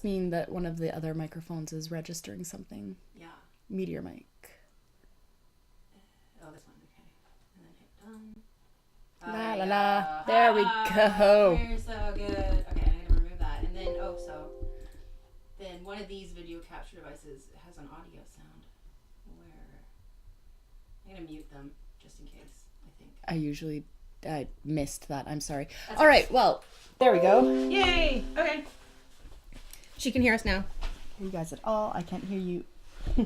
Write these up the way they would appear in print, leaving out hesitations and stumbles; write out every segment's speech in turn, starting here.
must mean that one of the other microphones is registering something. Yeah. Meteor mic. Oh, this one. Okay. And then hit done. La la la. There we go. We're so good. Okay, I'm going to remove that. And then, then one of these video capture devices has an audio sound where I'm going to mute them just in case, I think. I missed that. I'm sorry. That's all right. Well, there we go. Yay. Okay. She can hear us now. Hear you guys at all? I can't hear you.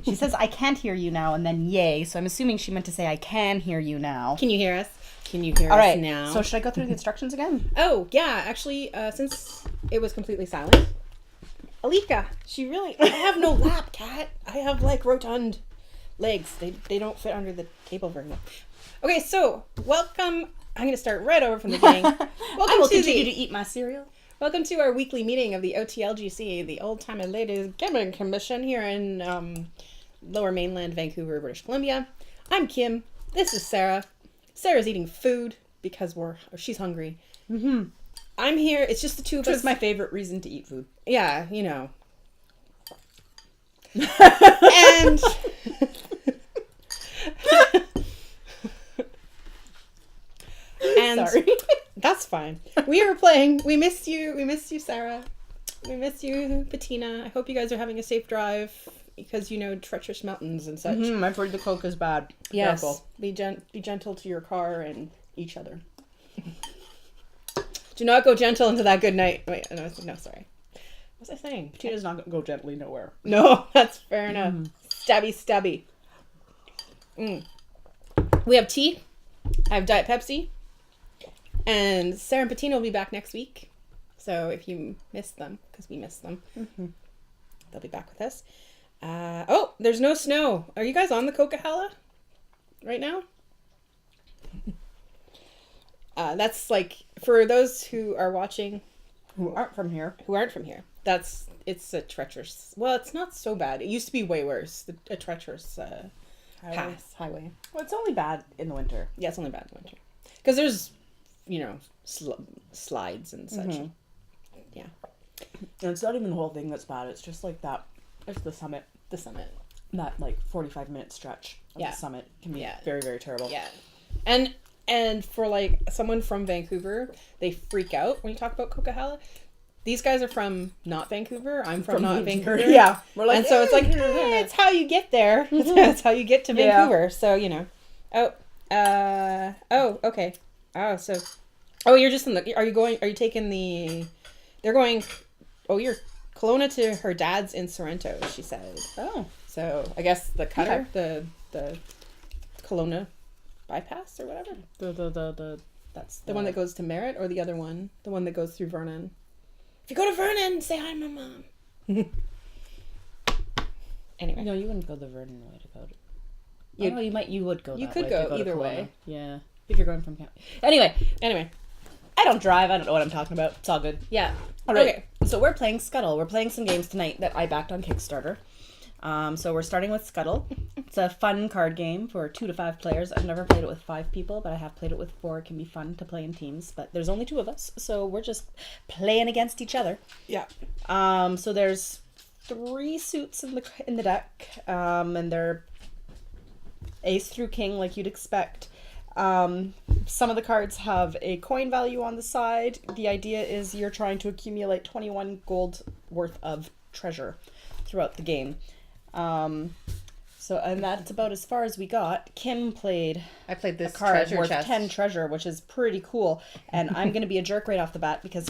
She says, I can't hear you now, and then yay. So I'm assuming she meant to say, I can hear you now. Can you hear us? Can you hear all us right. now? So should I go through the instructions again? Oh, yeah. Actually, since it was completely silent, Alika, I have no lap, cat. I have, rotund legs. They don't fit under the table very well. Okay, so, welcome. I'm going to start right over from the beginning. I will continue to eat my cereal. Welcome to our weekly meeting of the OTLGC, the Old Time and Ladies Gaming Commission here in Lower Mainland, Vancouver, British Columbia. I'm Kim. This is Sarah. Sarah's eating food because she's hungry. Mm-hmm. I'm here. It's just the two of us. It's my favorite reason to eat food. Yeah, you know. And sorry. That's fine. We were playing. We missed you. We missed you, Sarah. We missed you, Bettina. I hope you guys are having a safe drive because treacherous mountains and such. I've heard the Coke is bad. Yes. Careful. Be gentle to your car and each other. Do not go gentle into that good night. Wait, no, sorry. What was I saying? Bettina's not going to go gently nowhere. No, that's fair enough. Stabby. We have tea. I have Diet Pepsi. And Sarah and Bettina will be back next week. So if you missed them, because we missed them, they'll be back with us. There's no snow. Are you guys on the Coquihalla right now? That's for those who are watching Who aren't from here. It's a treacherous, well, it's not so bad. It used to be way worse. A treacherous highway. Well, it's only bad in the winter. Yeah, it's only bad in the winter. Because there's, slides and such. Yeah. And it's not even the whole thing that's bad. It's just that. It's the summit. That 45-minute stretch of the summit can be very, very terrible. Yeah. And for someone from Vancouver, they freak out when you talk about Coquihalla. These guys are from not Vancouver. I'm from not Vancouver. Yeah. We're and so it's it's how you get there. It's how you get to Vancouver. So, okay. You're just are you taking they're going, you're Kelowna to her dad's in Sorrento, she said. Oh. So I guess the cutter, the Kelowna bypass or whatever. That's the one that goes to Merritt, or the other one, the one that goes through Vernon. If you go to Vernon, say hi to my mom. Anyway. No, you wouldn't go the Vernon way to go to. You would go. You could go either way. Yeah. If you're going from camp. Anyway. I don't drive. I don't know what I'm talking about. It's all good. Yeah. All right. Okay. So we're playing Scuttle. We're playing some games tonight that I backed on Kickstarter. So we're starting with Scuttle. It's a fun card game for 2 to 5 players. I've never played it with 5 people, but I have played it with 4. It can be fun to play in teams, but there's only 2 of us, so we're just playing against each other. Yeah. So there's 3 suits in the deck, and they're ace through king like you'd expect. Some of the cards have a coin value on the side. The idea is you're trying to accumulate 21 gold worth of treasure throughout the game. And that's about as far as we got. Kim played. I played this a card treasure worth chest. 10 treasure, which is pretty cool. And I'm going to be a jerk right off the bat because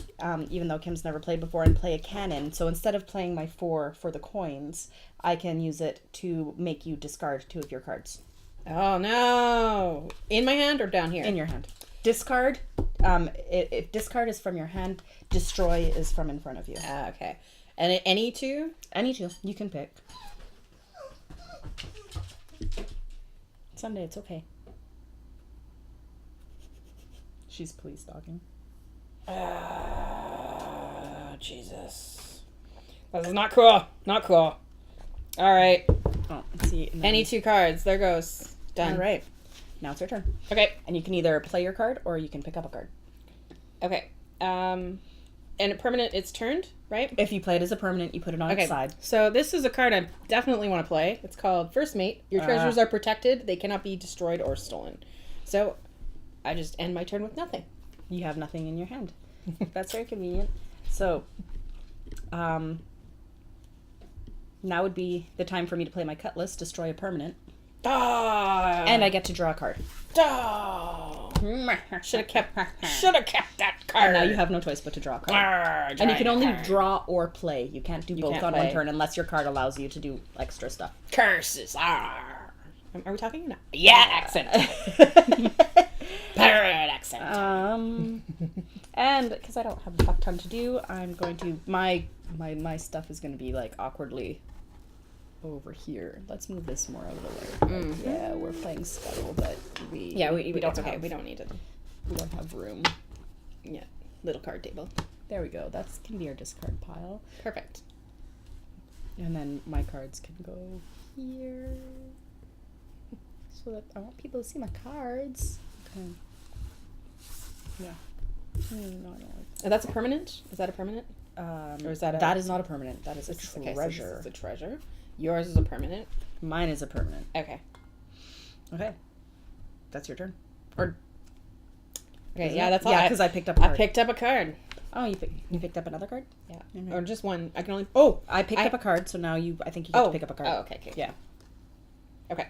even though Kim's never played before, and play a cannon. So instead of playing my 4 for the coins, I can use it to make you discard 2 of your cards. Oh no! In my hand or down here? In your hand. Discard. If discard is from your hand, destroy is from in front of you. Okay. And any 2? Any 2. You can pick. Sunday, it's okay. She's police talking. Jesus. This is not cool. Not cool. All right. Oh, let's see. Any 2 cards. There goes. Done. All right. Now it's your turn. Okay. And you can either play your card or you can pick up a card. Okay. And a permanent, it's turned, right? If you play it as a permanent, you put it on its side. So this is a card I definitely want to play. It's called First Mate. Your treasures are protected. They cannot be destroyed or stolen. So I just end my turn with nothing. You have nothing in your hand. That's very convenient. So, now would be the time for me to play my Cutlass, destroy a permanent. And I get to draw a card. Should have kept that card. And now you have no choice but to draw a card. And you can only draw or play. You can't do both on one turn unless your card allows you to do extra stuff. Curses. Are we talking now? Yeah, accent. Pirate accent. And because I don't have a fuck ton to do, I'm going to my stuff is going to be like awkwardly over here. Let's move this more out of the way. Like, yeah, we're playing Scuttle, but we don't have, we don't need it. We don't have room. Yeah, little card table. There we go. That can be our discard pile. Perfect. And then my cards can go here. So that I want people to see my cards. Okay. Yeah. No, I don't like that. That's a permanent? Is that a permanent? Or is that that is not a permanent. That is a treasure. Okay, so this is a treasure. Yours is a permanent. Mine is a permanent. Okay. Okay. That's your turn. Or okay, yeah, that's all. Yeah, because I picked up a card. I picked up a card. Oh, you picked up another card? Yeah. Mm-hmm. Or just one. I can only I picked up a card, so now I think you get to pick up a card. Oh, okay. Yeah. Okay.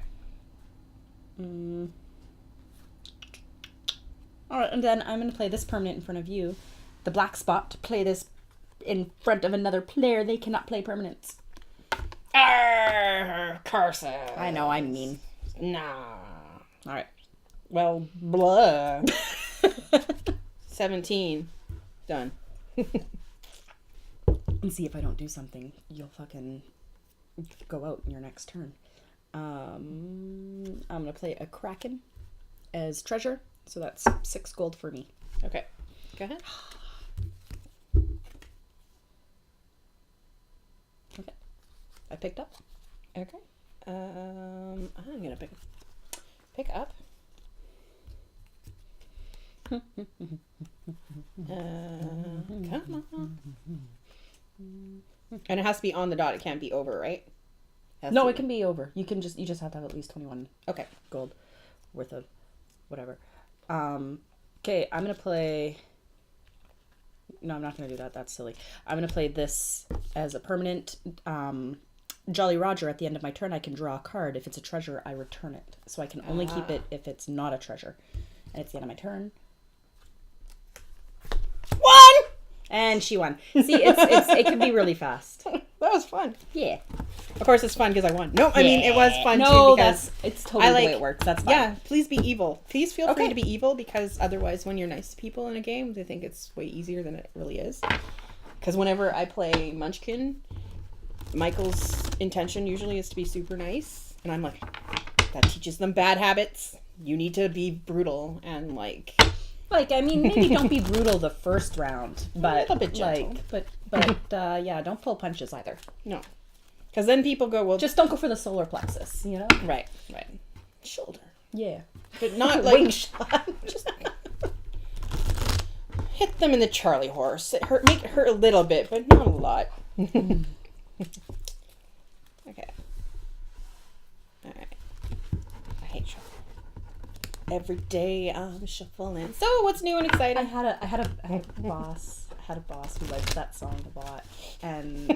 Alright, and then I'm going to play this permanent in front of you. The black spot, to play this in front of another player. They cannot play permanents. Curses. I know, I'm mean. Nah. Alright. Well, blah. 17. Done. And see if I don't do something, you'll fucking go out in your next turn. I'm going to play a Kraken as treasure. So that's 6 gold for me. Okay. Go ahead. Okay. I picked up. Okay. I'm gonna pick up. Come on. And it has to be on the dot. It can't be over, right? No, it can be over. You just have to have at least 21 okay gold worth of whatever. Okay, I'm gonna play. No, I'm not gonna do that. That's silly. I'm gonna play this as a permanent. Jolly Roger. At the end of my turn, I can draw a card. If it's a treasure, I return it. So I can only keep it if it's not a treasure. And it's the end of my turn. One. And she won. See, it can be really fast. That was fun. Yeah. Of course, it's fun because I won. No, I mean it was fun too because it's totally the way it works. That's fine. Yeah. Please be evil. Please feel free to be evil because otherwise, when you're nice to people in a game, they think it's way easier than it really is. Because whenever I play Munchkin, Michael's intention usually is to be super nice, and I'm like, that teaches them bad habits. You need to be brutal and like I mean, maybe don't be brutal the first round, but a little bit gentle. Yeah, don't pull punches either. No. Because then people go, well... Just don't go for the solar plexus, you know? Right. Shoulder. Yeah. But not like... Wing shot. Just hit them in the Charlie horse. Make it hurt a little bit, but not a lot. Okay. Alright. I hate shuffling. Every day I'm shuffling. So, what's new and exciting? I had a boss. I had a boss who liked that song a lot, and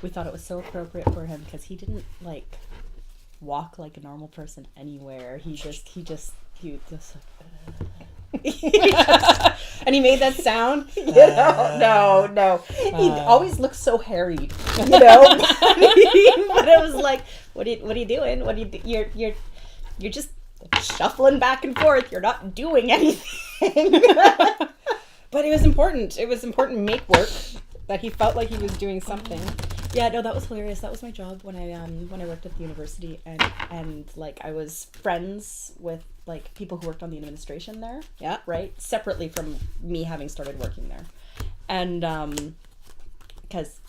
we thought it was so appropriate for him because he didn't like walk like a normal person anywhere. He just and he made that sound. No. He always looks so harried, you know. But it was like, what are you doing? What are you? You're just shuffling back and forth. You're not doing anything. But it was important. It was important to make work that he felt like he was doing something. Yeah, no, that was hilarious. That was my job when I worked at the university, and like I was friends with like people who worked on the administration there. Yeah. Right? Separately from me having started working there. And because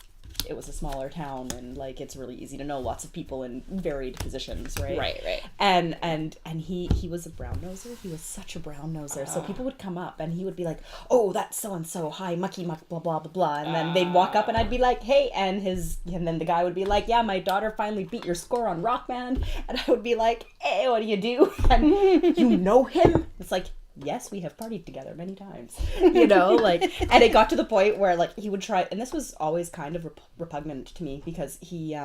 it was a smaller town, and like it's really easy to know lots of people in varied positions, right? Right. And he was a brown noser. He was such a brown noser. So people would come up and he would be like, "Oh, that's so and so. Hi, mucky muck, blah blah blah blah." And then they'd walk up and I'd be like, "Hey," and then the guy would be like, "Yeah, my daughter finally beat your score on Rock Band." And I would be like, "Hey, what do you do?" And you know him? It's like, yes, we have partied together many times, like, and it got to the point where like he would try, and this was always kind of repugnant to me because he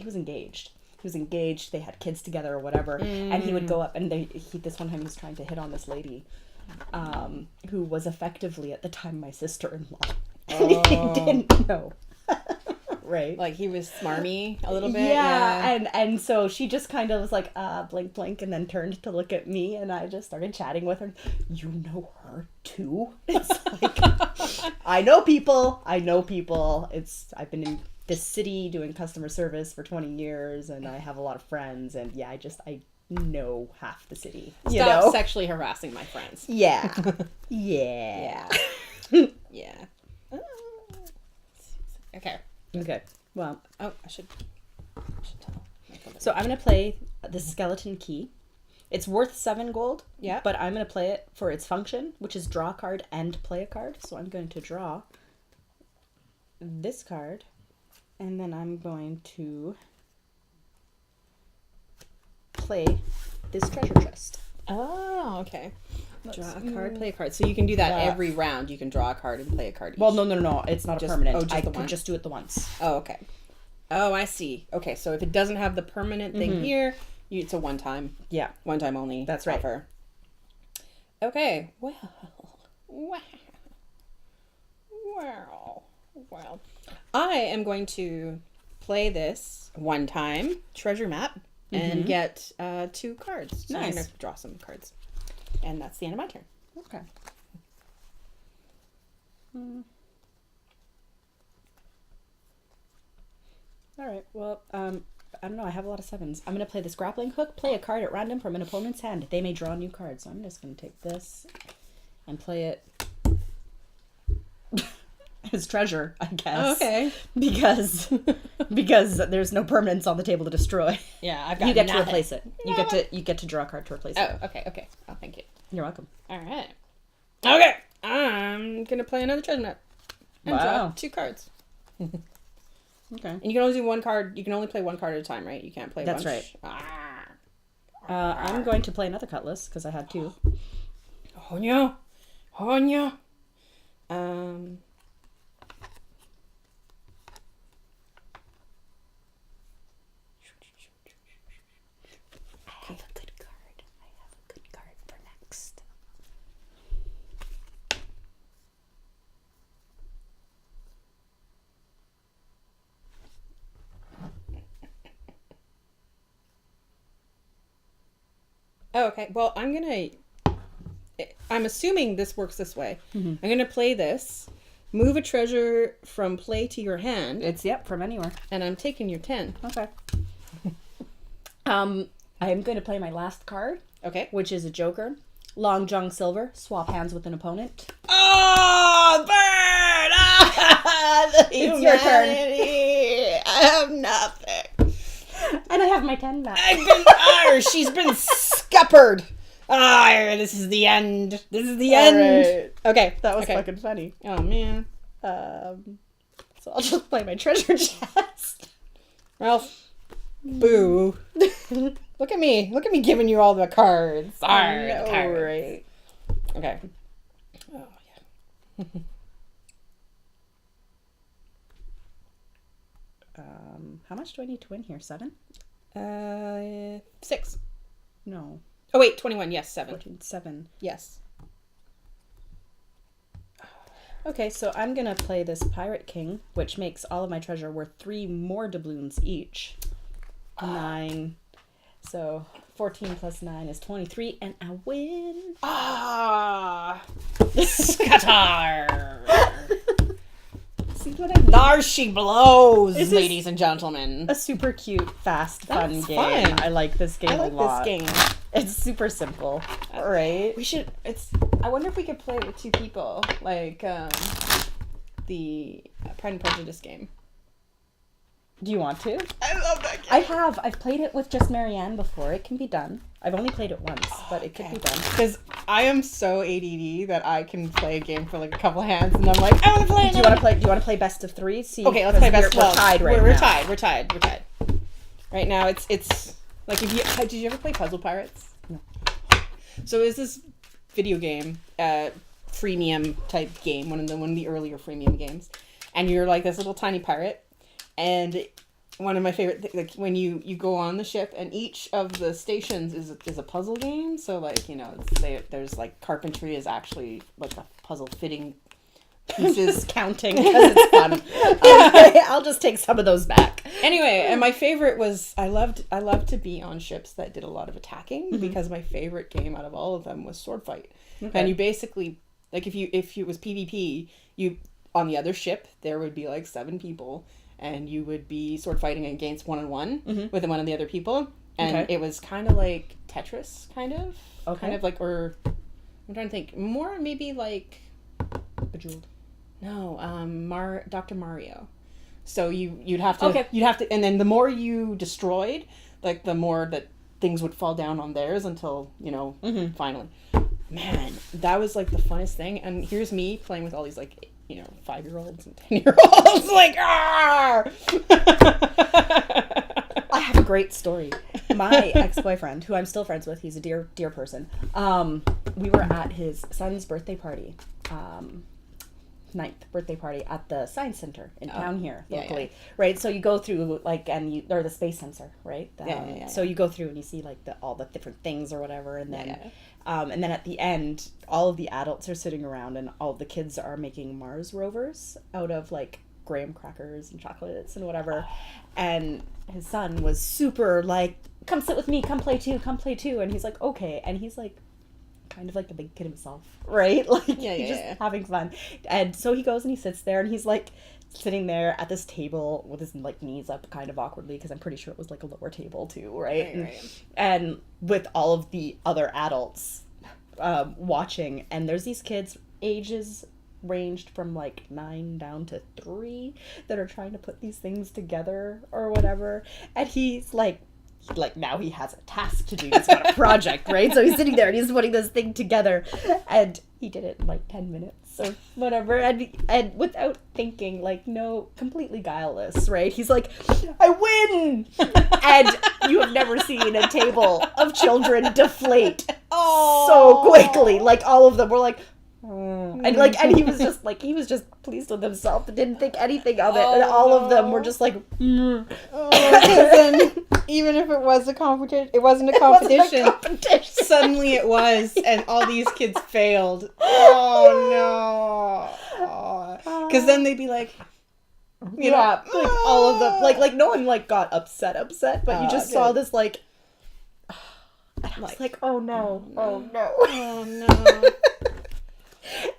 was engaged. They had kids together or whatever, and he would go up and this one time he was trying to hit on this lady, who was effectively at the time my sister-in-law. Oh. He didn't know. Right. Like he was smarmy a little bit. Yeah. And so she just kind of was like, blink, blink, and then turned to look at me, and I just started chatting with her. You know her too? It's like, I know people. I've been in this city doing customer service for 20 years, and I have a lot of friends, and yeah, I know half the city. Stop sexually harassing my friends. Yeah. Yeah. Yeah. Okay. Okay. Well, I should tell. so I'm going to play the skeleton key. It's worth 7 gold. Yeah. But I'm going to play it for its function, which is draw a card and play a card. So I'm going to draw this card, and then I'm going to play this treasure chest. Oh, okay. Draw a card, play a card. So you can do that every round. You can draw a card and play a card each. Well, no. It's not a permanent. I could once? just do it the once. Oh, okay. Oh, I see. Okay, so if it doesn't have the permanent thing here, it's a one-time. Yeah. One time only. That's right. Offer. Okay. Well. I am going to play this one time treasure map and get 2 cards. So I'm going to draw some cards. And that's the end of my turn. Okay. All right. Well, I don't know. I have a lot of 7s. I'm going to play this grappling hook. Play a card at random from an opponent's hand. They may draw a new card. So I'm just going to take this and play it as treasure, I guess. Okay. Because there's no permanents on the table to destroy. Yeah, I've got You get nothing. to replace it. You get to draw a card to replace it. Oh, okay. Oh, thank you. You're welcome. All right. Okay. I'm going to play another treasure map. And draw Wow. 2 cards. Okay. And you can only do 1 card. You can only play 1 card at a time, right? You can't play That's bunch. right. I'm going to play another cutlass because I had 2. Oh no. I have a good card for next. Oh, okay. Well, I'm assuming this works this way. I'm going to play this, move a treasure from play to your hand, It's from anywhere. and I'm taking your 10. Okay. I'm going to play my last card, Okay. which is a joker. Long John Silver. Swap hands with an opponent. Oh, bird! It's your turn. I have nothing. And I have my 10 back. She's been scuppered. This is the end. Right. Okay. That was okay. fucking funny. Oh, man. So I'll just play my treasure chest. Ralph. Boo. Look at me giving you all the cards. I know, right? Okay. Oh, yeah. How much do I need to win here? 7? 6. No. Oh, wait, 21. Yes, 7. 14, 7. Yes. Okay, so I'm going to play this Pirate King, which makes all of my treasure worth 3 more doubloons each. 9. So 14 plus 9 is 23, and I win. Scuttle. See what I mean? There she blows, This is ladies and gentlemen. A super cute, fast, fun That's game. fun. I like this game I a lot. like this game. It's super simple, right? I wonder if we could play it with 2 people, like the Pride and Prejudice game. Do you want to? I love that game. I've played it with just Marianne before. It can be done. I've only played it once, but it could be done. Because I am so ADD that I can play a game for like a couple hands, and I'm like, I want to play. Do you want to play best of 3? See, okay, let's play best. We're tied right now. We're tied. We're tied. Right now, it's like did you ever play Puzzle Pirates? No. So is this video game, freemium type game, one of the earlier freemium games, and you're like this little tiny pirate, and one of my favorite like when you go on the ship, and each of the stations is a puzzle game. So like there's like carpentry is actually like a puzzle fitting pieces. Counting because it's fun. I'll just take some of those back. Anyway, and my favorite was I loved to be on ships that did a lot of attacking, because my favorite game out of all of them was Sword Fight. Okay. And you basically like if it was PvP, you on the other ship there would be like 7 people, and you would be sword fighting against one-on-one with one of the other people, and it was kind of like Tetris, kind of like, or I'm trying to think more maybe like Bejeweled. No, Dr. Mario. So you'd have to, and then the more you destroyed, like the more that things would fall down on theirs until, finally. Man, that was like the funnest thing. And here's me playing with all these like, 5-year-olds and 10-year-olds, like, ah! I have a great story. My ex-boyfriend, who I'm still friends with, he's a dear person. We were at his son's birthday party. 9th birthday party at the science center in town here locally, right? So you go through like, or the space sensor, right? So you go through and you see like all the different things or whatever, and then and then at the end, all of the adults are sitting around, and all of the kids are making Mars rovers out of like graham crackers and chocolates and whatever, and his son was super like, come sit with me, come play too, and he's like, okay, and he's like kind of like a big kid himself, right? Like he's just having fun. And so he goes and he sits there, and he's like sitting there at this table with his like knees up kind of awkwardly, because I'm pretty sure it was like a lower table too, right? And with all of the other adults watching, and there's these kids ages ranged from like 9 down to 3 that are trying to put these things together or whatever, and he's like now he has a task to do. He's got a project, right? So he's sitting there and he's putting this thing together, and he did it in like 10 minutes or whatever, and without thinking, like, no, completely guileless, right? He's like, I win! And you have never seen a table of children deflate so quickly. Like, all of them were like, and like, and he was just pleased with himself and didn't think anything of it, and all of them were just like, then, even if it was a competition, it wasn't a competition. Suddenly it was, and all these kids failed. Oh no! Because then they'd be like, like all of them, like no one like got upset, but you just saw this like, and I was like, oh no.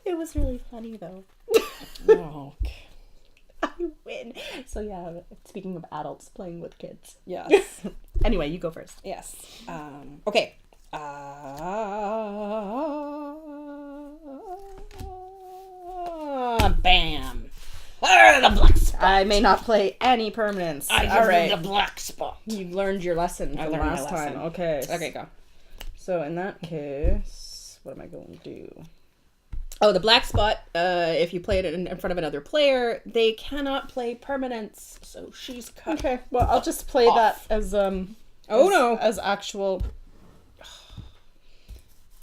It was really funny though. I win. So yeah, speaking of adults playing with kids. Yes. Anyway, you go first. Yes. Okay. Bam. The black spot. I may not play any permanents. All right. The black spot. You've learned your lesson from last time. Okay. Okay, go. So in that case, what am I going to do? Oh, the black spot, if you play it in front of another player, they cannot play permanents, so she's cut. Okay, well, I'll just play that as, as actual...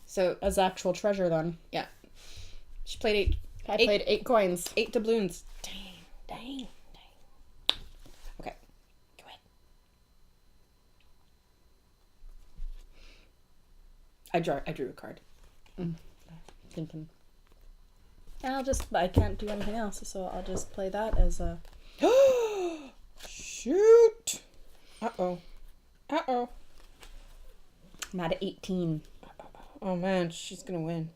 So, as actual treasure, then. Yeah. She played I played 8 coins. 8 doubloons. Dang. Okay, go ahead. I drew a card. Thinking... I can't do anything else, so I'll just play that as a... Shoot! Uh-oh. I'm at 18. Oh, man, she's gonna win.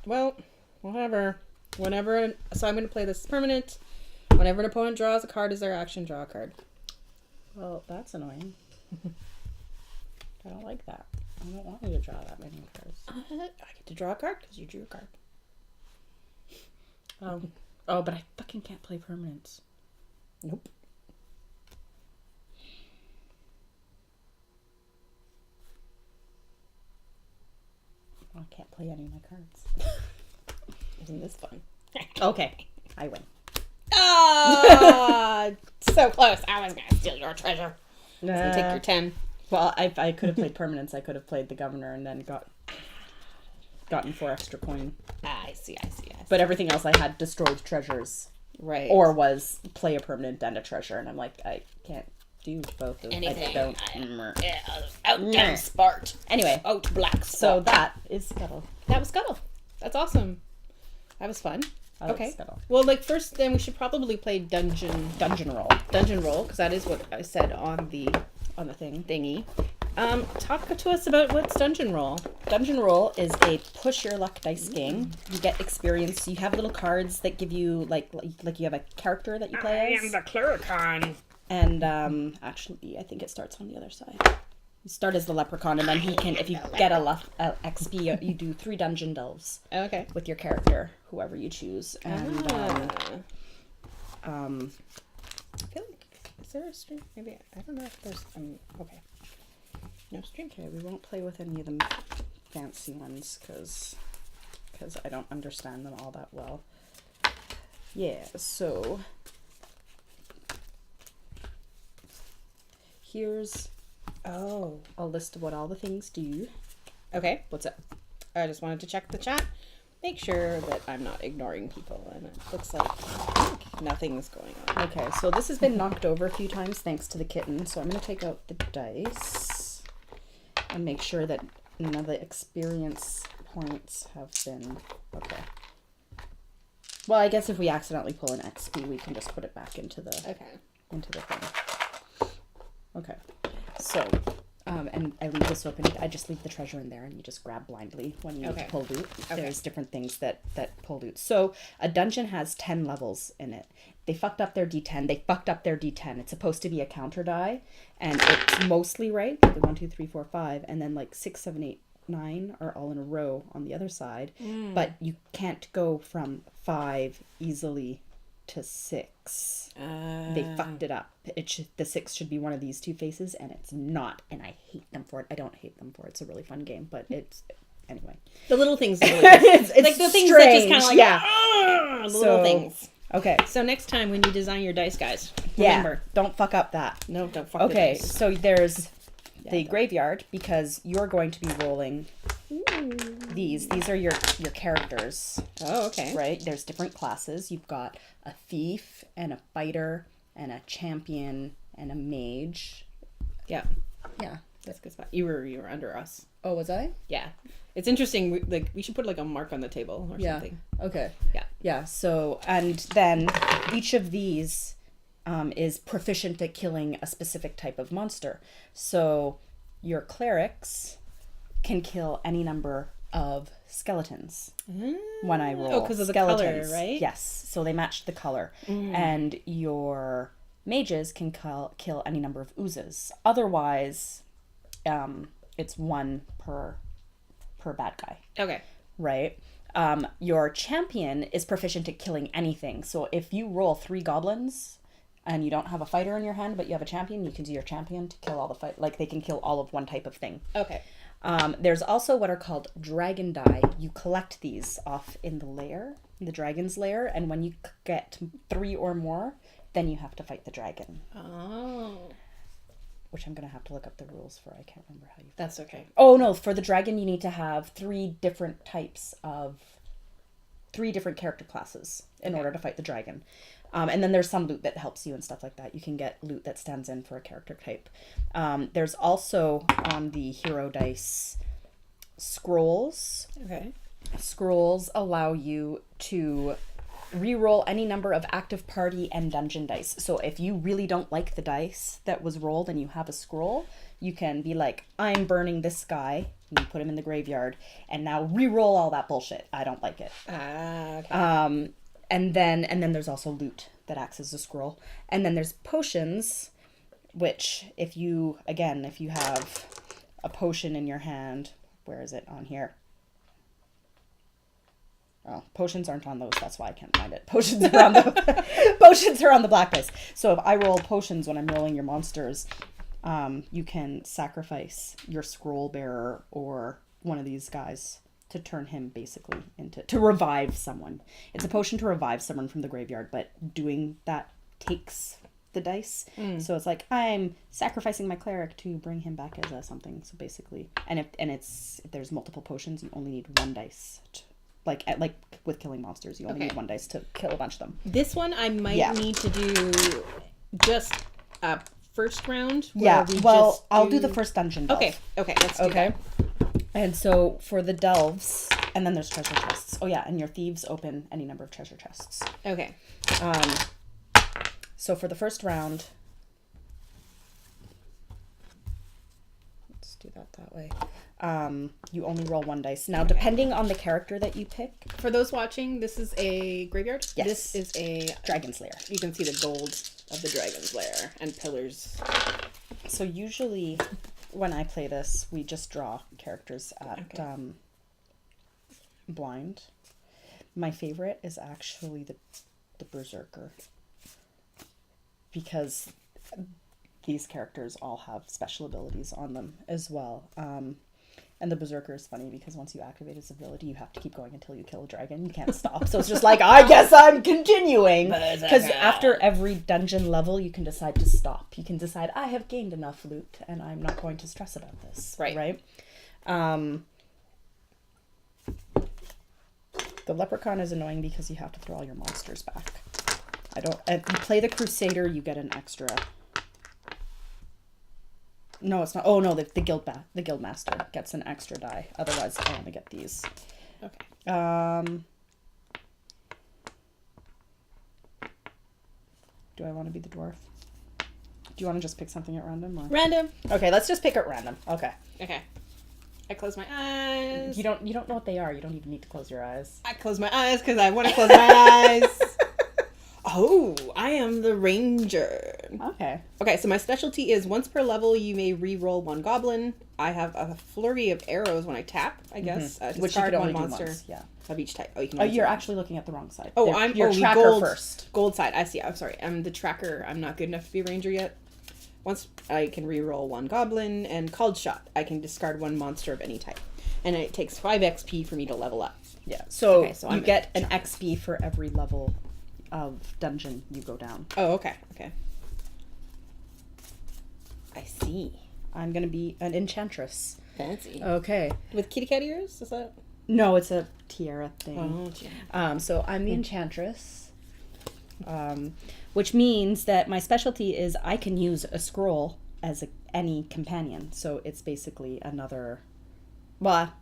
Well, whatever. So I'm gonna play this permanent. Whenever an opponent draws a card as their action, draw a card. Well, that's annoying. I don't like that. I don't want you to draw that many cards. I get to draw a card because you drew a card. Oh, Oh, but I fucking can't play permanents. Nope. Oh, I can't play any of my cards. Isn't this fun? Okay, I win. Ah, so close. I was gonna steal your treasure. I was gonna take your 10. Well, I could have played permanents. I could have played the governor and then gotten 4 extra coin. I see. But everything else I had destroyed treasures. Right. Or was play a permanent and a treasure. And I'm like, I can't do both of them. Anything. I don't. Out down Spart. Anyway, Out black so Spart. that is Scuttle. That was Scuttle. That's awesome. That was fun. I like Okay. Scuttle. Well, like first, then we should probably play Dungeon Roll. Because that is what I said on the thing. thingy. Talk to us about what's Dungeon Roll. Dungeon Roll is a push your luck dice game. You get experience. You have little cards that give you like you have a character that you play as. the Clericon. And actually, I think it starts on the other side. You start as the leprechaun, and then he can, if you get a XP, you do 3 dungeon delves Okay. with your character, whoever you choose. And I feel like, is there a stream? Maybe, I don't know if there's, okay. No stream. okay, we won't play with any of the fancy ones because I don't understand them all that well. Yeah, so here's a list of what all the things do. Okay, what's up? I just wanted to check the chat. Make sure that I'm not ignoring people, and it looks like nothing's going on. Okay, so this has been knocked over a few times thanks to the kitten, so I'm going to take out the dice and make sure that none of the experience points have been... Okay. Well, I guess if we accidentally pull an XP, we can just put it back into the thing. Okay. So, and I leave this open. I just leave the treasure in there, and you just grab blindly when you need to pull loot. There's different things that pull loot. So, a dungeon has 10 levels in it. They fucked up their D10. They fucked up their D10. It's supposed to be a counter die, and it's mostly right. The 1, 2, 3, 4, 5, and then like 6, 7, 8, 9 are all in a row on the other side. But you can't go from 5 easily to 6. They fucked it up. The 6 should be one of these 2 faces, and it's not, and I hate them for it. I don't hate them for it. It's a really fun game, but it's anyway. The little things are really it's like the things strange. that just kind of like, the little things. Okay. So next time when you design your dice, guys, Yeah, remember. don't fuck up that. No, don't fuck Okay, the dice. so there's the graveyard, because you're going to be rolling these. These are your characters. Oh, okay. Right? There's different classes. You've got a thief and a fighter and a champion and a mage. Yeah. Yeah. That's good spot. You were under us. Oh, was I? Yeah. It's interesting. We should put like a mark on the table or something. Okay. Yeah. Yeah. So, and then each of these is proficient at killing a specific type of monster. So your clerics can kill any number of skeletons when I roll. Oh, because of the color, right? Yes. So they match the color. And your mages can kill any number of oozes. Otherwise, it's 1 per bad guy. Okay. Right? Your champion is proficient at killing anything. So if you roll 3 goblins and you don't have a fighter in your hand, but you have a champion, you can do your champion to kill all the fight. Like, they can kill all of one type of thing. Okay. There's also what are called dragon die. You collect these off in the lair, the dragon's lair, and when you get 3 or more, then you have to fight the dragon. Oh. Which I'm going to have to look up the rules for. I can't remember how you... That's okay. Oh, no. For the dragon, you need to have 3 different character classes in order to fight the dragon. And then there's some loot that helps you and stuff like that. You can get loot that stands in for a character type. There's also on the hero dice scrolls. Okay. Scrolls allow you to reroll any number of active party and dungeon dice. So if you really don't like the dice that was rolled and you have a scroll, you can be like, I'm burning this guy, and you put him in the graveyard, and now reroll all that bullshit. I don't like it. Okay. And then there's also loot that acts as a scroll. And then there's potions, which if you have a potion in your hand, where is it on here? Oh, potions aren't on those. That's why I can't find it. Potions are on the potions are on the black dice. So if I roll potions when I'm rolling your monsters, you can sacrifice your scroll bearer or one of these guys to turn him basically to revive someone. It's a potion to revive someone from the graveyard, but doing that takes the dice. So it's like I'm sacrificing my cleric to bring him back as a something. So basically, if there's multiple potions, you only need one dice. Like with killing monsters, you only need one dice to kill a bunch of them. This one I might need to do just a first round. I'll do the first dungeon delve. Okay, let's do that. And so for the delves, and then there's treasure chests. Oh yeah, and your thieves open any number of treasure chests. Okay. So for the first round, let's do that way. You only roll one dice. Now, depending on the character that you pick. For those watching, this is a graveyard? Yes. This is a Dragon's Lair. You can see the gold of the Dragon's Lair and pillars. So usually when I play this, we just draw characters at blind. My favorite is actually the Berserker. Because these characters all have special abilities on them as well. And the Berserker is funny because once you activate his ability, you have to keep going until you kill a dragon. You can't stop. So it's just like, I guess I'm continuing. Because after every dungeon level, you can decide to stop. You can decide, I have gained enough loot and I'm not going to stress about this. Right? The Leprechaun is annoying because you have to throw all your monsters back. If you play the Crusader, you get an extra. No, it's not. Oh no, the Guildmaster gets an extra die. Otherwise, I only get these. Okay. Do I want to be the dwarf? Do you want to just pick something at random? Or? Random. Okay, let's just pick at random. Okay. I close my eyes. You don't know what they are. You don't even need to close your eyes. I close my eyes because I want to close my eyes. Oh, I am the ranger. Okay, so my specialty is once per level, you may re-roll one goblin. I have a flurry of arrows when I tap, I guess. Which you could only one monster do once, of each type. Oh, you're actually looking at the wrong side. Oh, your tracker first. Gold side, I see. I'm sorry. I'm the tracker. I'm not good enough to be a ranger yet. Once I can re-roll one goblin, and called shot, I can discard one monster of any type. And it takes 5 XP for me to level up. Yeah, so you get an XP for every level of dungeon you go down. Oh, okay. I see. I'm gonna be an enchantress. Fancy. Okay. With kitty cat ears? Is that? No, it's a tiara thing. Oh, yeah. So I'm the enchantress. Which means that my specialty is I can use a scroll as any companion. So it's basically another. Well,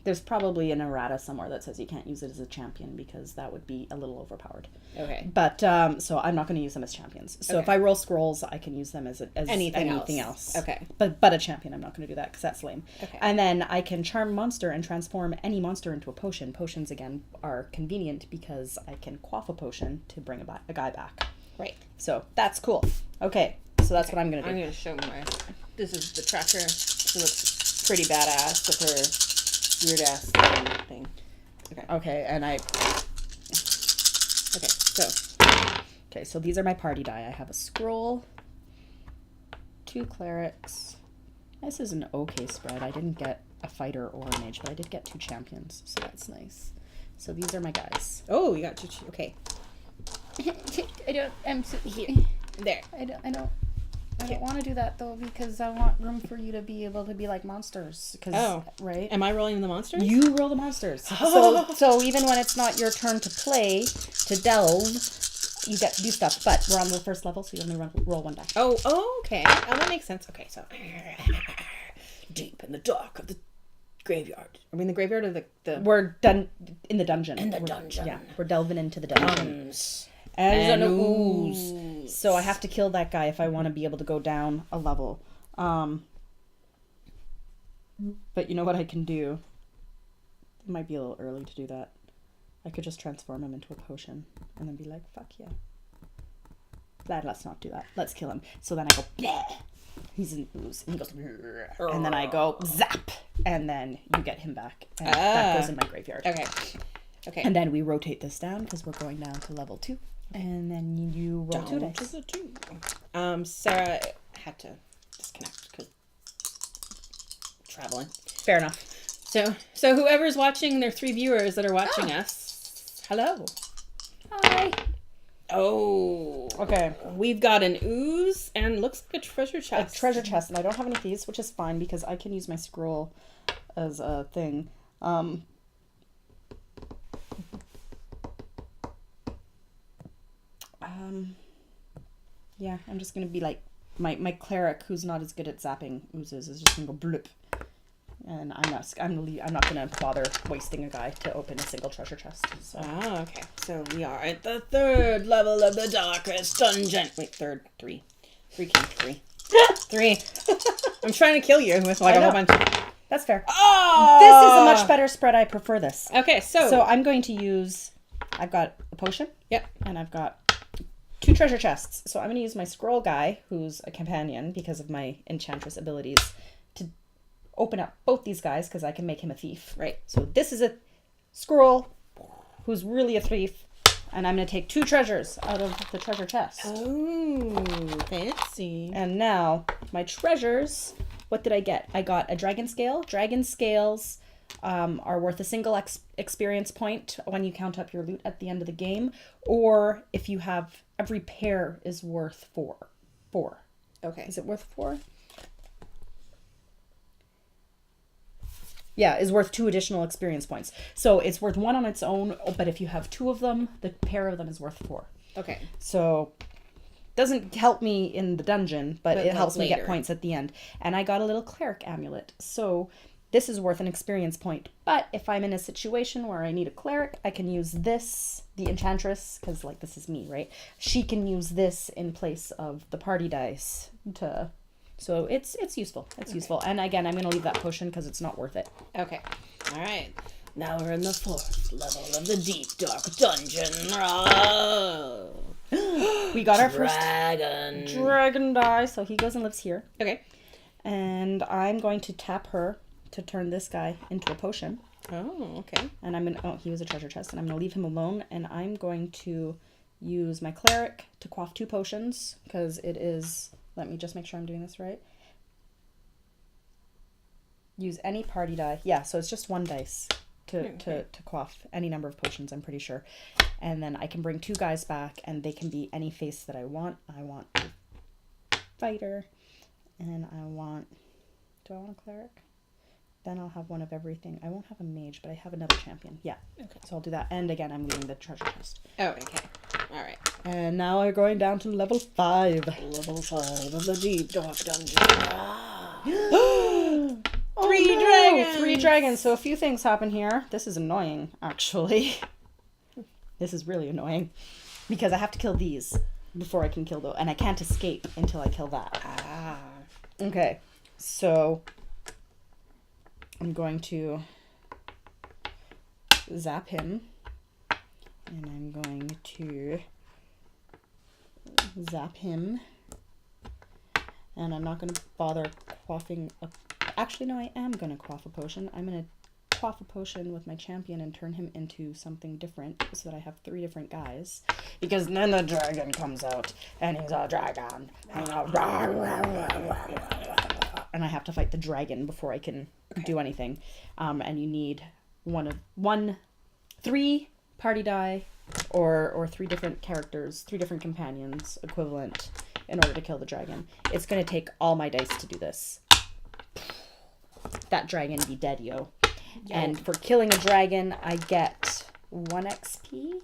there's probably an errata somewhere that says you can't use it as a champion because that would be a little overpowered. Okay. But so I'm not going to use them as champions. So if I roll scrolls, I can use them as anything else. Okay. But a champion, I'm not going to do that because that's lame. Okay. And then I can charm monster and transform any monster into a potion. Potions again are convenient because I can quaff a potion to bring a guy back. Right. So that's cool. Okay. So that's what I'm going to do. I'm going to show this is the tracker. She looks pretty badass with her weird ass thing. Okay, and so these are my party die. I have a scroll, 2 clerics. This is an okay spread. I didn't get a fighter or a mage, but I did get 2 champions, so that's nice. So these are my guys. Oh, you got 2. Okay. I'm here. There. I don't want to do that though because I want room for you to be able to be like monsters. Right? Am I rolling the monsters? You roll the monsters. So even when it's not your turn to play, to delve, you get to do stuff. But we're on the first level, so you only roll 1 die. Oh, okay. Oh, that makes sense. Okay, so deep in the dark of the graveyard. Are we in the graveyard or the? We're done in the dungeon. Dungeon. Yeah, we're delving into the dungeon. And ooze. So I have to kill that guy if I want to be able to go down a level. But you know what I can do? It might be a little early to do that. I could just transform him into a potion and then be like, fuck yeah. Let's not do that. Let's kill him. So then I go, bleh. He's an ooze. And he goes, bleh. And then I go, zap. and then you get him back. And that goes in my graveyard. Okay. Okay. And then we rotate this down because we're going down to level 2. And then you roll 2 dice. To the 2. Sarah had to disconnect because traveling. Fair enough. So whoever's watching, there are 3 viewers that are watching us. Hello. Hi. Oh. Okay. We've got an ooze and looks like a treasure chest. A treasure chest, and I don't have any of these, which is fine because I can use my scroll as a thing. Yeah, I'm just gonna be like my cleric, who's not as good at zapping oozes, is just gonna go bloop, and I'm not gonna bother wasting a guy to open a single treasure chest. So. Okay. So we are at the 3rd level of the darkest dungeon. Wait, 3rd, 3, 3. I'm trying to kill you with like a whole bunch of. That's fair. Oh! This is a much better spread. I prefer this. Okay, So I'm going to use. I've got a potion. Yep. And I've got 2 treasure chests. So I'm going to use my scroll guy, who's a companion because of my enchantress abilities, to open up both these guys because I can make him a thief. Right. So this is a scroll who's really a thief, and I'm going to take 2 treasures out of the treasure chest. Oh, fancy. And now my treasures, what did I get? I got a dragon scale. Dragon scales are worth a single experience point when you count up your loot at the end of the game, or if you have every pair is worth 4. Okay. Is it worth 4? Yeah, is worth 2 additional experience points. So it's worth 1 on its own, but if you have 2 of them, the pair of them is worth 4. Okay. So doesn't help me in the dungeon, but it helps me get points at the end. And I got a little cleric amulet. So this is worth an experience point. But if I'm in a situation where I need a cleric, I can use this, the enchantress, because like this is me, right? She can use this in place of the party dice to. So it's useful. It's useful. And again, I'm going to leave that potion because it's not worth it. Okay. All right. Now we're in the 4th level of the deep dark dungeon. We got our first dragon. Dragon die. So he goes and lives here. Okay. And I'm going to tap her to turn this guy into a potion. Oh, okay. And I'm going to, he was a treasure chest, and I'm going to leave him alone, and I'm going to use my cleric to quaff 2 potions, because it is, let me just make sure I'm doing this right. Use any party die. Yeah, so it's just 1 dice to quaff any number of potions, I'm pretty sure. And then I can bring 2 guys back, and they can be any face that I want. I want a fighter, and I want, do I want a cleric? Then I'll have one of everything. I won't have a mage, but I have another champion. Yeah. Okay. So I'll do that. And again, I'm leaving the treasure chest. Oh, okay. All right. And now we're going down to level 5. Level 5 of the deep dark dungeon. Oh, 3 dragons! 3 dragons. So a few things happen here. This is annoying, actually. This is really annoying. Because I have to kill these before I can kill those. And I can't escape until I kill that. Okay. So I'm going to zap him, and I'm going to zap him, and I'm not going to bother quaffing a... Actually, no, I am going to quaff a potion. I'm going to quaff a potion with my champion and turn him into something different so that I have 3 different guys, because then the dragon comes out, and he's a dragon, and I have to fight the dragon before I can do anything. And you need 3 party die or 3 different characters, 3 different companions equivalent in order to kill the dragon. It's going to take all my dice to do this. That dragon be dead, yo. And for killing a dragon, I get 1 XP.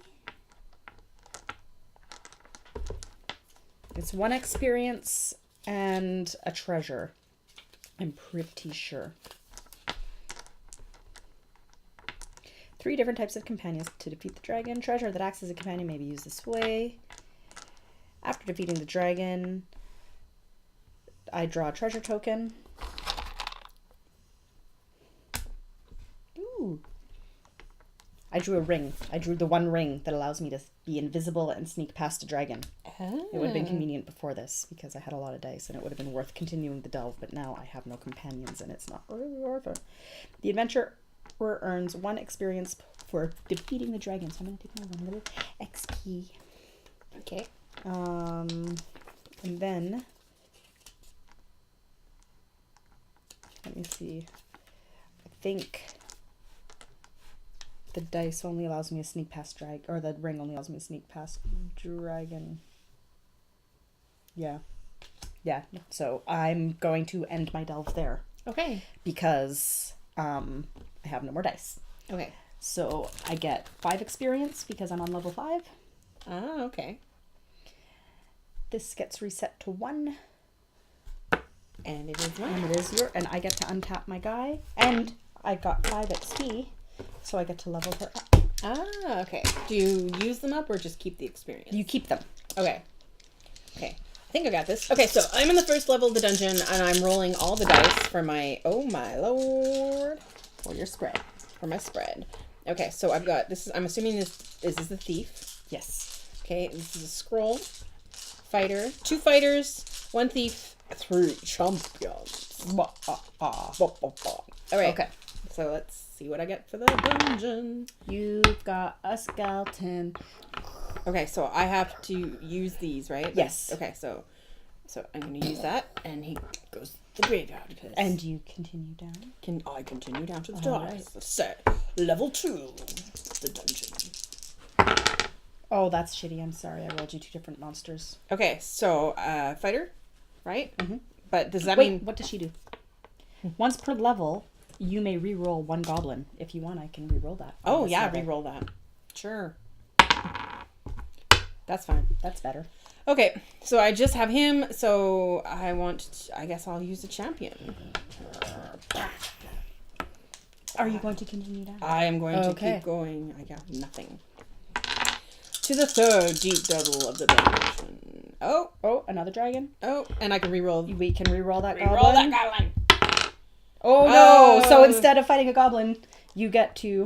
It's 1 experience and a treasure. I'm pretty sure. 3 different types of companions to defeat the dragon. Treasure that acts as a companion may be used this way. After defeating the dragon, I draw a treasure token. Ooh. I drew a ring. I drew the 1 ring that allows me to be invisible and sneak past a dragon. It would have been convenient before this because I had a lot of dice and it would have been worth continuing the delve, but now I have no companions and it's not really worth it. The adventurer earns 1 experience for defeating the dragon, so I'm going to take my 1 little XP. Okay. And then, let me see. I think the dice only allows me to sneak past dragon, or the ring only allows me to sneak past dragon. Yeah. Yeah. So I'm going to end my delve there. Okay. Because I have no more dice. Okay. So I get 5 experience because I'm on level 5. Ah, okay. This gets reset to 1. And it is mine. And it is and I get to untap my guy. And I got 5 XP, so I get to level her up. Ah, okay. Do you use them up or just keep the experience? You keep them. Okay. Okay. I think I got this. Okay, so I'm in the first level of the dungeon and I'm rolling all the dice for my, oh my lord, For your spread. for my spread. Okay, so I've got, this is, I'm assuming this is the thief. Yes. Okay, this is a scroll, fighter, 2 fighters, 1 thief, 3 champions. All right. Okay. So let's see what I get for the dungeon. You've got a skeleton. Okay, so I have to use these, right? Yes. Okay, so I'm going to use that, and he goes to the graveyard. And you continue down. Can I continue down to the All top? right. Set level 2, the dungeon. Oh, that's shitty. I'm sorry. I rolled you 2 different monsters. Okay, so fighter, right? Mm-hmm. But does that Wait, mean? what does she do? Once per level, you may re-roll 1 goblin. If you want, I can re-roll that. Oh on this yeah, level. re-roll that. Sure. That's fine. That's better. Okay, so I just have him, so I guess I'll use the champion. Are you going to continue down? I am going to Okay. keep going. I got nothing. To the 3rd deep level of the dungeon. Oh, Oh, another dragon. and I can re-roll. We can re-roll that Re-roll goblin. that goblin. Oh no! Oh. So instead of fighting a goblin, you get to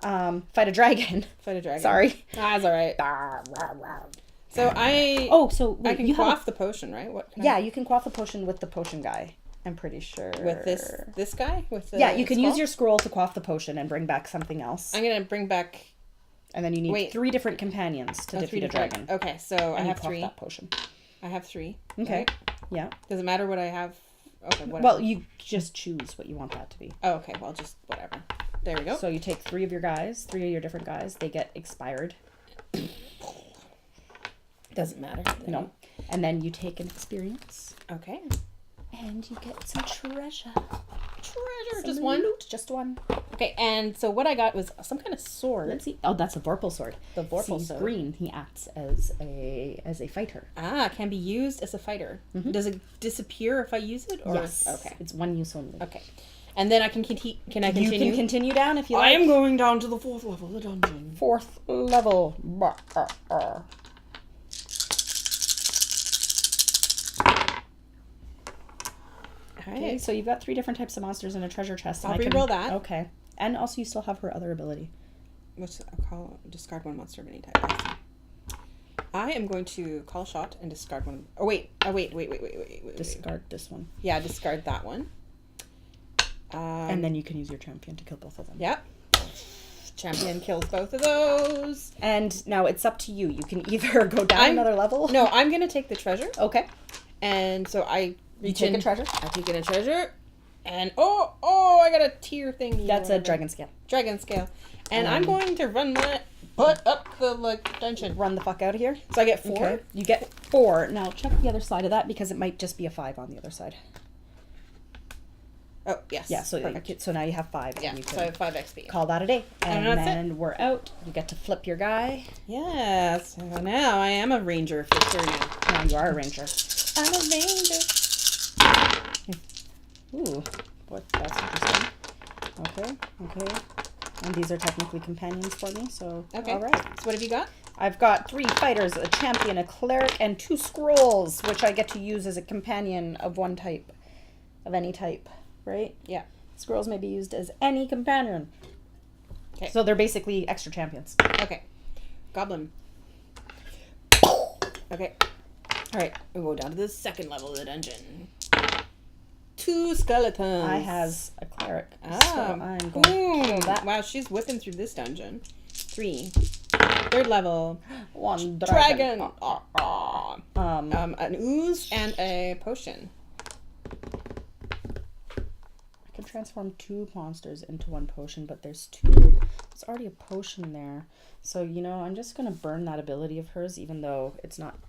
fight a dragon. Fight a dragon. Sorry. That's all right. So So wait, I can you have quaff the potion, right? What? yeah, you can quaff the potion with the potion guy. I'm pretty sure. With this guy with the Yeah, you can use scroll? your scroll to quaff the potion and bring back something else. I'm gonna bring back. And then you need Wait. 3 different companions to defeat a dragon. Okay, so I And you have quaff 3. that potion. I have 3. Okay. Right? Yeah. Does it matter what I have? Okay. Whatever. Well, you just choose what you want that to be. Oh, okay. Well, just whatever. There we go. So you take 3 of your guys, 3 of your different guys. They get expired. Doesn't matter. No. And then you take an experience. Okay. And you get some treasure. Treasure. Some Just one. loot. Just 1. Okay, and so what I got was some kind of sword. Let's see. Oh, that's a Vorpal sword. The Vorpal He's sword. green. He acts as a fighter. Ah, can be used as a fighter. Mm-hmm. Does it disappear if I use it? Or? Yes. Okay. It's 1 use only. Okay. And then I can continue. Can I You continue? can continue down if you I like. am going down to the 4th level of the dungeon. 4th level. Okay, Okay. so you've got 3 different types of monsters in a treasure chest. I'll and I can- re-roll that. Okay. And also you still have her other ability. Which I'll call discard 1 monster of any type. I see. I am going to call a shot and discard 1. Oh wait. Wait. Discard this one. Yeah, discard that one. And then you can use your champion to kill both of them. Yep. Champion kills both of those. And now it's up to you. You can either go down another level. No, I'm gonna take the treasure. Okay. And so I You reach take in. a treasure. I take in a treasure. And oh, I got a tier thing. That's a dragon scale. Dragon scale. And I'm going to run my butt up the dungeon. Run the fuck out of here. So I get 4. Okay. You get 4. Now check the other side of that because it might just be a 5 on the other side. Oh yes. Yeah, so perfect. So now you have 5. Yeah, And you so can I have 5 XP. call that a day. And And that's then we're out. You get to flip your guy. Yeah, so now I am a ranger for sure now. Now you are a ranger. I'm a ranger. Ooh, that's interesting. Okay. And these are technically companions for me, so Okay. all right. So what have you got? I've got 3 fighters, a champion, a cleric, and 2 scrolls, which I get to use as a companion of one type, of any type, right? Yeah. Scrolls may be used as any companion. Okay. So they're basically extra champions. Okay. Goblin. Okay. All right. We'll go down to the second level of the dungeon. 2 skeletons. I has a cleric. Ah, So I'm going to kill that. Wow, she's whipping through this dungeon. 3. Third level. 1 Dragon. dragon. An ooze and a potion. I can transform 2 monsters into 1 potion, but there's already a potion there. So, you know, I'm just going to burn that ability of hers, even though it's not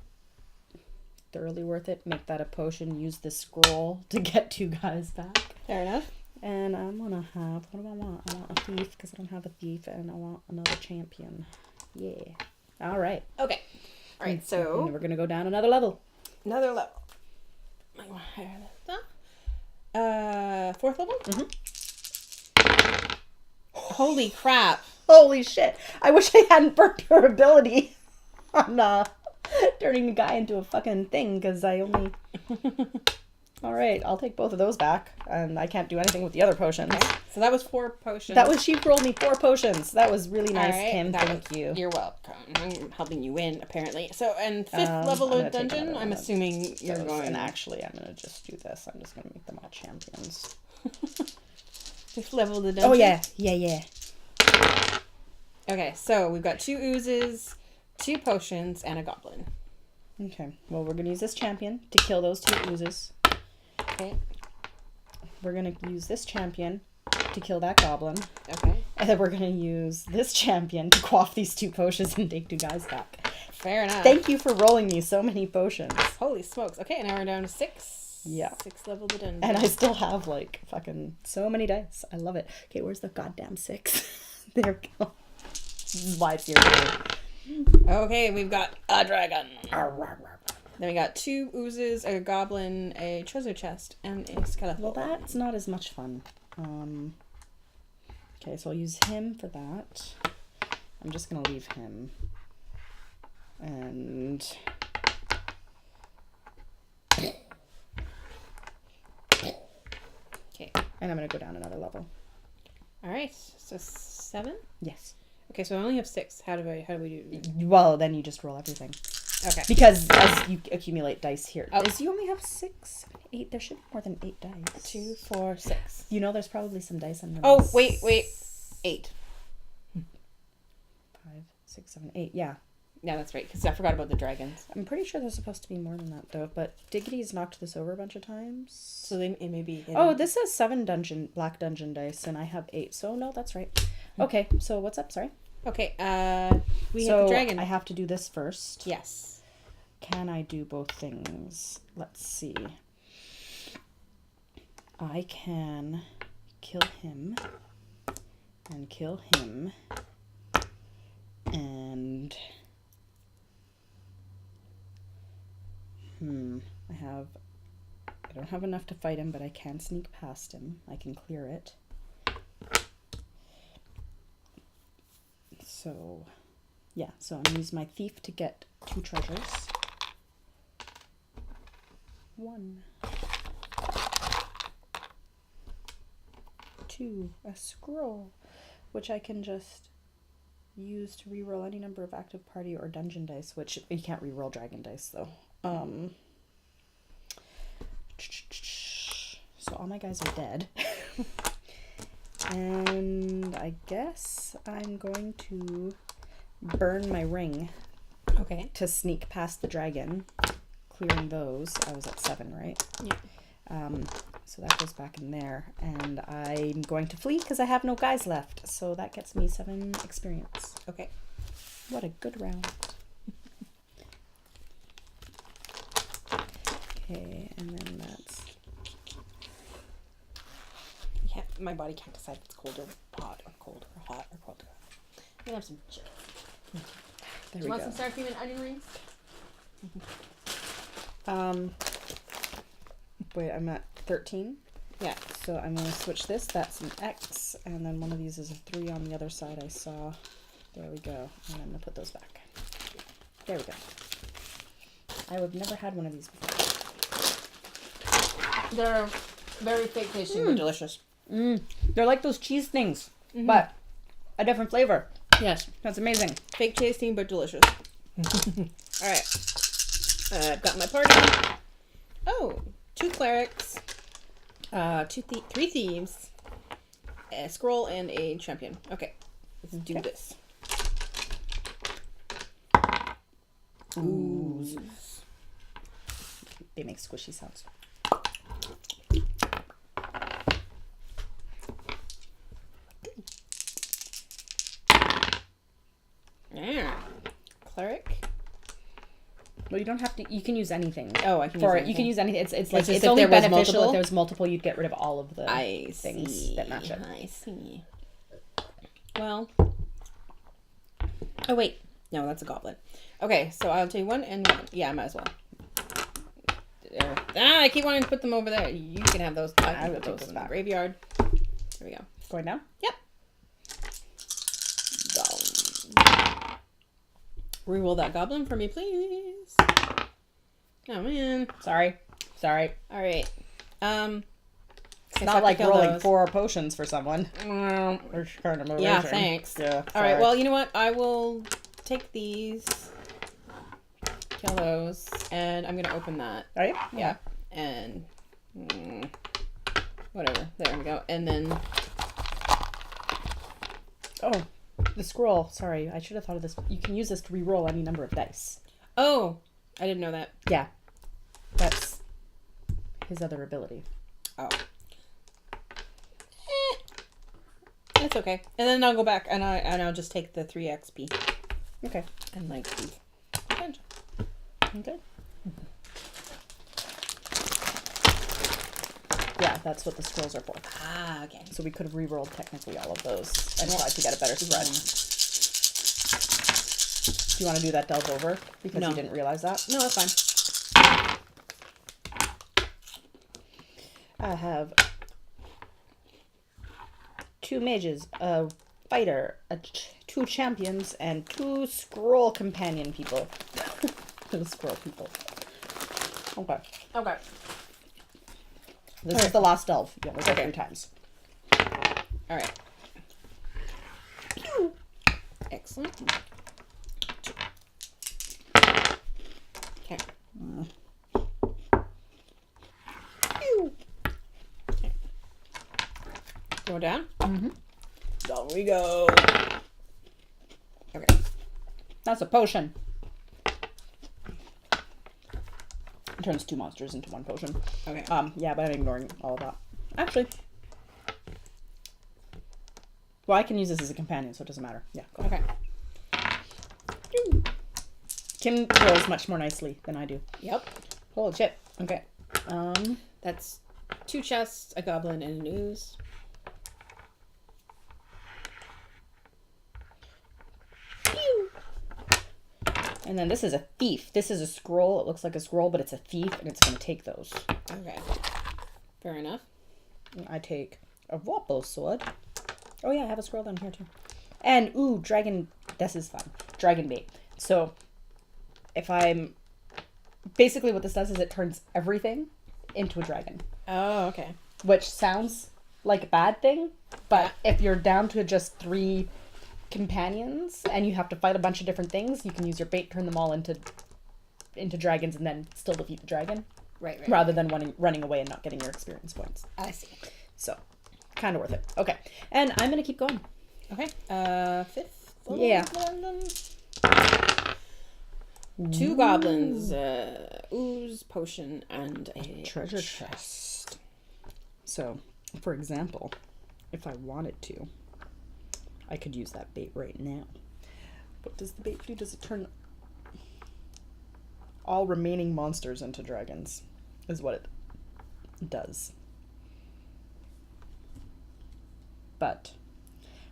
thoroughly worth it. Make that a potion, use the scroll to get 2 guys back. Fair enough. And I'm going to have, what do I want? I want a thief, because I don't have a thief, and I want another champion. Yeah. All right. Okay. All right, so And we're going to go down another level. another level. 4th level? Mm-hmm. Holy crap. Holy shit. I wish I hadn't burnt her ability on turning the guy into a fucking thing, because I only... Alright, I'll take both of those back, and I can't do anything with the other potions. Okay. So that was 4 potions. That was, she rolled me 4 potions. That was really nice, All right, Kim. that Thank you. You're welcome. I'm helping you win, apparently. So, and 5th I'm level gonna of take dungeon, another I'm one of assuming you're those, going... And actually, I'm going to just do this. I'm just going to make them all champions. 5th level of the dungeon? Oh, yeah. Yeah. Okay, so we've got 2 oozes, 2 potions, and a goblin. Okay. Well, we're going to use this champion to kill those 2 oozes. Okay. We're going to use this champion to kill that goblin. Okay. And then we're going to use this champion to quaff these 2 potions and take 2 guys back. Fair enough. Thank you for rolling me so many potions. Holy smokes. Okay, now we're down to 6. Yeah. 6th level of the dungeon. And I still have, like, fucking so many dice. I love it. Okay, where's the goddamn 6? There we go. This is why it's your turn. Okay, we've got a dragon. Then we got 2 oozes, a goblin, a treasure chest, and a skeleton. Well, that's not as much fun. Okay, so I'll use him for that. I'm just going to leave him. And... Okay. And I'm going to go down another level. All right. So 7. Yes. Okay, so I only have 6. How do we do? Well, then you just roll everything. Okay. Because as you accumulate dice here, Oh. you only have 6, 8. There should be more than 8 dice. 2, 4, 6. You know, there's probably some dice on. Oh, wait. 8. 5, 6, 7, 8. Yeah, Yeah, that's right. Because I forgot about the dragons. I'm pretty sure there's supposed to be more than that though. But Diggity's knocked this over a bunch of times. So it may be. Oh, this says 7 black dungeon dice, and I have 8. So no, that's right. Okay, so what's up? Sorry. Okay. We have the dragon. I have to do this first. Yes. Can I do both things? Let's see. I can kill him and kill him and I don't have enough to fight him, but I can sneak past him. I can clear it. So yeah, so I'm gonna use my thief to get 2 treasures. 1, 2, a scroll, which I can just use to reroll any number of active party or dungeon dice, which you can't reroll dragon dice though. So all my guys are dead. And I guess I'm going to burn my ring. Okay. To sneak past the dragon, clearing those. I was at 7, right? Yeah. So that goes back in there, and I'm going to flee because I have no guys left. So that gets me 7 experience. Okay. What a good round. Okay, and then that's... My body can't decide if it's cold or hot or cold or hot or cold. I'm gonna have some chicken. There Do you we want go. some sour cream and onion rings? Wait, I'm at 13. Yeah. So I'm going to switch this. That's an X, and then one of these is a 3 on the other side I saw. There we go. And I'm going to put those back. There we go. I have never had one of these before. They're very fake tasting but delicious. They're like those cheese things, but a different flavor. Yes. That's amazing. Fake tasting but delicious. Alright. I've got my party. Oh, 2 clerics, 3 thieves, a scroll, and a champion. Okay, let's do this. Ooh. They make squishy sounds. Yeah. Cleric. Well, you don't have to. You can use anything. Oh, I can for use it. anything. You can use anything. It's like just it's if only there was beneficial multiple? if there's multiple. You'd get rid of all of the I things see. that match it. I see. Well. Oh wait, no, that's a goblin. Okay, so I'll do 1 and 1. Yeah, I might as well. I keep wanting to put them over there. You can have those. I can put those in the graveyard. There we go. Going down. Yep. Reroll that goblin for me, please. Oh man. Sorry. All right. It's not like rolling 4 potions for someone. Well, Or kind of yeah, thanks. Yeah. All right. Well, you know what? I will take these, kill those, and I'm gonna open that. Are you? Yeah. And whatever. There we go. And then. Oh, the scroll. Sorry, I should have thought of this. You can use this to re-roll any number of dice. Oh, I didn't know that. Yeah, that's his other ability. Oh. That's okay. And then I'll go back and I'll just take the 3 XP. Okay. And like leave. Okay. Yeah, that's what the scrolls are for. Ah, okay. So we could have re-rolled technically all of those and tried to get a better spread. Do you want to do that delve over? Because No. you didn't realize that? No, that's fine. I have 2 mages, a fighter, 2 champions, and 2 scroll companion people. 2 scroll people. Okay. Okay. This is the last delve. You only go 3 times. All right. Excellent. Okay. Okay. Go down. Mm-hmm. Down we go. Okay. That's a potion. It turns 2 monsters into 1 potion. Okay. Yeah, but I'm ignoring all of that. Actually. Well, I can use this as a companion, so it doesn't matter. Yeah, go ahead. Okay. Kim rolls much more nicely than I do. Yep. Holy shit. Okay. That's 2 chests, a goblin, and an ooze. And then this is a thief. This is a scroll. It looks like a scroll, but it's a thief, and it's going to take those. Okay. Fair enough. I take a Wappo sword. Oh yeah, I have a scroll down here too. And, ooh, dragon... This is fun. Dragon bait. So, if I'm... Basically what this does is it turns everything into a dragon. Oh, okay. Which sounds like a bad thing, but if you're down to just 3 companions and you have to fight a bunch of different things, you can use your bait, turn them all into dragons, and then still defeat the dragon. Right. Rather than running away and not getting your experience points. I see. So, kind of worth it. Okay. And I'm going to keep going. Okay. 5th. Yeah. 2 goblins, ooze, potion, and a Treasure chest. So, for example, if I wanted to, I could use that bait right now. What does the bait do? Does it turn all remaining monsters into dragons? Is what it does. But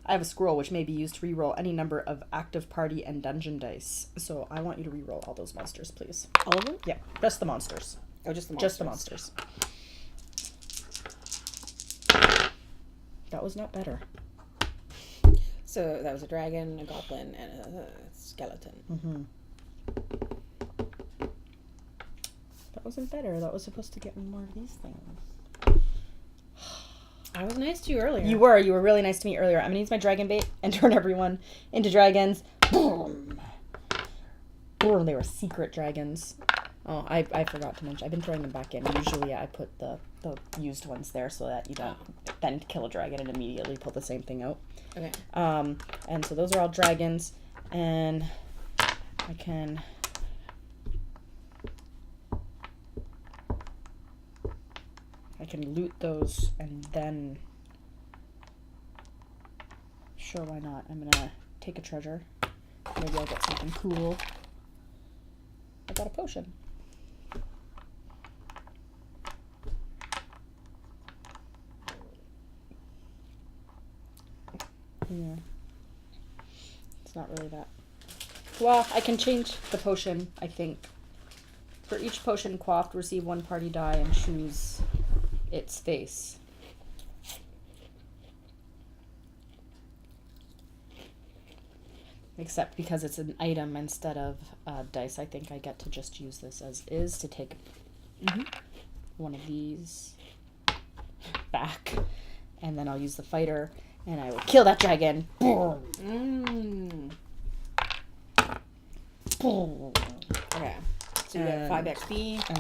I have a scroll which may be used to reroll any number of active party and dungeon dice. So I want you to reroll all those monsters, please. all of them? Yeah, just the monsters. Oh, just the monsters. Just the monsters. That was not better. So that was a dragon, a goblin, and a skeleton. Mm-hmm. That wasn't better. That was supposed to get me more of these things. I was nice to you earlier. You were really nice to me earlier. I'm gonna use my dragon bait and turn everyone into dragons. Boom! Boom, they were secret dragons. Oh, I forgot to mention. I've been throwing them back in. Usually I put the used ones there so that you don't then kill a dragon and immediately pull the same thing out. Okay. And so those are all dragons, and I can loot those, and then sure, why not? I'm gonna take a treasure. Maybe I'll get something cool. I got a potion. Yeah. It's not really that. Well, I can change the potion, I think. For each potion quaffed, receive 1 party die and choose its face. Except because it's an item instead of dice, I think I get to just use this as is to take one of these back. And then I'll use the fighter, and I will kill that dragon. Okay. So you get 5 XP. And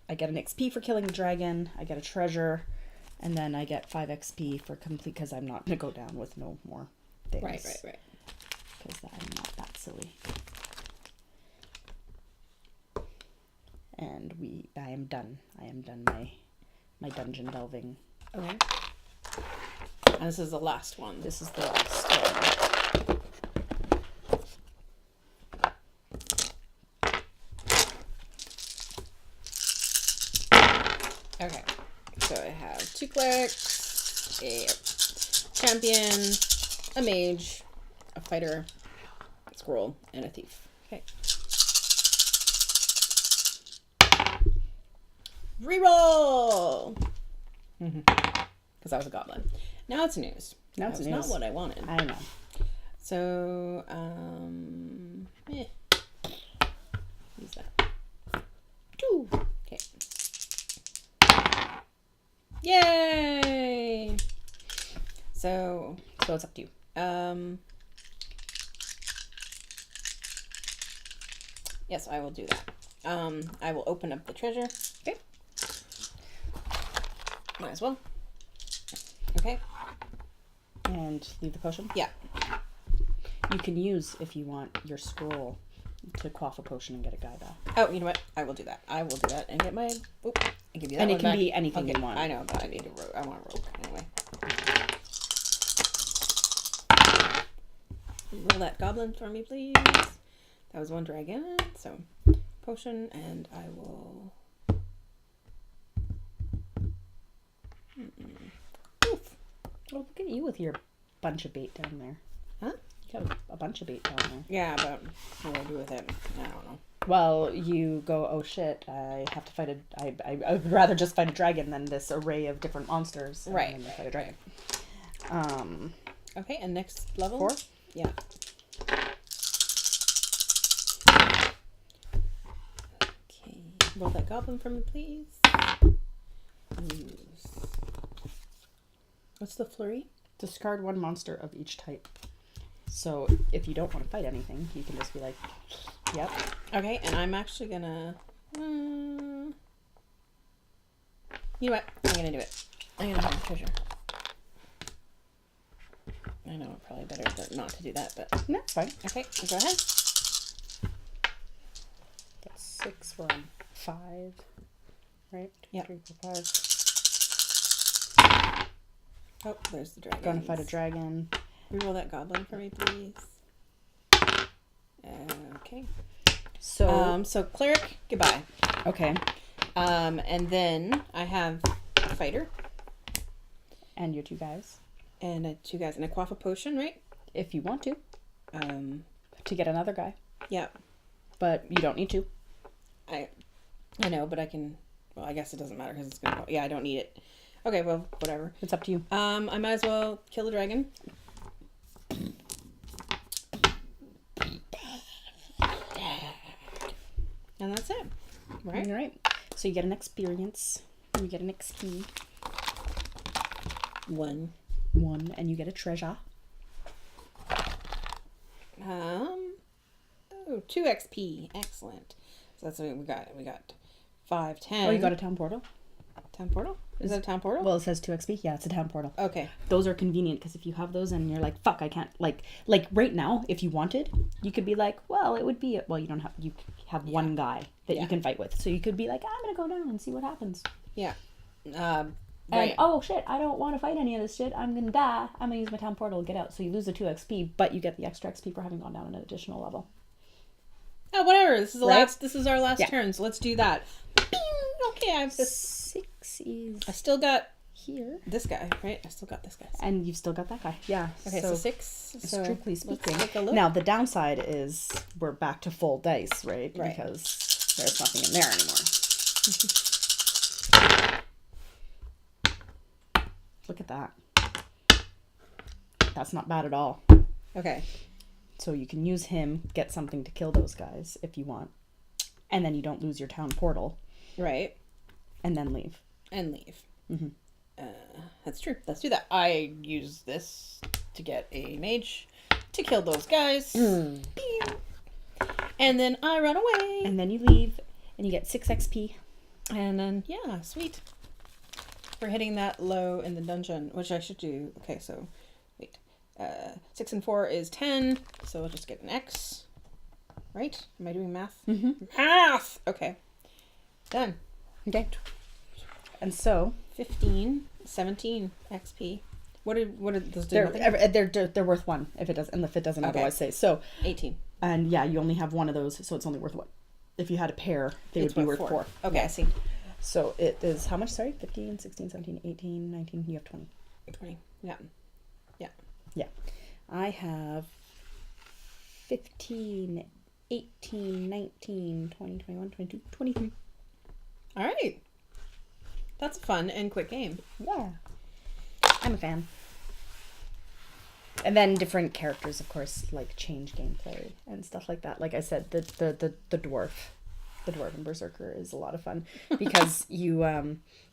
I get an XP for killing the dragon. I get a treasure. And then I get 5 XP for complete, because I'm not going to go down with no more things. Right. Because I'm not that silly. And I am done. I am done my dungeon delving. Okay. And this is the last one. This is the last one. Okay. So I have 2 clerics, a champion, a mage, a fighter, a scroll, and a thief. Okay. Reroll! Because I was a goblin. Now it's news. Now it's That's news. not what I wanted. I know. So, use that. 2. Okay. Yay! So it's up to you. Yes, I will do that. I will open up the treasure. Okay. Might as well. Okay. And leave the potion? Yeah. You can use, if you want, your scroll to quaff a potion and get a guy back. Oh, you know what? I will do that. I will do that and get my... Oop, and give you that And one it can back. be anything Okay, you want. I know, but I need a rogue. I want a rogue anyway. Roll that goblin for me, please. That was 1 dragon. So, potion, and I will... Oof. Well, look at you with your bunch of bait down there. Huh? You got a bunch of bait down there. Yeah, but what do I do with it? I don't know. Well, you go, oh shit, I have to fight I would rather just fight a dragon than this array of different monsters. Right. And then fight a dragon. Okay, and next level? 4? Yeah. Okay. Roll that goblin for me, please. Use. What's the flurry? Discard 1 monster of each type. So if you don't want to fight anything, you can just be like, yep. Okay, and I'm actually gonna... you know what? I'm gonna do it. I'm gonna have a treasure. I know, probably better not to do that, but... No, it's fine. Okay, go ahead. That's 6 for 5. Right? Yeah. 3, 4, 5. Oh, there's the dragon. Gonna fight a dragon. Reroll that goblin for me, please. Okay. So, So cleric, goodbye. okay. And then I have a fighter And your 2 guys. and 2 guys and a quaff a potion, right? If you want to get another guy. Yeah. But you don't need to. I know, but I can. Well, I guess it doesn't matter because it's gonna. Yeah, I don't need it. Okay, well, whatever. It's up to you. I might as well kill the dragon. And that's it. Right? All right. So you get an experience. You get an XP. 1. 1, and you get a treasure. 2 XP. Excellent. So that's what we got. We got 5, 10. Oh, you got a town portal? Town portal? Is that a town portal? Well, it says 2 XP. Yeah, it's a town portal. Okay. Those are convenient because if you have those and you're like, fuck, I can't, like right now, if you wanted, you could be like, well, it would be, well, you don't have, you have one guy that you can fight with. So you could be like, I'm going to go down and see what happens. Yeah. And, Right. oh shit, I don't want to fight any of this shit. I'm going to die. I'm going to use my town portal to get out. So you lose the 2 XP, but you get the extra XP for having gone down an additional level. Oh, whatever. This is the Right? last. This is our last turn. So let's do that. Bing! Okay, I have this. 6 is I still got here. this guy, right? I still got this guy. And you've still got that guy. Yeah. Okay, so 6. So Strictly speaking. let's take a look. Now, the downside is we're back to full dice, right? Right. Because there's nothing in there anymore. Look at that. That's not bad at all. Okay. So you can use him, get something to kill those guys if you want. And then you don't lose your town portal. Right. And then leave. And leave. Mm-hmm. That's true. Let's do that. I use this to get a mage to kill those guys. Bing. And then I run away. And then you leave, and you get 6 XP. And then, yeah, sweet. We're hitting that low in the dungeon, which I should do. Okay, so, wait. 6 and 4 is 10, so we'll just get an X. Right? Am I doing math? Mm-hmm. Math! Okay. Done. Okay. And so 15, 17 XP. What did those do? they're worth 1 if it does, and if it doesn't otherwise say. So 18. And yeah, you only have one of those, so it's only worth 1. If you had a pair, they would be worth 4. Okay, I see. So it is how much? Sorry, 15, 16, 17, 18, 19. You have 20. 20. Yeah. Yeah. Yeah. I have 15, 18, 19, 20, 21, 22, 23. All right. That's a fun and quick game. Yeah. I'm a fan. And then different characters, of course, like change gameplay and stuff like that. Like I said, the dwarf, the dwarven berserker is a lot of fun because you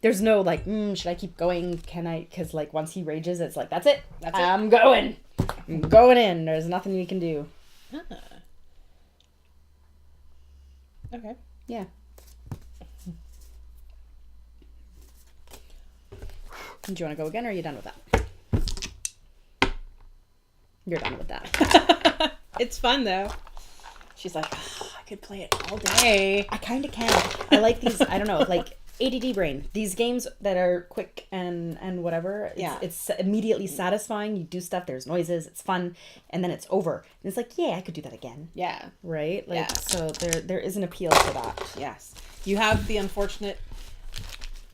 there's no like should I keep going? Can I? Because like once he rages, it's like that's it. I'm going in. There's nothing you can do. Ah. Okay. Yeah. Do you want to go again, or are you done with that? You're done with that. It's fun though. She's like, oh, I could play it all day. I kind of can. I like these. I don't know, like ADD brain. These games that are quick and whatever. It's immediately satisfying. You do stuff. There's noises. It's fun, and then it's over. And it's like, yeah, I could do that again. Yeah. Right. Like Yeah. so, there is an appeal to that. Yes. You have the unfortunate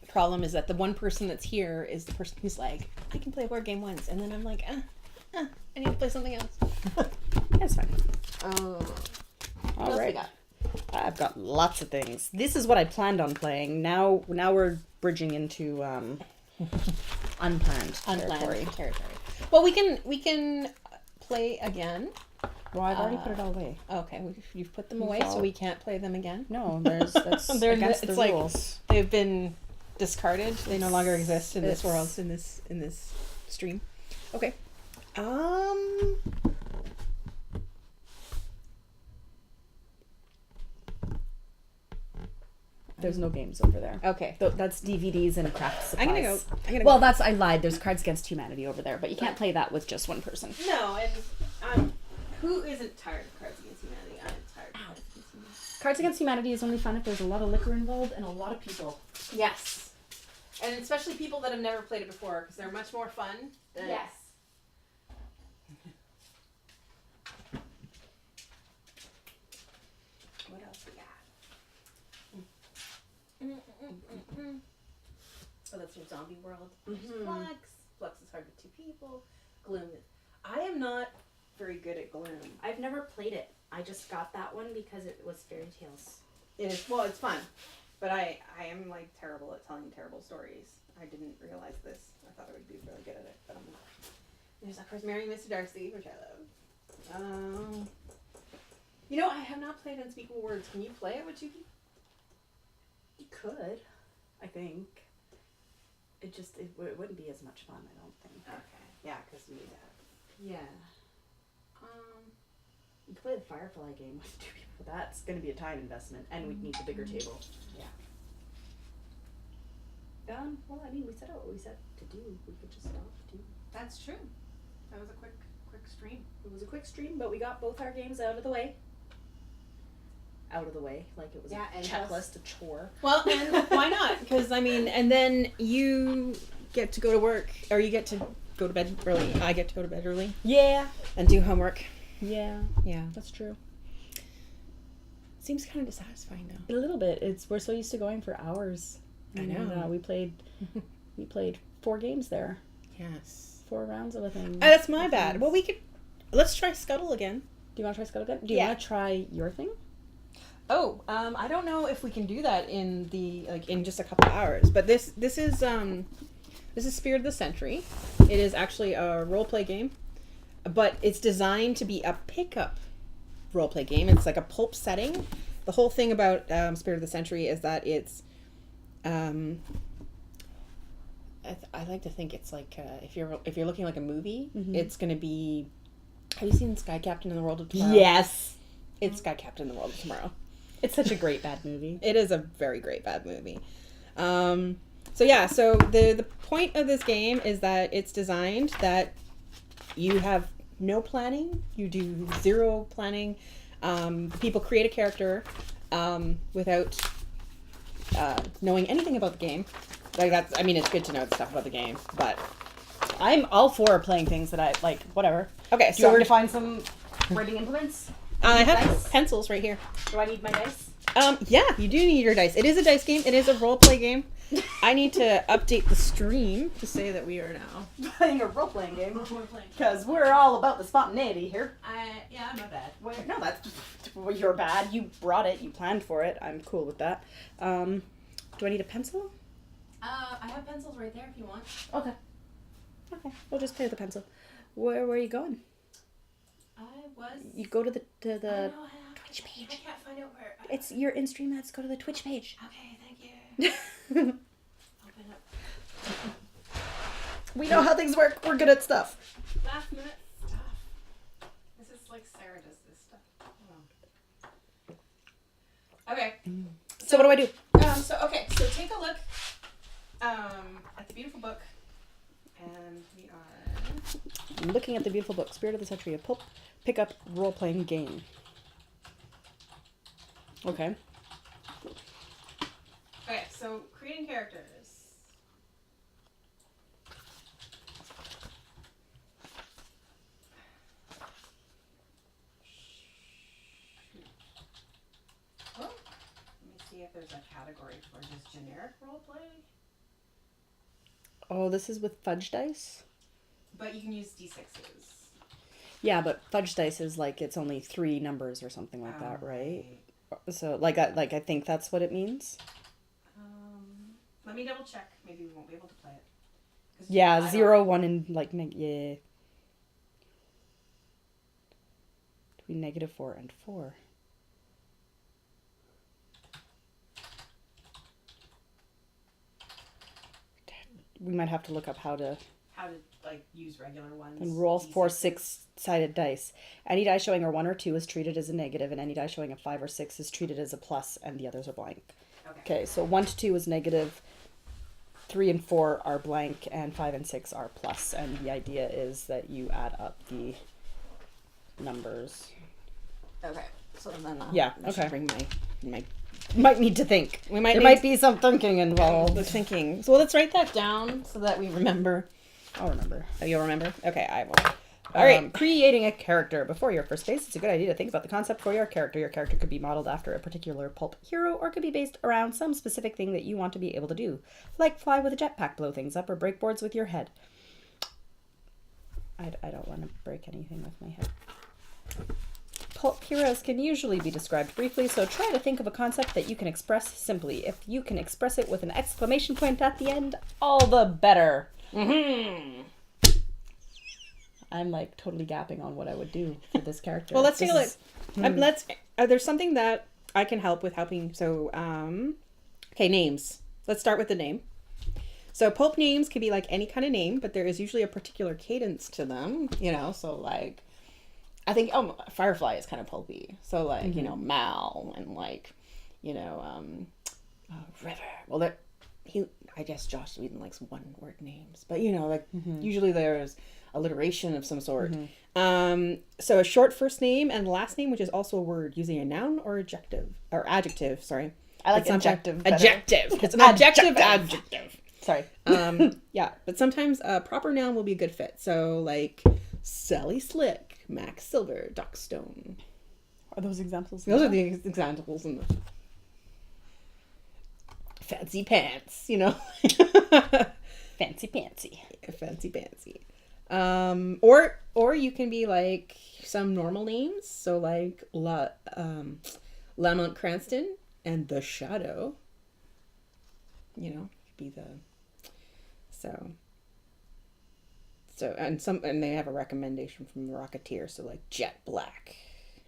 problem is that the one person that's here is the person who's like, I can play a board game once, and then I'm like, I need to play something else. That's fine. All right. I've got lots of things. This is what I planned on playing. Now we're bridging into unplanned territory. Well, we can play again. Well, I've already put it all away. Okay, you've put them away, so we can't play them again. No, that's against the rules. They've been discarded. They no longer exist in this world. In this stream. Okay. There's no games over there. Okay. That's DVDs and craft supplies. I'm gonna Well, I lied. There's Cards Against Humanity over there, but you can't play that with just one person. No, and who isn't tired of Cards Against Humanity? I'm tired of Cards Against Humanity. Cards Against Humanity is only fun if there's a lot of liquor involved and a lot of people. Yes. And especially people that have never played it before, because they're much more fun. Yes. What else we got? Oh, that's your zombie world. Flux is hard with 2 people. Gloom. I am not very good at Gloom. I've never played it. I just got that one because it was fairy tales. It is, well, it's fun. But I am like terrible at telling terrible stories. I didn't realize this. I thought I would be really good at it, but I'm not. There's of course Mary Mr. Darcy, which I love. You know, I have not played Unspeakable Words. Can you play it with 2 people? You could, I think. It wouldn't be as much fun, I don't think. Okay. Yeah, because we need that. Yeah. We could play the Firefly game with 2 people, but that's going to be a time investment, and we'd need the bigger table. Yeah. Well, I mean, we set out what we set to do. We could just stop too. That's true. That was a quick stream. It was a quick stream, but we got both our games out of the way. Out of the way, like it was a checklist, a chore. Well, and why not? Because, I mean, and then you get to go to work, or you get to go to bed early. I get to go to bed early. Yeah. And do homework. Yeah. Yeah. That's true. Seems kind of dissatisfying, though. A little bit. We're so used to going for hours. I know. And, we played 4 games there. Yes. 4 rounds of a thing. That's my bad. Well, let's try Scuttle again. Do you want to try Scuttle again? Do you want to try your thing? Oh, I don't know if we can do that in just a couple of hours. But this is Spirit of the Century. It is actually a role play game, but it's designed to be a pickup role play game. It's like a pulp setting. The whole thing about Spirit of the Century is that it's I like to think it's like if you're looking like a movie, it's going to be. Have you seen Sky Captain in the World of Tomorrow? Yes. It's Sky Captain in the World of Tomorrow. It's such a great bad movie. It is a very great bad movie. So the point of this game is that it's designed that you have no planning. You do 0 planning. People create a character without knowing anything about the game. It's good to know stuff about the game, but I'm all for playing things that I like. Whatever. okay. Do you want me to find some writing implements? I have Dice? pencils right here. Do I need my dice? Yeah, you do need your dice. It is a dice game. It is a role play game. I need to update the stream to say that we are now Playing a role-playing game. Because we're all about the spontaneity here. Yeah, my bad. No, that's you're bad. You brought it. You planned for it. I'm cool with that. Do I need a pencil? I have pencils right there if you want. Okay. We'll just play with the pencil. Where are you going? You go to the Twitch page. I can't find out where. It's your in-stream ads. Go to the Twitch page. Okay, thank you. Open up. We know how things work. We're good at stuff. Last minute stuff. This is like Sarah does this stuff. Oh. Okay. So what do I do? So take a look at the beautiful book, and we are Looking at the beautiful book, Spirit of the Century, a pulp pickup role-playing game. Okay. Okay, so creating characters. Oh, let me see if there's a category for just generic roleplay. Oh, this is with fudge dice? But you can use D6s. Yeah, but fudge dice is like it's only 3 numbers or something like that, right? So I think that's what it means. Let me double check. Maybe we won't be able to play it. Yeah, 0, 1, and yeah. Between -4 and 4. We might have to look up how to use regular ones. and roll 4 6-sided dice. Any die showing a 1 or 2 is treated as a negative, and any die showing a 5 or 6 is treated as a plus, and the others are blank. Okay, so 1 to 2 is negative, 3 and 4 are blank, and 5 and 6 are plus. And the idea is that you add up the numbers. Okay, so then I should bring my might need to think. We might there might be some thinking involved. The thinking. So let's write that down so that we remember. I'll remember. Oh, you'll remember? Okay, I will. All right, creating a character. Before your first phase, it's a good idea to think about the concept for your character. Your character could be modeled after a particular pulp hero or could be based around some specific thing that you want to be able to do, like fly with a jetpack, blow things up, or break boards with your head. I don't want to break anything with my head. Pulp heroes can usually be described briefly, so try to think of a concept that you can express simply. If you can express it with an exclamation point at the end, all the better. Mm-hmm. I'm like totally gapping on what I would do for this character. Well, let's take a look. There's something that I can help with helping. So, okay, names. Let's start with the name. So pulp names can be like any kind of name, but there is usually a particular cadence to them, so like, I think Firefly is kind of pulpy. So like you know Mal and like you know River. Well, I guess Josh Whedon likes one word names, but you know like usually there's alliteration of some sort. So a short first name and last name, which is also a word using a noun or adjective. Sorry, I like adjective. better. Adjective. It's an adjective. Adjective. Sorry. Yeah, but sometimes a proper noun will be a good fit. So like Sally Slick, Max Silver, Doc Stone. Are those examples? Those are the examples in the fancy pants, you know. Fancy pantsy. Fancy pantsy. Or you can be like some normal names. So like Lamont Cranston and the Shadow. You know, be the and they have a recommendation from the Rocketeer. So like Jet Black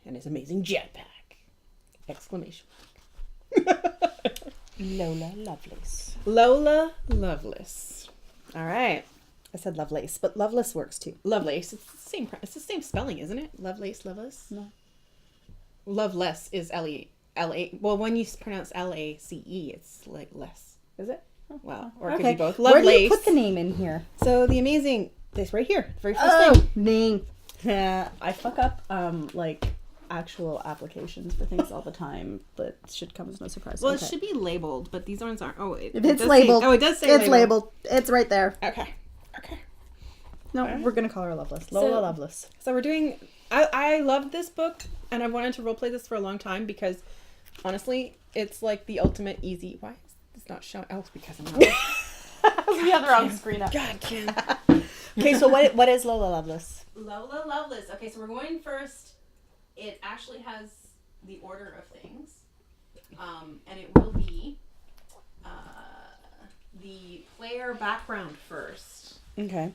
and his amazing jetpack! Exclamation mark. Lola Lovelace. Lola Lovelace. All right. I said Lovelace, but Loveless works too. Lovelace. It's the same. It's the same spelling, isn't it? Lovelace. Loveless. No. Loveless is L-A. Well, when you pronounce Lace, it's like less. Is it? Well, or it could be both. Lovelace. Where do you put the name in here? So the amazing. This right here. The very first thing. Name. Yeah, I fuck up like actual applications for things all the time, but it should come as no surprise. Well, okay. It should be labeled, but these ones aren't. Oh, if it's labeled. It does say it's labeled. It's right there. Okay. No, Right. We're gonna call her Loveless. Lola Loveless. So we're doing. I love this book, and I've wanted to roleplay this for a long time because, honestly, it's like the ultimate easy. Why is this not showing? Oh, it's because I'm not. We have the wrong screen up. God, Kim. Okay, so what is Lola Loveless? Lola Lovelace. Okay, so we're going first. It actually has the order of things, and it will be the player background first. Okay.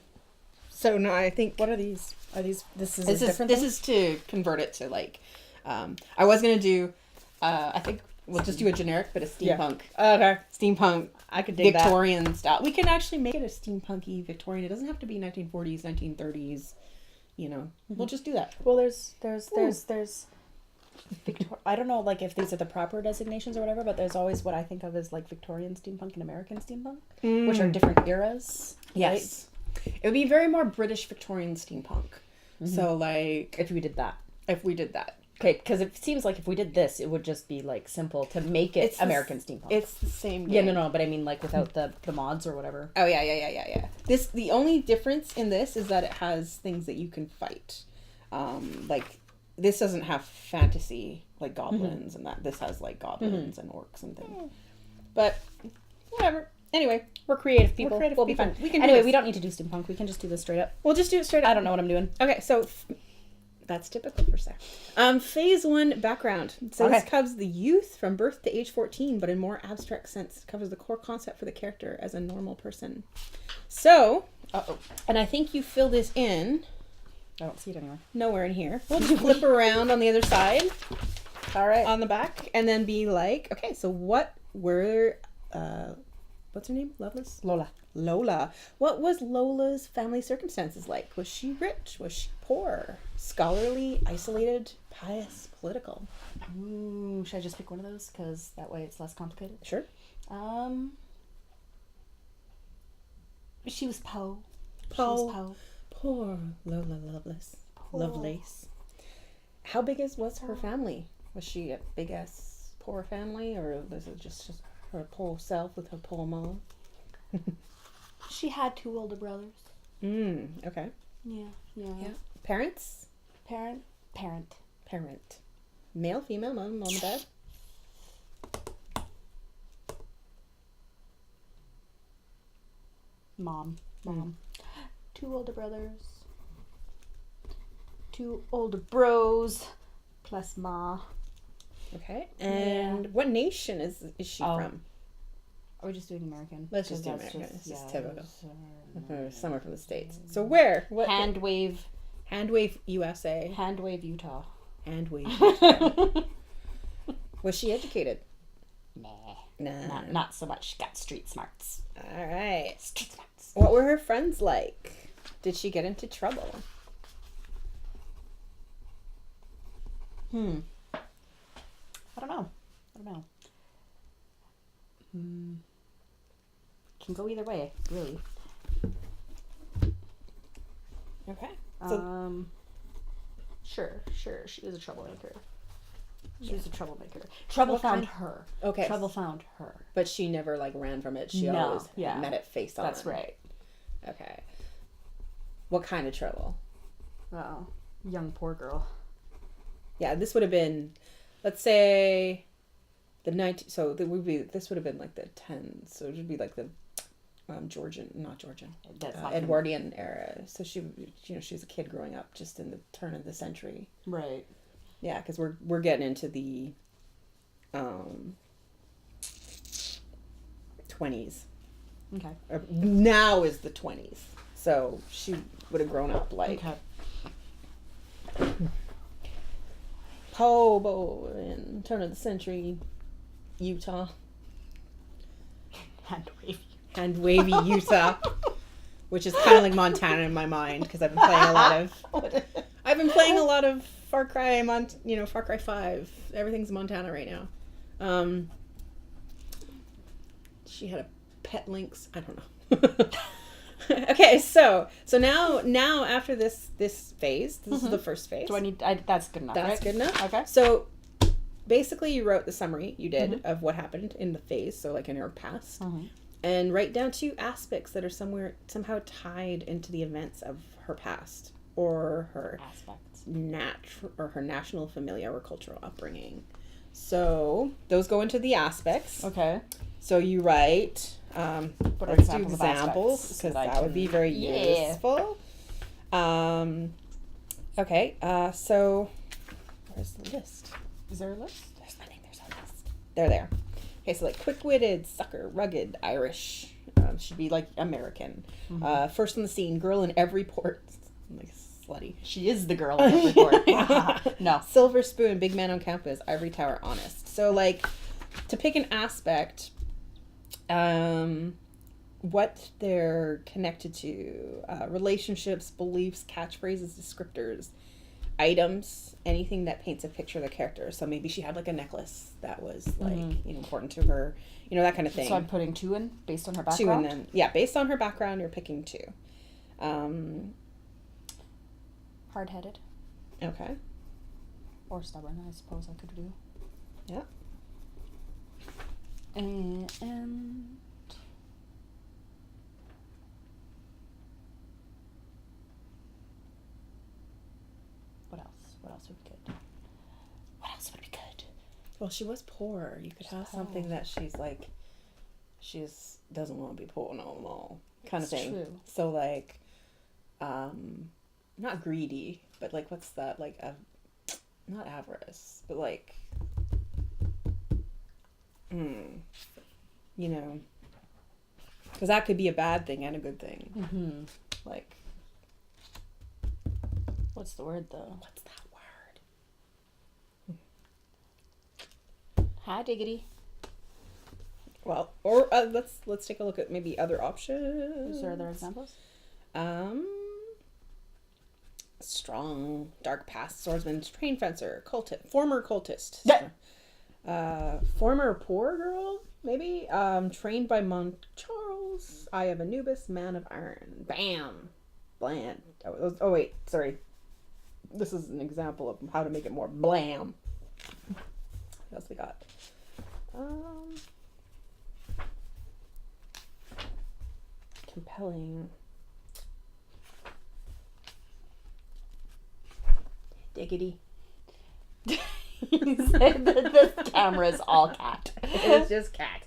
So no, I think What are these? This is this is to convert it to like. I was gonna do. I think we'll just do a generic, but a steampunk. Yeah. Okay. Steampunk. I could dig Victorian style. We can actually make it a steampunky Victorian. It doesn't have to be 1940s, 1930s. You know, we'll just do that. Well, there's I don't know, like if these are the proper designations or whatever, but there's always what I think of as like Victorian steampunk and American steampunk, which are different eras. Yes, it would be very more British Victorian steampunk. So like If we did that. if we did that, Okay, because it seems like if we did this, it would just be like simple to make it It's the American steampunk. it's the same. Yeah, game. no, but I mean like without the mods or whatever. Oh yeah. The only difference in this is that it has things that you can fight. Like this doesn't have fantasy like goblins and that. This has like goblins and orcs and things. But whatever. Anyway, We're creative people. creative We'll be people. fun. We can do Anyway, this. we don't need to do steampunk. We can just do this straight up. we'll just do it straight up. I don't know what I'm doing. Okay, so that's typical for Sarah. Phase 1 background. So this Okay. covers the youth from birth to age 14, but in more abstract sense. It covers the core concept for the character as a normal person. So, and I think you fill this in I don't see it anywhere. nowhere in here. We'll just flip around on the other side, All right. on the back, and then be like, okay, so what were, what's her name? Loveless? Lola. What was Lola's family circumstances like? Was she rich? Was she poor? Scholarly, isolated, pious, political? Ooh, should I just pick one of those? Because that way it's less complicated. Sure. She was Poe. Poe. She was Poe. Poor Lola Lovelace. How big was her family? Was she a big ass poor family, or was it just her poor self with her poor mom? She had 2 older brothers. Okay. Yeah. Parents? Parent. Male, female, mom and dad? Mom. 2 older brothers. 2 older bros. Plus Ma. Okay. And what nation is she from? Are we just doing American? Let's just do 'Cause that's American. It's just yeah, typical. it's, Somewhere from the States. So where? What? Hand wave, Handwave, USA. Utah. Handwave. Was she educated? Nah. Not so much. She got street smarts. All right. Street smarts. What were her friends like? Did she get into trouble? I don't know. Can go either way, really. Okay. So, Sure. She is a troublemaker. Trouble found her. Okay. Trouble found her. but she never like ran from it. She No, always yeah. met it face on. That's right. Okay. What kind of trouble? Oh, young poor girl. Yeah, this would have been, let's say, the 19. So this would have been like the 10s. So it would be like the not Georgian, Edwardian era. So she was a kid growing up just in the turn of the century. Right. Yeah, because we're getting into the 20s. Okay. Now is the 20s. So she would have grown up like Hobo in turn of the century, Utah. And wavy Utah, which is kind of like Montana in my mind because I've been playing a lot of Far Cry, Far Cry 5. Everything's Montana right now. She had a pet lynx. I don't know. Okay, so now after this phase, this is the first phase. Do I need? That's good enough. That's right? good enough. Okay. So basically, you wrote the summary you did of what happened in the phase, so like in her past, and write down 2 aspects that are somehow tied into the events of her past or her her national, familial, or cultural upbringing. So those go into the aspects. Okay. So you write. What are Let's do examples because that would be very useful. Okay. So where's the list? Is there a list? There's a list. They're there. Okay, so like quick-witted, sucker, rugged, Irish. Should be like American. First on the scene, girl in every port. Like slutty. She is the girl in every port. No. Silver spoon, big man on campus, ivory tower, honest. So like to pick an aspect, what they're connected to, relationships, beliefs, catchphrases, descriptors, items, anything that paints a picture of the character. So maybe she had like a necklace that was like important to her, that kind of thing. So I'm putting 2 in based on her background. 2 and then based on her background, you're picking 2. Hard-headed. Okay. Or stubborn, I suppose I could do. Yeah. And what else? What else would be good? Well, she was poor. You could have something that she's doesn't want to be poor no more kind of thing. True. So like, not greedy, but like what's that? Like not avarice, but like, because that could be a bad thing and a good thing. Like, what's the word though? what's that word? Hi, diggity. Well, or let's take a look at maybe other options. Is there other examples? Strong, dark past swordsman, trained fencer, former cultist. Former poor girl, maybe. Trained by Monk Charles, Eye of Anubis, man of iron. Bam, bland. Oh wait, sorry. This is an example of how to make it more blam. What else we got? Compelling. Diggity. You said that this camera is all cat. It's just cat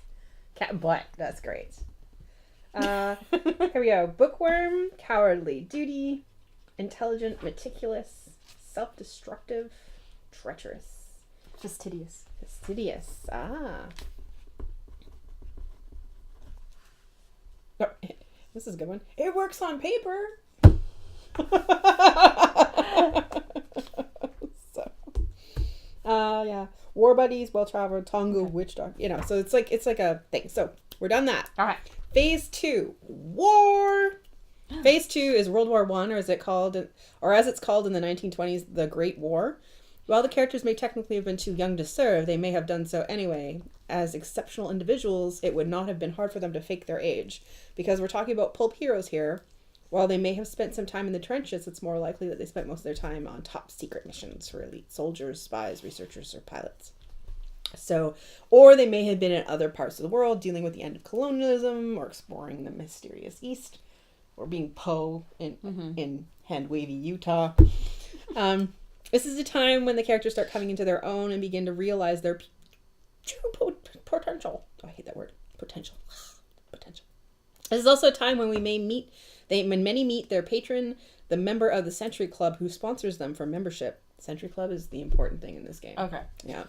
and butt. That's great. Here we go. Bookworm, cowardly, duty, intelligent, meticulous, self-destructive, treacherous, Fastidious. fastidious. Oh, this is a good one. It works on paper. Yeah. War buddies, well traveled, Tonga, witch dog. So it's like a thing. So we're done that. All right. Phase 2, war. Phase 2 is World War I, or as it's called in the 1920s, the Great War. While the characters may technically have been too young to serve, they may have done so anyway. As exceptional individuals, it would not have been hard for them to fake their age. Because we're talking about pulp heroes here, while they may have spent some time in the trenches, it's more likely that they spent most of their time on top secret missions for elite soldiers, spies, researchers, or pilots. So, or they may have been in other parts of the world dealing with the end of colonialism or exploring the mysterious East, or being Poe in hand-wavy Utah. This is a time when the characters start coming into their own and begin to realize their true potential. Oh, I hate that word. Potential. Potential. This is also a time when when many meet their patron, the member of the Century Club who sponsors them for membership. Century Club is the important thing in this game. Okay. Yeah.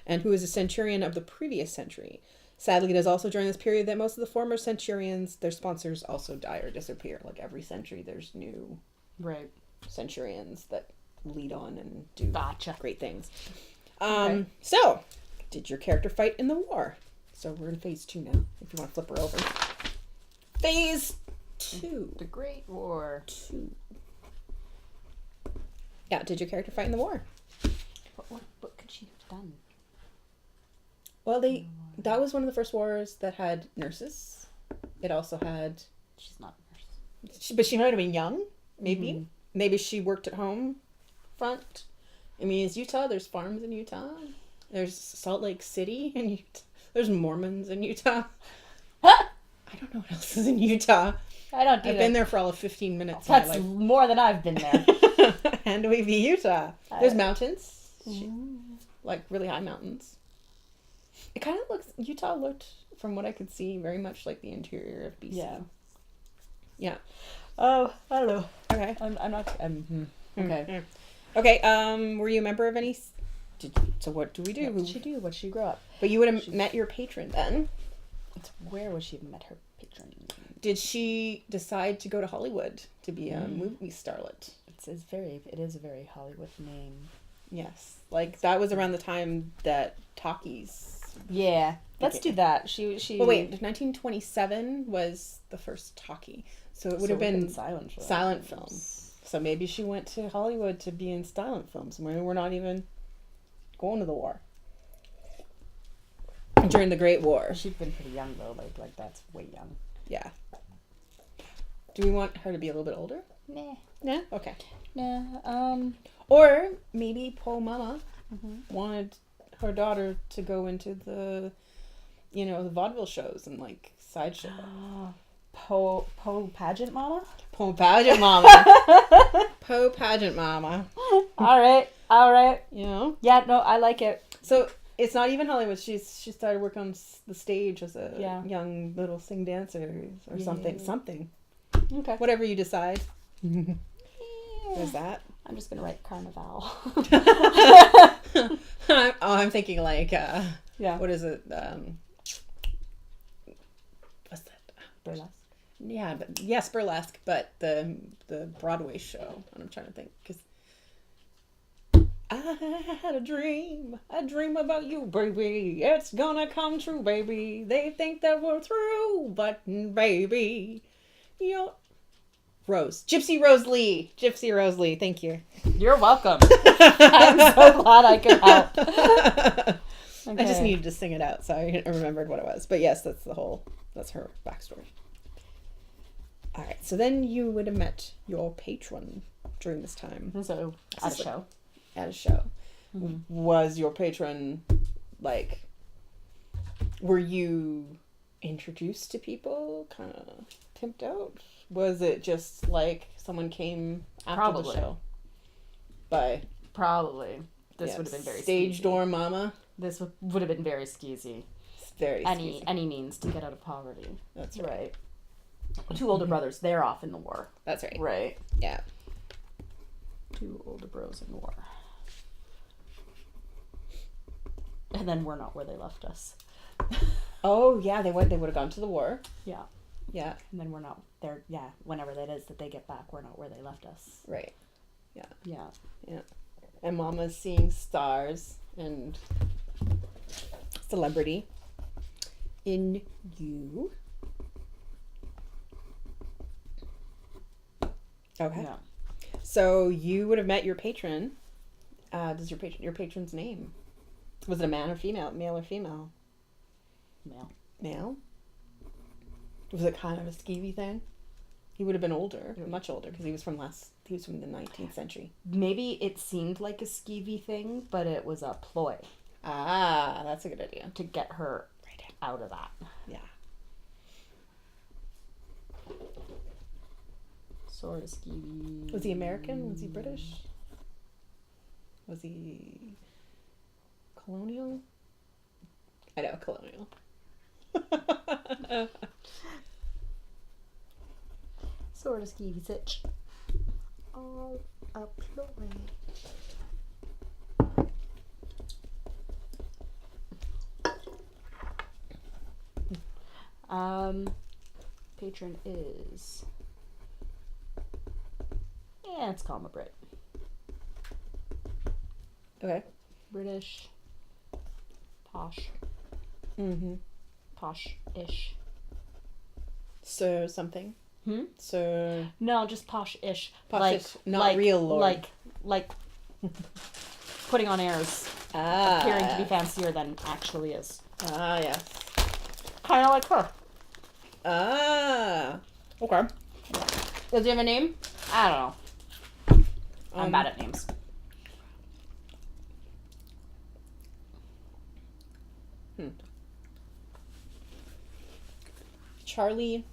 And who is a centurion of the previous century. Sadly, it is also during this period that most of the former centurions, their sponsors, also die or disappear. Like every century, there's new centurions that lead on and do great things. So, did your character fight in the war? So we're in phase 2 now, if you want to flip her over. Phase 2. The Great War. 2. Yeah, did your character fight in the war? What could she have done? Well, that was one of the first wars that had nurses. It also had... She's not a nurse. But she might have been young, maybe. Mm-hmm. Maybe she worked at home front. I mean, it's Utah. There's farms in Utah. There's Salt Lake City in Utah. There's Mormons in Utah. I don't know what else is in Utah. I don't do I've been there for all of 15 minutes. That's more than I've been there. Hand-wavy Utah. There's mountains. Like really high mountains. It kind of Utah looked, from what I could see, very much like the interior of BC. Yeah. Oh, I don't know. Okay. I'm not... okay. Okay, were you a member of any... So what do we do? What did she do? What did she grow up? But you would have met your patron then. Where would she have met her patron? Did she decide to go to Hollywood to be a movie starlet? It is a very Hollywood name. Yes. Like, that was around the time that talkies... Yeah. Let's do that. She. Well, wait. 1927 was the first talkie. So it would have been silent films. So maybe she went to Hollywood to be in silent films. Maybe we're not even going to the war. During the Great War. She'd been pretty young, though. Like that's way young. Yeah. Do we want her to be a little bit older? Nah. Yeah? Okay. Nah. Or maybe Poe Mama wanted her daughter to go into the, the vaudeville shows and, like, sideshow. Poe pageant mama? Poe pageant mama. Poe pageant mama. All right. You know? Yeah, no, I like it. So, it's not even Hollywood. She started working on the stage as a young little sing dancer or something. Something. Okay. Whatever you decide. There's that. I'm just going to write Carnival. I'm thinking like, what is it? What's that? Burlesque. Yeah, but yes, burlesque, but the Broadway show. And I'm trying to think, because I had a dream about you, baby. It's gonna come true, baby. They think that we're through, but baby, Gypsy Rose Lee. Thank you. You're welcome. I'm so glad I could help. Okay. I just needed to sing it out, so I remembered what it was. But yes, that's her backstory. All right, so then you would have met your patron during this time. So at a show. At a show. Mm-hmm. Was your patron, like, were you introduced to people, kind of pimped out? Was it just like someone came after the show? Probably. This would have been very stage skeezy. door mama. This would have been very skeezy. Very skeezy. Any means to get out of poverty. That's right. 2 older brothers, they're off in the war. That's right. Right. Yeah. 2 older bros in the war. And then we're not where they left us. Oh, yeah, they would have gone to the war. Yeah. Yeah. And then we're not there. Yeah. Whenever that is that they get back, we're not where they left us. Right. Yeah. Yeah. Yeah. And Mama's seeing stars and celebrity in you. Okay. Yeah. So you would have met your patron Does your patron's name? Was it a man or female? Male or female? Male. Male? Was it kind of a skeevy thing? He would have been older, much older, because he was from the 19th century. Maybe it seemed like a skeevy thing, but it was a ploy Ah, that's a good idea. to get her out of that. Yeah. Sort of skeevy. Was he American? Was he British? Was he colonial? I know, colonial. Sort of skeevy sitch. All a ploy. Patron is. Yeah, let's call him a Brit. Okay. British. Posh. Mm-hmm. Posh-ish. Sir something. Hmm? Sir. No, just posh-ish. Posh-ish, not real lord. Like putting on airs, appearing to be fancier than actually is. Ah, yes. Kind of like her. Ah. Okay. Does he have a name? I don't know. I'm bad at names. Charlie,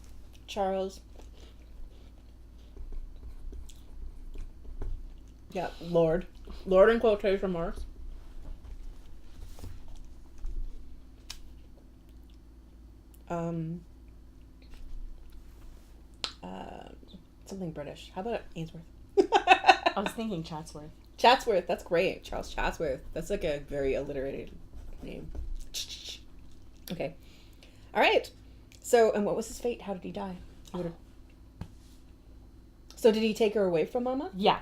Charles. Yeah, Lord. Lord in quotation marks. Something British. How about Ainsworth? I was thinking Chatsworth. Chatsworth, that's great. Charles Chatsworth. That's like a very alliterated name. Okay. All right. So, and what was his fate? How did he die? So did he take her away from Mama? Yeah,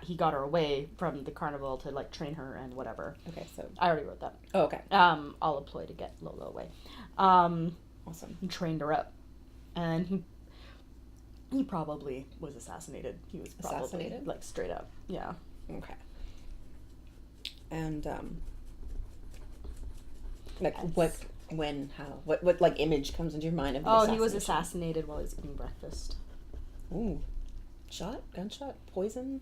he got her away from the carnival to like train her and whatever. Okay, so. I already wrote that. Oh, okay. I'll employ to get Lola away. Awesome. He trained her up, and he probably was assassinated. He was probably Assassinated? like straight up. Yeah. Okay. And like what, when, how, what like image comes into your mind of the Oh, he was assassination? assassinated while he was eating breakfast. Ooh. Shot? Gunshot? Poison?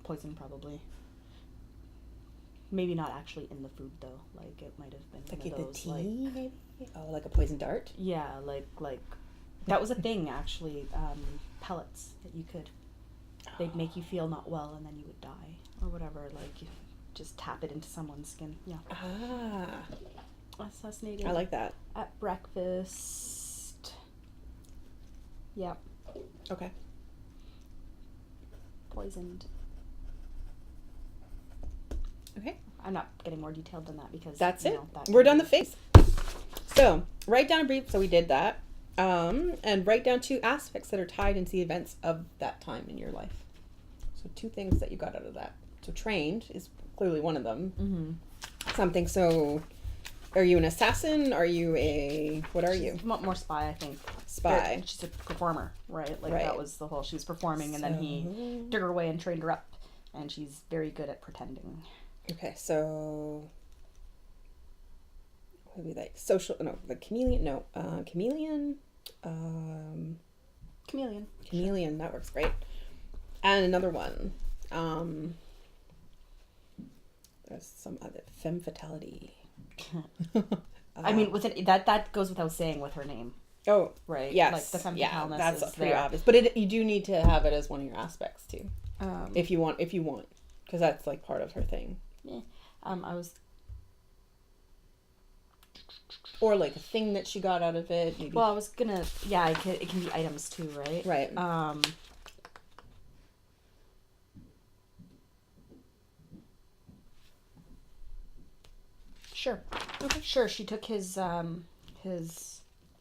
Poison, probably. Maybe not actually in the food though. Like it might have been Like one of the those, tea, like, maybe? Oh, like a poison dart? yeah, like that was a thing actually. Pellets that you could. They'd make you feel not well, and then you would die or whatever. Like you just tap it into someone's skin. Yeah. Ah. Assassinated. I like that. At breakfast. Yep. Okay. Poisoned. Okay. I'm not getting more detailed than that because That's it. that We're can done be- the face. So, write down a brief. So we did that. And write down 2 aspects that are tied into the events of that time in your life. So 2 things that you got out of that. So trained is clearly one of them. Mm-hmm. Something. So, are you an assassin? Are you a, what are you? More spy, I think. Spy. She's a performer, right? Like Right. that was the whole. She was performing, and then he took her away and trained her up, and she's very good at pretending. Okay, so maybe like social. No, like chameleon. No, chameleon. Chameleon. Chameleon. That works great. And another one. There's some other femme fatality. I mean, with it that goes without saying with her name, Oh, right? yes. Like the femme yeah, fataleness that's is pretty there. obvious. But you do need to have it as one of your aspects too, if you want, because that's like part of her thing. Yeah. I was. Or like a thing that she got out of it. Maybe. Well, I was gonna. Yeah, it can be items too, right? Right. Sure. Okay. Sure. She took his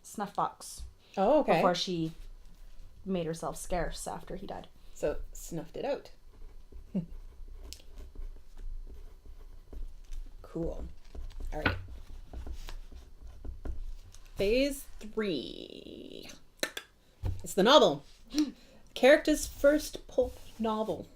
snuff box Oh, okay. before she made herself scarce after he died. So snuffed it out. Cool. All right. Phase 3. It's the novel. Character's first pulp novel.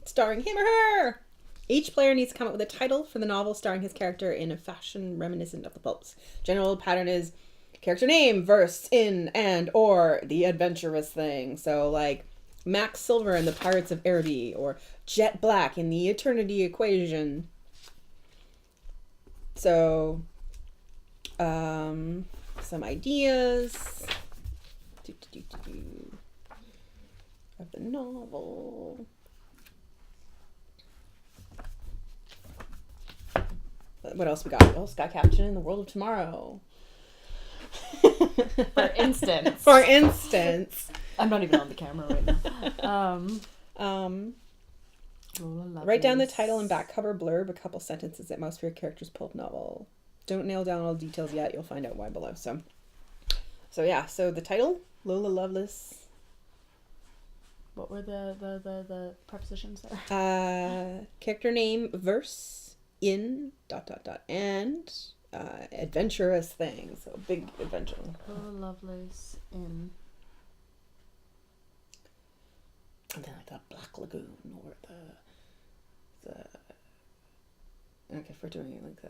Starring him or her. Each player needs to come up with a title for the novel starring his character in a fashion reminiscent of the pulps. General pattern is character name, verse, in, and, or the adventurous thing. So, like, Max Silver in the Pirates of Erebee, or Jet Black in the Eternity Equation. So, some ideas of the novel. What else we got? Oh, Sky Captain in the World of Tomorrow. For instance. For instance. I'm not even on the camera right now. Write down the title and back cover blurb, a couple sentences at most for your character's pulp novel. Don't nail down all the details yet. You'll find out why below. So yeah. So the title, Lola Loveless. What were the prepositions there? Character name, verse, in, ... and adventurous thing. So big adventure. Lola Lovelace in. And then like the Black Lagoon or the okay, if we're doing like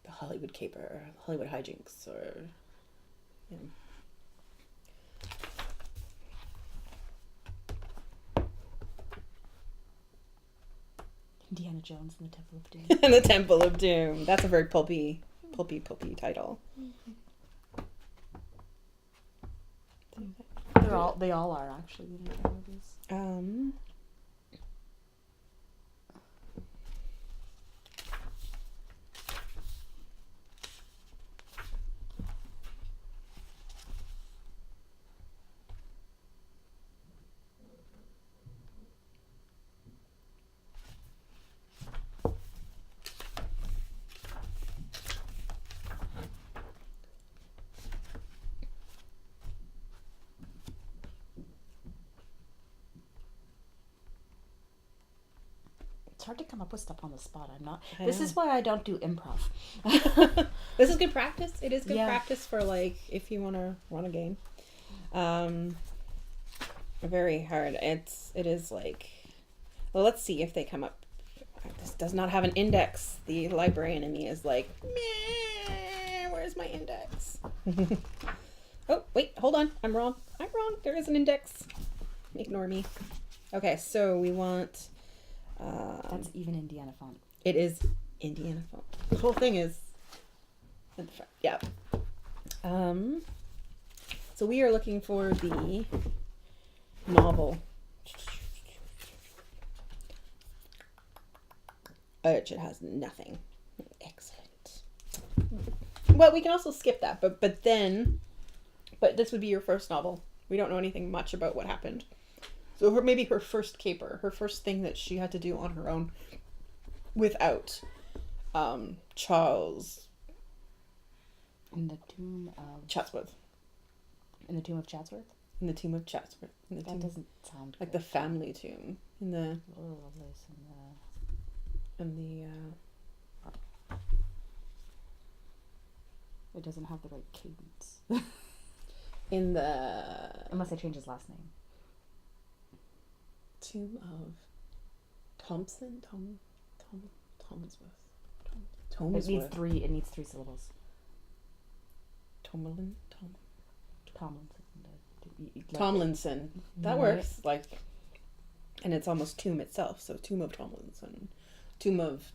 the Hollywood caper, Hollywood hijinks, or you know. Indiana Jones and the Temple of Doom. And the Temple of Doom. That's a very pulpy title. They all are actually in the movies. It's hard to come up with stuff on the spot. This is why I don't do improv. This is good practice. It is good Yeah. practice for like if you want to run a game. Very hard. It is like, well, let's see if they come up. This does not have an index. The librarian in me is like, meh, where's my index? Oh, wait, hold on. I'm wrong. There is an index. Ignore me. Okay, so we want... That's even Indiana font. It is Indiana font. The whole thing is in the front. Yeah. So we are looking for the novel. It has nothing. Excellent. Well, we can also skip that, but this would be your first novel. We don't know anything much about what happened. So maybe her first caper, her first thing that she had to do on her own without Charles In the tomb of Chatsworth. In the tomb of Chatsworth? In the tomb of Chatsworth. That doesn't sound like good. the family tomb. In the Lola Lovelace it doesn't have the right cadence. in the Unless I change his last name. tomb of Thompsonsworth. It needs three syllables. Tomlinson. That works. Like, and it's almost tomb itself. So tomb of Tomlinson. Tomb of.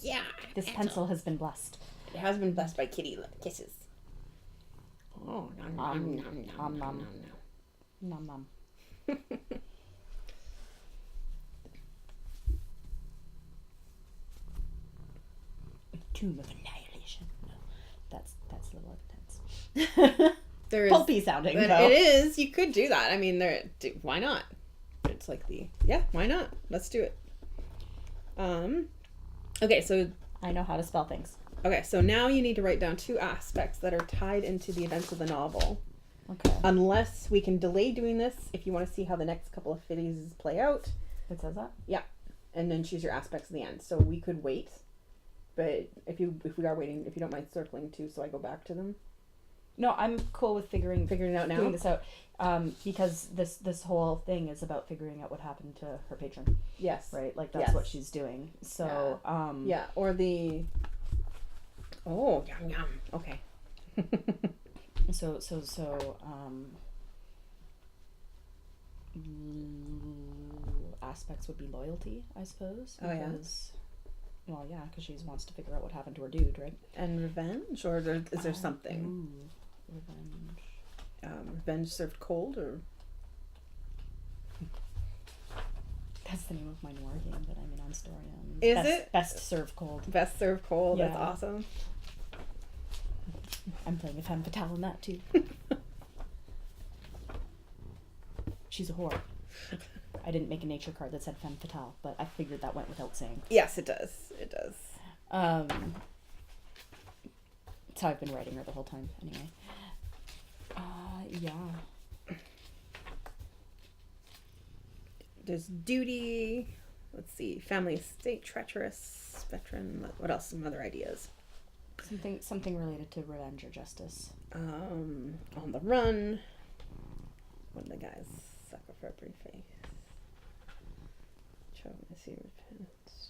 Yeah. This pencil has been blessed. It has been blessed by kitty kisses. Oh, nom. Nom nom. Tomb of Annihilation. No, that's a little intense. There is Pulpy sounding. It Though. is. You could do that. I mean, why not? It's like why not? Let's do it. Okay, so I know how to spell things. Okay, so now you need to write down 2 aspects that are tied into the events of the novel. Okay. Unless we can delay doing this if you want to see how the next couple of phases play out. It says that? Yeah. And then choose your aspects at the end. So we could wait. But if we are waiting, if you don't mind circling too, so I go back to them. No, I'm cool with figuring Figuring it out now? doing this out. Because this whole thing is about figuring out what happened to her patron, Yes. right? Like that's Yes. what she's doing. So Yeah, or the... Oh, yum, yum. Okay. So aspects would be loyalty, I suppose. Oh, yeah. Well, yeah, because she wants to figure out what happened to her dude, right? And revenge? Or is there something? Ooh, revenge. Revenge served cold, or... That's the name of my noir game that I'm in on Storium. Is best, it? Best served cold. Best served cold. That's Yeah. awesome. I'm playing a femme fatale in that too. She's a whore. I didn't make a nature card that said femme fatale, but I figured that went without saying. Yes, it does. It does. That's how I've been writing her the whole time, anyway. Yeah. There's duty. Let's see. Family estate, treacherous, veteran. What else? Some other ideas. Something related to revenge or justice. On the run. One of the guys sucker for a brief face. Missy repentance.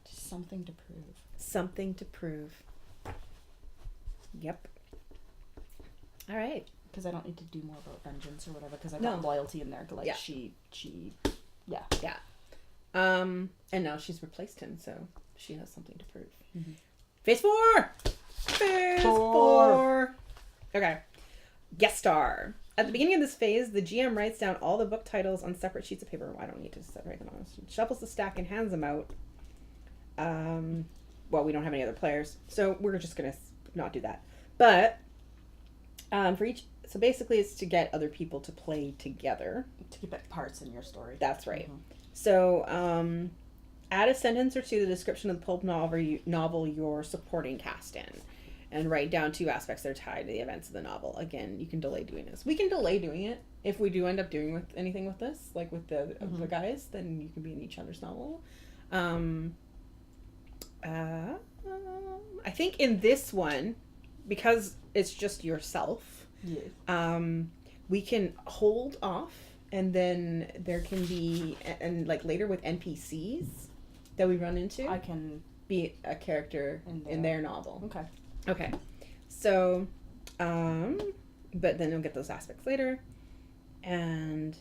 Something to prove. Something to prove. Yep. All right. Because I don't need to do more about vengeance or whatever, because I've No. got loyalty in there. Like, Yeah. she, yeah. Yeah. And now she's replaced him, so she has something to prove. Mm-hmm. Phase 4! Phase 4! Okay. Guest star. At the beginning of this phase, the GM writes down all the book titles on separate sheets of paper. I don't need to separate them on. Shuffles the stack and hands them out. Well, we don't have any other players, so we're just going to not do that. But, for each... So basically it's to get other people to play together. To keep it parts in your story. That's right. Mm-hmm. So, add a sentence or two to the description of the pulp novel you're supporting cast in. And write down 2 aspects that are tied to the events of the novel. Again, you can delay doing this. We can delay doing it if we do end up doing anything with this, like with the guys. Then you can be in each other's novel. I think in this one, because it's just yourself, we can hold off, and then there can be, and like later with NPCs that we run into, I can be a character in their novel. Okay. Okay. So, but then you'll get those aspects later. And,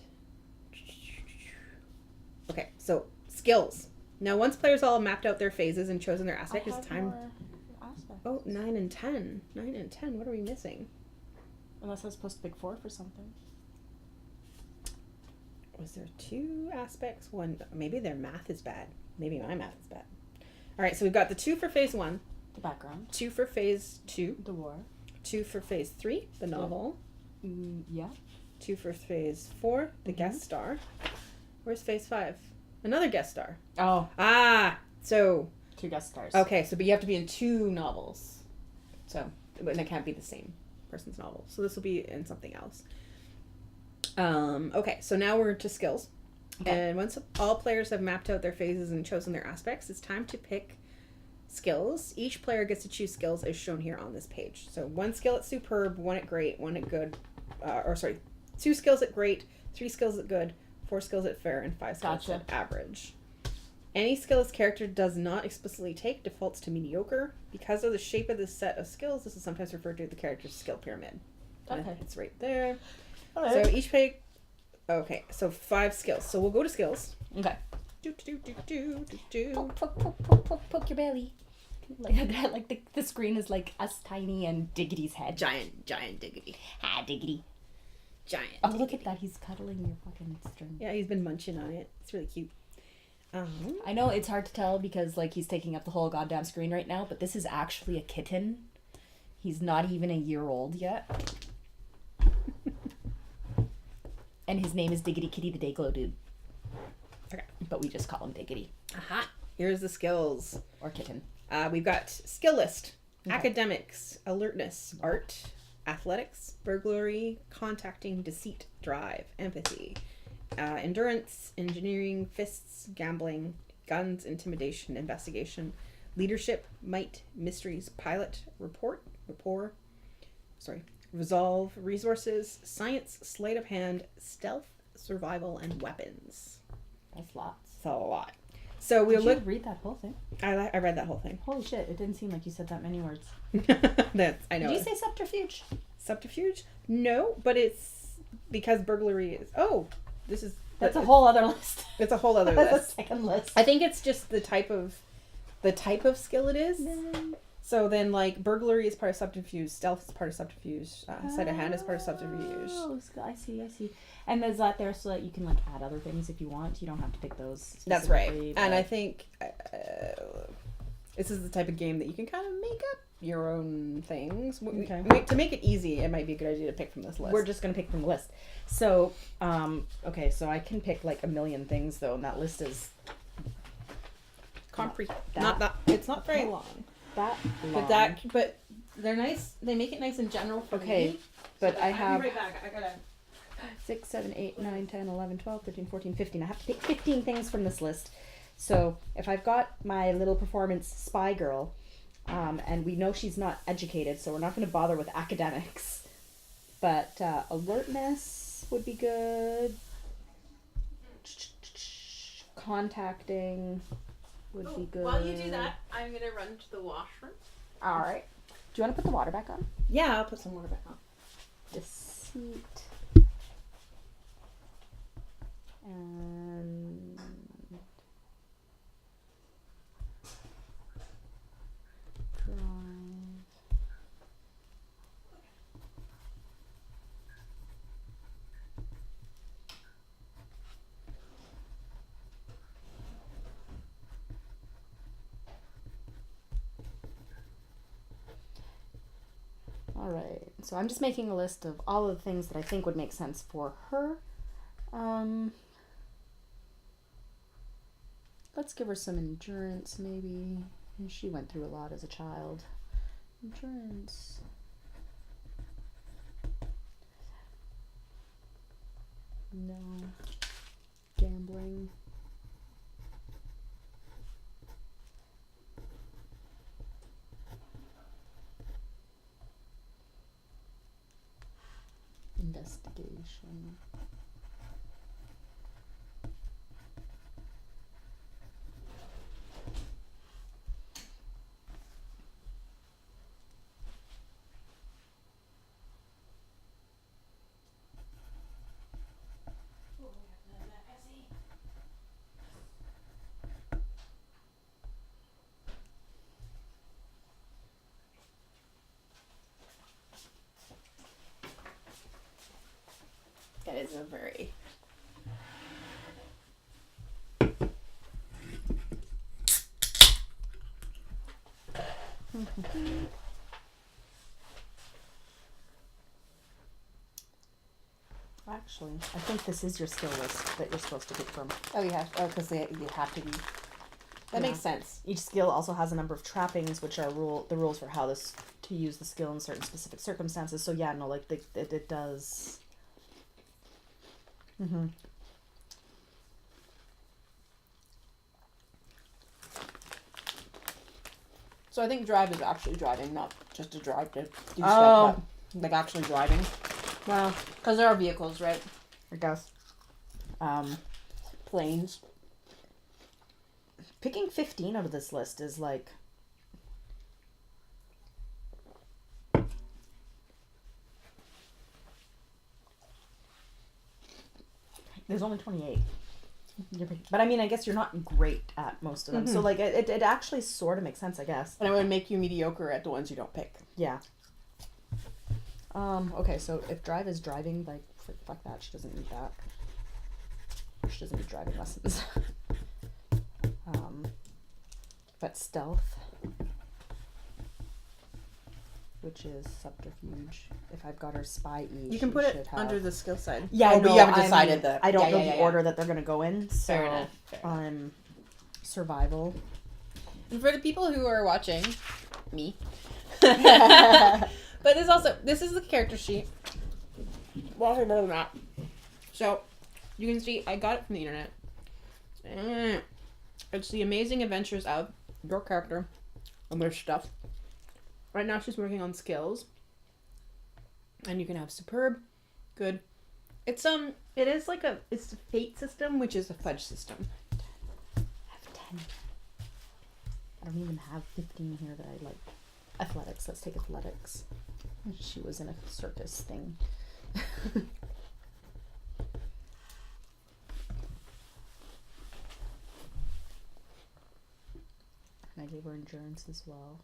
okay, so skills. Now, once players all have mapped out their phases and chosen their aspect, it's time. Oh, 9 and 10. 9 and 10. What are we missing? Unless I was supposed to pick 4 for something. Was there 2 aspects? One, maybe their math is bad. Maybe my math is bad. All right, so we've got the 2 for phase 1. The background. 2 for phase 2. The war. 2 for phase 3, the novel. Yeah. 2 for phase 4, the guest star. Where's phase 5? Another guest star. Oh. So 2 guest stars. okay, but you have to be in 2 novels. So, and it can't be the same person's novel. So this will be in something else. Okay, so now we're to skills. Okay. And once all players have mapped out their phases and chosen their aspects, it's time to pick skills. Each player gets to choose skills as shown here on this page. So 1 skill at superb, 1 at great, 1 at good, 2 skills at great, 3 skills at good, 4 skills at fair, and 5 skills at average. Any skill this character does not explicitly take defaults to mediocre. Because of the shape of this set of skills, this is sometimes referred to as the character's skill pyramid. Okay. It's right there. Right. So each page... Okay, so 5 skills. So we'll go to skills. Okay. Poke your belly. Like the screen is like us tiny and Diggity's head. Giant Diggity. Ah, Diggity. Giant. Oh, look at that. He's cuddling your fucking string. Yeah, he's been munching on it. It's really cute. I know it's hard to tell because like he's taking up the whole goddamn screen right now, but this is actually a kitten. He's not even a year old yet. And his name is Diggity Kitty the Dayglow Dude. Okay. But we just call him Diggity. Aha. Here's the skills. Or kitten. We've got skill list, Okay. academics, alertness, art, athletics, burglary, contacting, deceit, drive, empathy, endurance, engineering, fists, gambling, guns, intimidation, investigation, leadership, might, mysteries, pilot, rapport, resolve, resources, science, sleight of hand, stealth, survival, and weapons. That's lots. That's a lot. So we'll Did look. you read that whole thing? I read that whole thing. Holy shit! It didn't seem like you said that many words. I know. Did you say subterfuge? Subterfuge? No, but it's because burglary is. Oh, this is. That's a whole other list. It's a whole other That's list. a second list. I think it's just the type of skill it is. So then, like, burglary is part of subterfuge, stealth is part of subterfuge, sleight of hand is part of subterfuge. Oh, I see. And there's that there so that you can, like, add other things if you want. You don't have to pick those. That's right. specifically, And but- I think this is the type of game that you can kind of make up your own things. Okay. To make it easy, it might be a good idea to pick from this list. We're just going to pick from the list. So, okay, so I can pick, like, a million things, though, and that list is It's not very long. that long. But they're nice. They make it nice and general for Okay, me. but I I'll have be right back. I gotta. 6, 7, 8, 9, 10, 11, 12, 13, 14, 15. I have to pick 15 things from this list. So if I've got my little performance spy girl, and we know she's not educated, so we're not going to bother with academics. But alertness would be good. Contacting would be good. While you do that, I'm gonna run to the washroom. All right. Do you want to put the water back on? Yeah, I'll put some water back on. Deceit. And drive. All right, so I'm just making a list of all of the things that I think would make sense for her. Let's give her some endurance, maybe. She went through a lot as a child. Endurance. No. Gambling. Investigation. That is a very. Actually, I think this is your skill list that you're supposed to pick from. Oh, you have. Oh, because you have to be. That makes sense. Each skill also has a number of trappings, which are the rules for how to use the skill in certain specific circumstances. So yeah, no, like it does. Mm-hmm. So I think drive is actually driving, not just a drive to do Oh. stuff, but like actually driving. Well, Because there are vehicles, right? I guess. Planes. Picking 15 out of this list is like. There's only 28. But I mean, I guess you're not great at most of them. So like it actually sort of makes sense, I guess. And it would make you mediocre at the ones you don't pick. Yeah. Okay, so if drive is driving, like, fuck that. She doesn't need that. She doesn't need driving lessons. But stealth, which is subterfuge. If I've got her spy E, You can she put it should have... under the skill side. Yeah, oh, but you haven't decided that. I don't Yeah, know yeah, the yeah. order that they're gonna go in. So, Fair enough. survival. And for the people who are watching, me. But this is the character sheet. Well, more than that. So, you can see, I got it from the internet. It's the amazing adventures of your character and their stuff. Right now she's working on skills. And you can have superb, good. It is like it's a fate system, which is a fudge system. I have 10. I don't even have 15 here that I like. Athletics. Let's take athletics. She was in a circus thing. And I gave her endurance as well.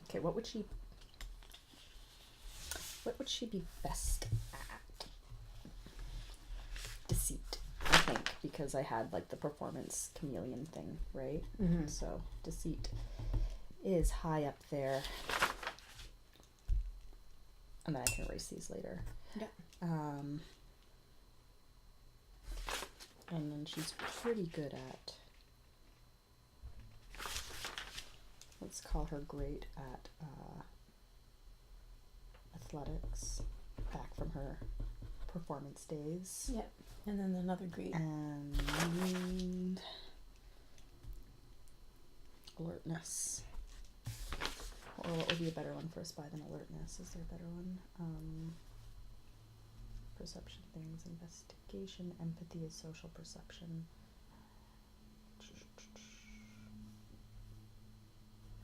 Okay, what would she be best at? Deceit, I think, because I had like the performance chameleon thing, right? Mm-hmm. So deceit is high up there. And then I can erase these later. Yeah. And then she's pretty good at, let's call her great at athletics, back from her performance days. Yep. And then another grade. And alertness. Or what would be a better one for a spy than alertness? Is there a better one? Perception things, investigation, empathy is social perception.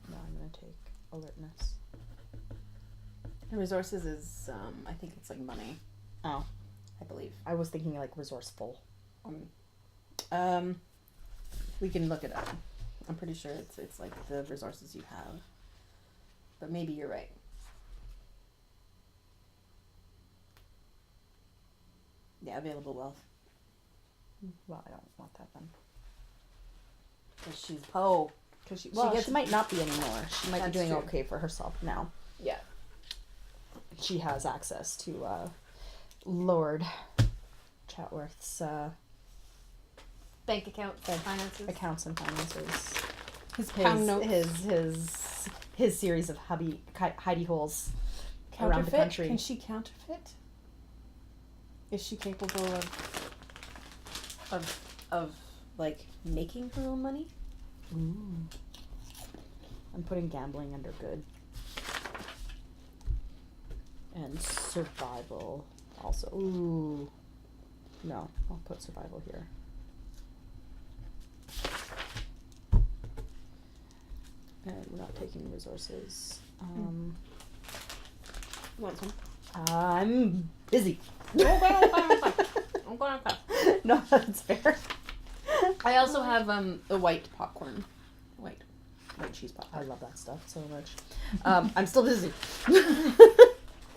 No, I'm gonna take alertness. And resources is, I think it's like money, Oh, I believe. I was thinking like resourceful. We can look it up. I'm pretty sure it's like the resources you have. But maybe you're right. Yeah, available wealth. Well, I don't want that then. Because she's Because she gets- might not be anymore. She might be That's doing true. okay for herself now. yeah. She has access to Lord Chatworth's Bank accounts, finances. accounts and finances. His pound notes. His series of hidey holes around the Counterfeit? country. Can she counterfeit? Is she capable of like making her own money? Ooh. I'm putting gambling under good. And survival also. Ooh. No, I'll put survival here. And we're not taking resources. You want some? I'm busy. Okay. No, that's fair. I also have the white popcorn. White cheese I popcorn. love that stuff so much. I'm still busy.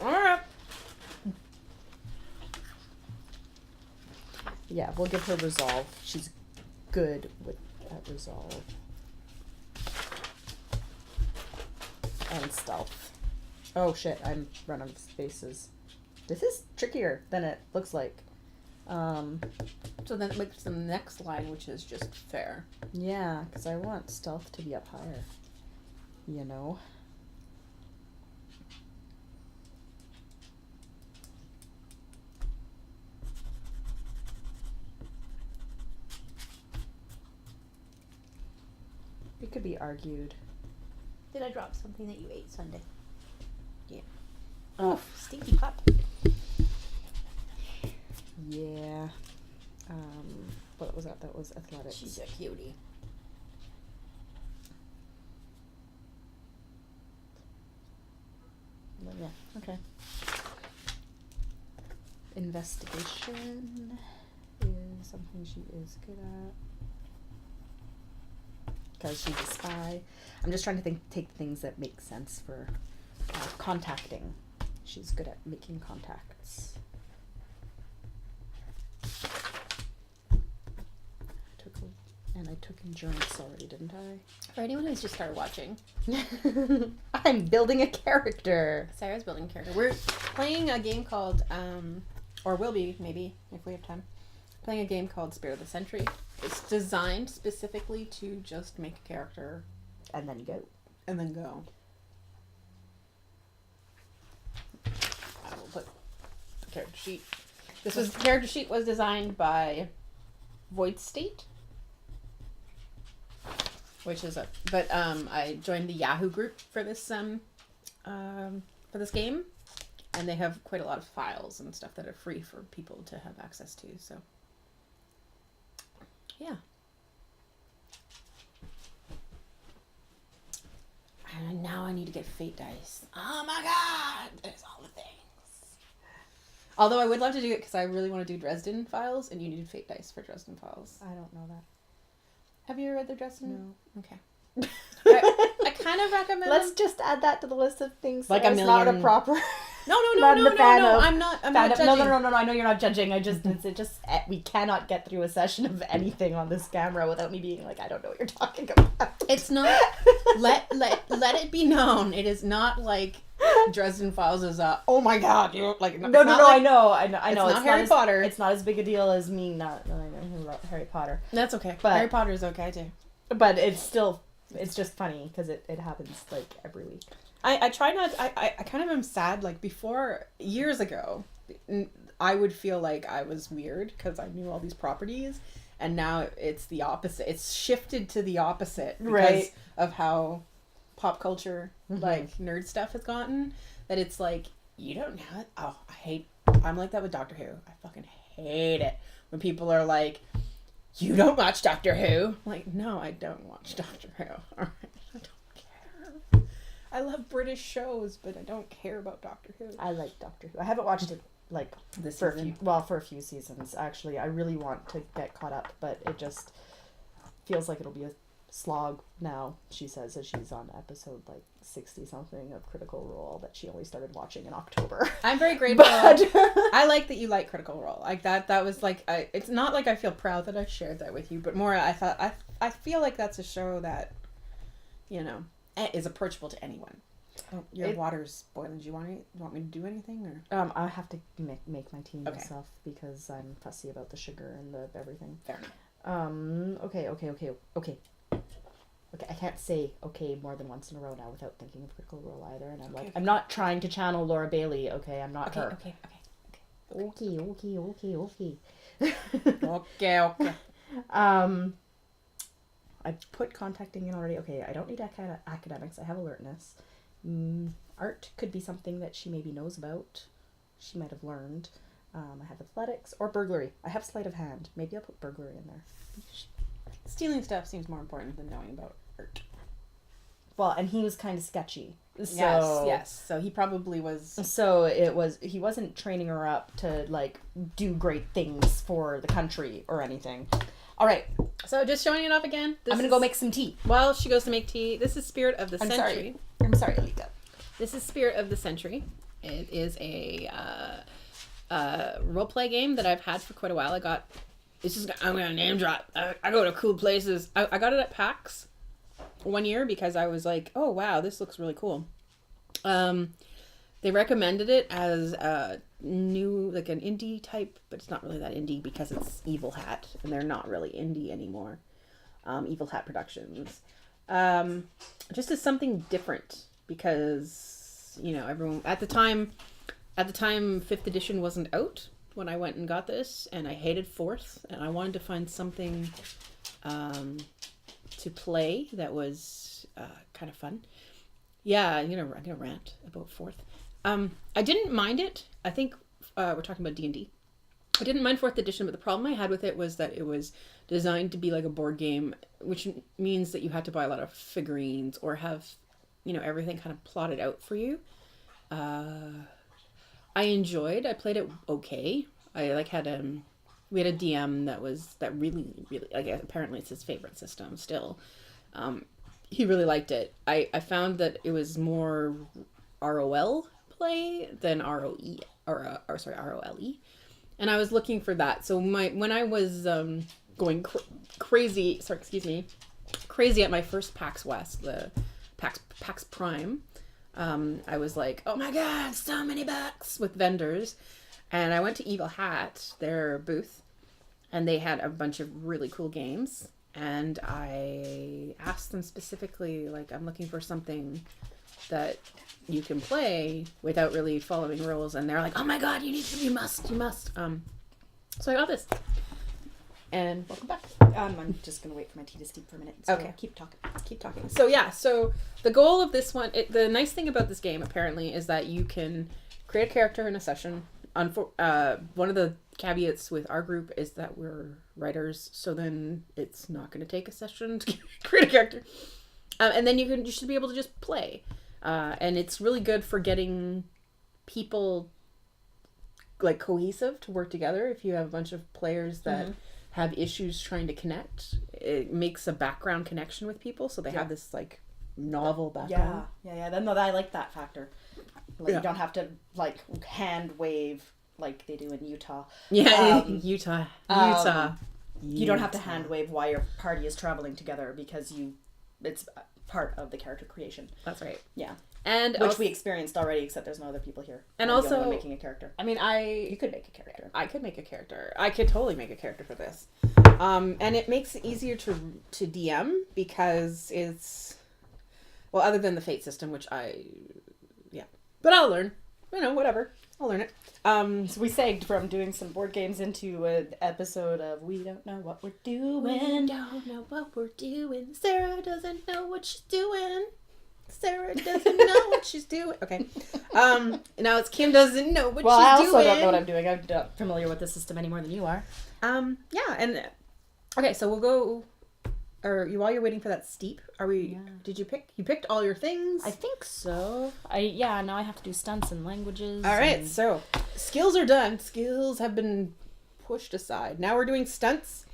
Alright. Yeah, we'll give her resolve. She's good with that resolve. And stealth. Oh shit, I'm running out of spaces. This is trickier than it looks like. So then it makes the next line, which is just fair. Yeah, because I want stealth to be up higher. You know? It could be argued. Did I drop something that you ate Sunday? Yeah. Oh, Stinky pup. yeah. What was that? That was athletics. She's a cutie. Yeah, okay. Investigation is something she is good at. Because she's a spy. I'm just trying to take things that make sense for contacting. She's good at making contacts. I took endurance already, didn't I? For anyone who's just started watching, I'm building a character. Sarah's building a character. We're playing a game called, or will be maybe if we have time, playing a game called Spirit of the Century. It's designed specifically to just make a character And then go. and then go. I will put the character sheet. Character sheet was designed by Void State. which is I joined the Yahoo group for this game, and they have quite a lot of files and stuff that are free for people to have access to. So, yeah. And now I need to get fate dice. Oh my god! There's all the things. Although I would love to do it because I really want to do Dresden Files, and you need fate dice for Dresden Files. I don't know that. Have you read the Dresden? No. Okay. I kind of recommend Let's them. just add that to the list of things. Like that a is not a million- proper. No. I'm not judging. No. I know you're not judging. We cannot get through a session of anything on this camera without me being like, I don't know what you're talking about. It's not. let it be known. It is not like Dresden Files is oh my god, you like. No. I know. It's not Harry Potter. It's not as big a deal as me not knowing Harry Potter. That's okay. But Harry Potter is okay too. But it's just funny because it happens like every week. I try not. I kind of am sad. Like before, years ago, I would feel like I was weird because I knew all these properties, and now it's the opposite. It's shifted to the opposite because of how pop culture like nerd stuff has gotten. That it's like you don't know it. Oh, I'm like that with Doctor Who. I fucking hate it when people are like, "You don't watch Doctor Who." I'm like, no, I don't watch Doctor Who. All right, I don't care. I love British shows, but I don't care about Doctor Who. I like Doctor Who. I haven't watched it like This for season? for a few seasons actually. I really want to get caught up, but it just feels like it'll be a slog now. She says as she's on episode like 60 something of Critical Role that she only started watching in October. I'm very grateful. But I like that you like Critical Role. Like that was like it's not like I feel proud that I shared that with you, but more I thought I feel like that's a show that, you know, is approachable to anyone. Oh, your water's boiling. Do you want me to do anything or? I have to make my tea Okay. myself because I'm fussy about the sugar and the everything. Fair enough. Okay. Okay, I can't say okay more than once in a row now without thinking of Critical Role either, and I'm I'm not trying to channel Laura Bailey. Okay, I'm not her. Okay. Okay. I put contacting in already. Okay, I don't need academics. I have alertness. Art could be something that she maybe knows about. She might have learned. I have athletics or burglary. I have sleight of hand. Maybe I'll put burglary in there. Stealing stuff seems more important than knowing about art. Well, and he was kind of sketchy. So, Yes. So he probably was. So he wasn't training her up to like do great things for the country or anything. All right. So just showing it off again. I'm going to go make some tea. While she goes to make tea, this is Spirit of the Century. I'm sorry, Alika. This is Spirit of the Century. It is a role-play game that I've had for quite a while. I'm going to name drop. I go to cool places. I got it at PAX one year because I was like, oh, wow, this looks really cool. They recommended it as a new, like an indie type, but it's not really that indie because it's Evil Hat, and they're not really indie anymore. Evil Hat Productions. Just as something different because, you know, everyone at the time 5th edition wasn't out when I went and got this, and I hated 4th, and I wanted to find something to play that was kind of fun. Yeah, I'm gonna rant about 4th. I didn't mind it. I think we're talking about D&D. I didn't mind 4th edition, but the problem I had with it was that it was designed to be like a board game, which means that you had to buy a lot of figurines or have, everything kind of plotted out for you. I played it okay. We had a DM that really, really, like, apparently it's his favorite system still. He really liked it. I found that it was more ROL play than ROE, ROLE. And I was looking for that. So when I was going crazy at my first PAX West, the PAX Prime, I was like, oh my god, so many bucks with vendors. And I went to Evil Hat, their booth, and they had a bunch of really cool games. And I asked them specifically, like, I'm looking for something that you can play without really following rules. And they're like, oh my god, you must. So I got this. and welcome back. I'm just gonna wait for my tea to steep for a minute. So Okay. keep talking. Keep talking. So yeah, so the goal of this one, the nice thing about this game apparently is that you can create a character in a session. One of the caveats with our group is that we're writers, so then it's not going to take a session to create a character. And then you should be able to just play. And it's really good for getting people like cohesive to work together. If you have a bunch of players that have issues trying to connect, it makes a background connection with people, so they have this like novel background. Yeah. Then I like that factor. Like, you don't have to like hand wave like they do in Utah. Yeah, Utah. You don't have to hand wave while your party is traveling together because it's part of the character creation. That's right. Yeah. And which we experienced already, except there's no other people here. And I'm the also only one making a character. I mean, you could make a character. I could make a character. I could totally make a character for this. And it makes it easier to DM because it's, well, other than the fate system, which but I'll learn. Whatever. I'll learn it. So we segged from doing some board games into an episode of We Don't Know What We're Doing. We don't know what we're doing. Sarah doesn't know what she's doing. Sarah doesn't know what she's doing. Okay. Now it's Kim doesn't know what she's doing. Well, I also don't know what I'm doing. I'm not familiar with the system any more than you are. Yeah, and okay, so we'll go. Or while you're waiting for that steep, did you picked all your things? I think so. Now I have to do stunts and languages. All right, so skills are done. Skills have been pushed aside. Now we're doing stunts.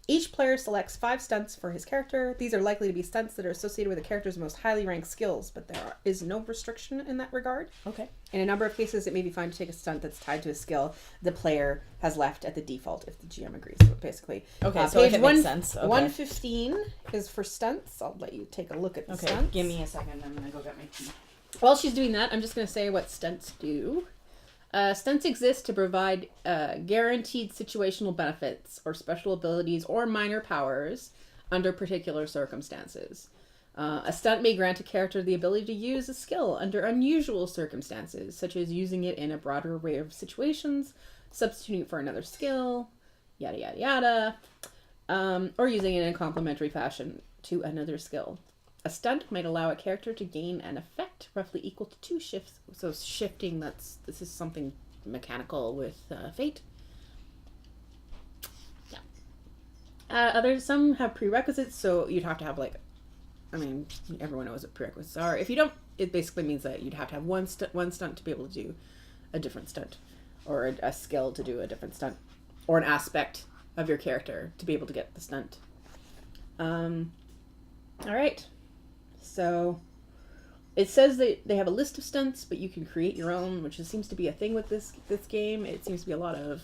Each player selects 5 stunts for his character. These are likely to be stunts that are associated with the character's most highly ranked skills, but there is no restriction in that regard. Okay. In a number of cases, it may be fine to take a stunt that's tied to a skill the player has left at the default if the GM agrees. So basically, okay. So page if it makes sense. Okay. 115 is for stunts. I'll let you take a look at the stunts. Give me a second. I'm gonna go get my tea. While she's doing that, I'm just going to say what stunts do. Stunts exist to provide guaranteed situational benefits or special abilities or minor powers under particular circumstances. A stunt may grant a character the ability to use a skill under unusual circumstances, such as using it in a broader array of situations, substituting it for another skill, yada yada yada, or using it in a complementary fashion to another skill. A stunt might allow a character to gain an effect roughly equal to 2 shifts. So shifting, this is something mechanical with fate. Yeah. Some have prerequisites, so you'd have to have everyone knows what prerequisites are. If you don't, it basically means that you'd have to have one stunt to be able to do a different stunt, or a skill to do a different stunt, or an aspect of your character to be able to get the stunt. All right. So it says that they have a list of stunts, but you can create your own, which seems to be a thing with this game. It seems to be a lot of,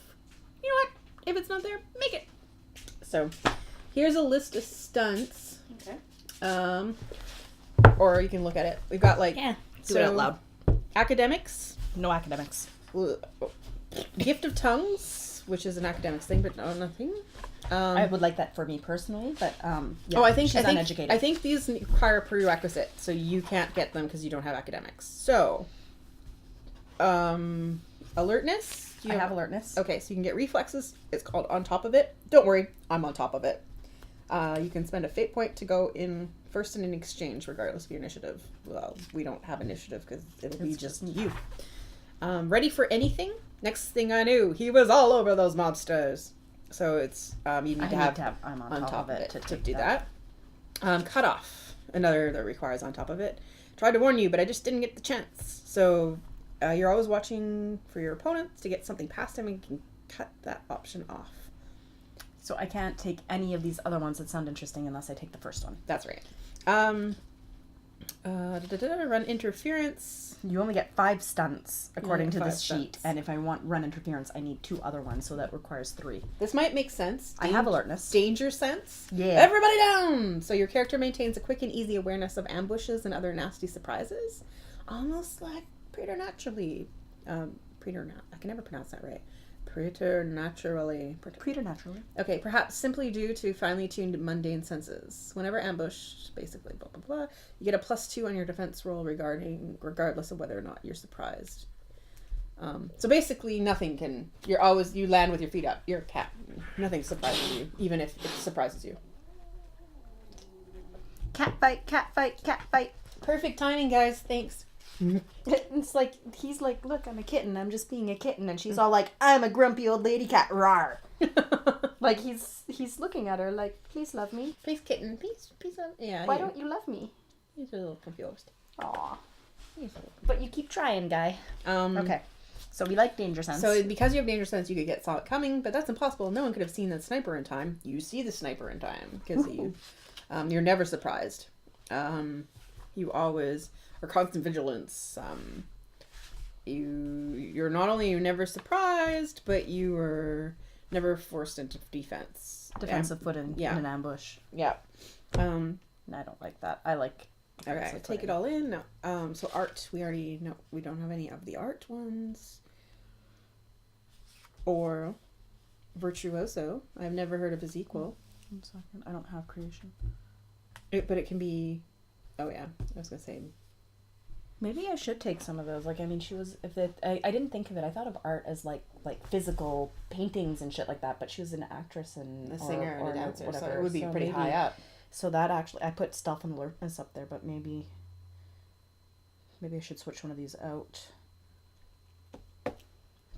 you know what? If it's not there, make it. So here's a list of stunts. Okay. Or you can look at it. We've got do it out loud. Academics. No academics. Gift of tongues, which is an academics thing, but no, nothing. I would like that for me personally, but I think she's uneducated. I think these require a prerequisite, so you can't get them because you don't have academics. So, alertness. I have alertness. Okay, so you can get reflexes. It's called on top of it. Don't worry, I'm on top of it. You can spend a fate point to go in first in an exchange, regardless of your initiative. Well, we don't have initiative because it'll be just you. Ready for anything? Next thing I knew, he was all over those mobsters. So it's you need to have I'm on top of it to do that. Cut off, another that requires on top of it. Tried to warn you, but I just didn't get the chance. So you're always watching for your opponents to get something past them, and you can cut that option off. So I can't take any of these other ones that sound interesting unless I take the first one. That's right. Run interference. You only get 5 stunts according to 5 this sheet, stunts. and if I want run interference, I need 2 other ones, so that requires 3. This might make sense. I have alertness. Danger sense. Yeah. Everybody down! So your character maintains a quick and easy awareness of ambushes and other nasty surprises. Almost like preternaturally. I can never pronounce that right. Preternaturally. Okay, perhaps simply due to finely tuned mundane senses. Whenever ambushed, basically, blah, blah, blah, you get a +2 on your defense roll regardless of whether or not you're surprised. So basically, nothing can. You land with your feet up. You're a cat. Nothing surprises you, even if it surprises you. Cat fight, cat fight, cat fight. Perfect timing, guys. Thanks. It's like, he's like, look, I'm a kitten. I'm just being a kitten. And she's all like, I'm a grumpy old lady cat. Rawr. Like, he's looking at her like, please love me. Please, kitten. Please, yeah. Why don't you love me? He's a little confused. Aw. But you keep trying, guy. Okay. So we like danger sense. So because you have danger sense, you could saw it coming, but that's impossible. No one could have seen the sniper in time. You see the sniper in time because you're never surprised. You always are constant vigilance. You're not only never surprised, but you were never forced into defense. defensive foot in an ambush. Yeah. I don't like that. I like. Okay, take it all in. No. So art, we already know we don't have any of the art ones. Or virtuoso. I've never heard of his equal. 1 second. I don't have creation. But it can be. Oh yeah, I was gonna say. Maybe I should take some of those. Like, I mean, she was. I didn't think of it. I thought of art as like physical paintings and shit like that. But she was an actress and A singer and a dancer, whatever. so it would be pretty high up. So that actually, I put stealth and alertness up there, but maybe I should switch one of these out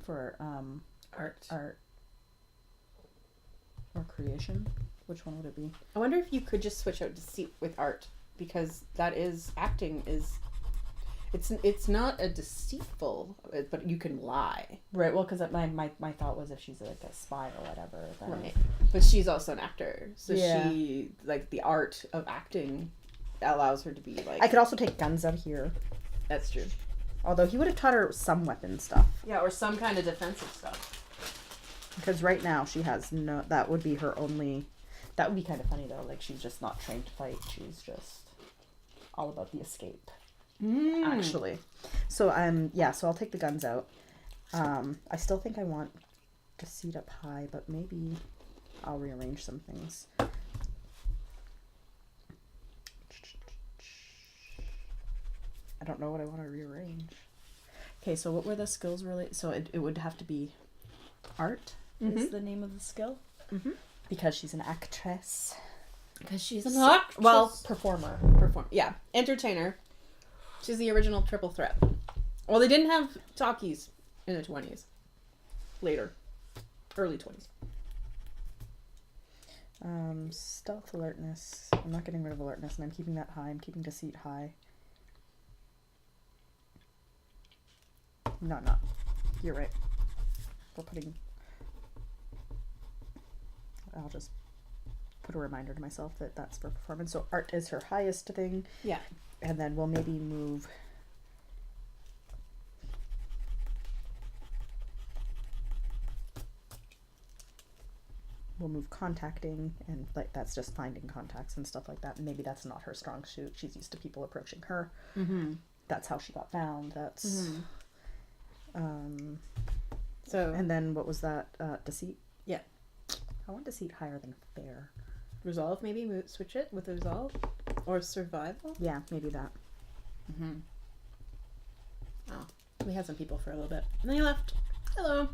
for art or creation. Which one would it be? I wonder if you could just switch out deceit with art, because that is acting is. It's not a deceitful, but you can lie. Right. Well, because my thought was if she's like a spy or whatever. Then... Right. But she's also an actor, so Yeah. she like the art of acting allows her to be like. I could also take guns out here. That's true. Although he would have taught her some weapon stuff. Yeah, or some kind of defensive stuff. Because right now she has no. That would be her only. That would be kind of funny though. Like, she's just not trained to fight. She's just all about the escape. Actually. So so I'll take the guns out. I still think I want the seat up high, but maybe I'll rearrange some things. I don't know what I want to rearrange. Okay, so what were the skills really? So it would have to be art is the name of the skill. Mm-hmm. Because she's an actress. Because she's an actress. Well, performer. Yeah, entertainer. She's the original triple threat. Well, they didn't have talkies in the 20s. Later. Early 20s. Stealth alertness. I'm not getting rid of alertness, and I'm keeping that high. I'm keeping deceit high. No. You're right. We're putting... I'll just put a reminder to myself that that's for performance. So art is her highest thing. Yeah. And then we'll maybe move... We'll move contacting, and like that's just finding contacts and stuff like that. And maybe that's not her strong suit. She's used to people approaching her. Mm-hmm. That's how she got found. That's... So... And then what was that? Deceit? Yeah. I want deceit higher than fair. Resolve, maybe? Switch it with resolve? Or survival? Yeah, maybe that. Mm-hmm. Oh, we had some people for a little bit. And they left. Hello.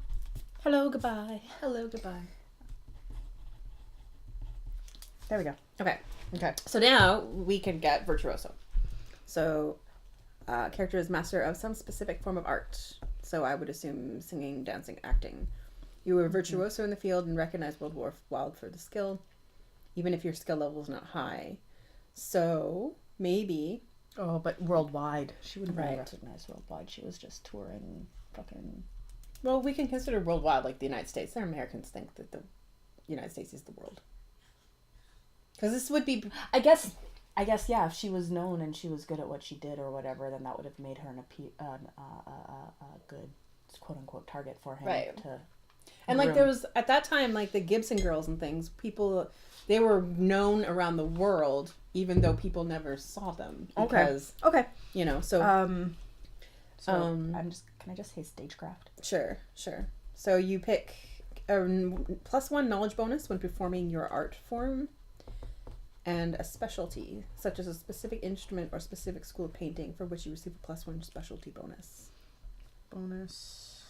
Hello, goodbye. Hello, goodbye. There we go. Okay. So now we can get virtuoso. So, character is master of some specific form of art. So I would assume singing, dancing, acting. You were virtuoso in the field and recognized worldwide for the skill, even if your skill level is not high. So maybe... Oh, but worldwide. She wouldn't Right. be recognized worldwide. She was just touring fucking... Well, we can consider worldwide like the United States. Our Americans think that the United States is the world. Because this would be... I guess, yeah, if she was known and she was good at what she did or whatever, then that would have made her a good, quote-unquote, target for him. Right. To And like groom. there was, at that time, like the Gibson girls and things, people, they were known around the world, even though people never saw them. Because, Okay. you know, so... can I just say stagecraft? Sure. So you pick a +1 knowledge bonus when performing your art form, and a specialty, such as a specific instrument or specific school of painting, for which you receive a +1 specialty bonus. Bonus.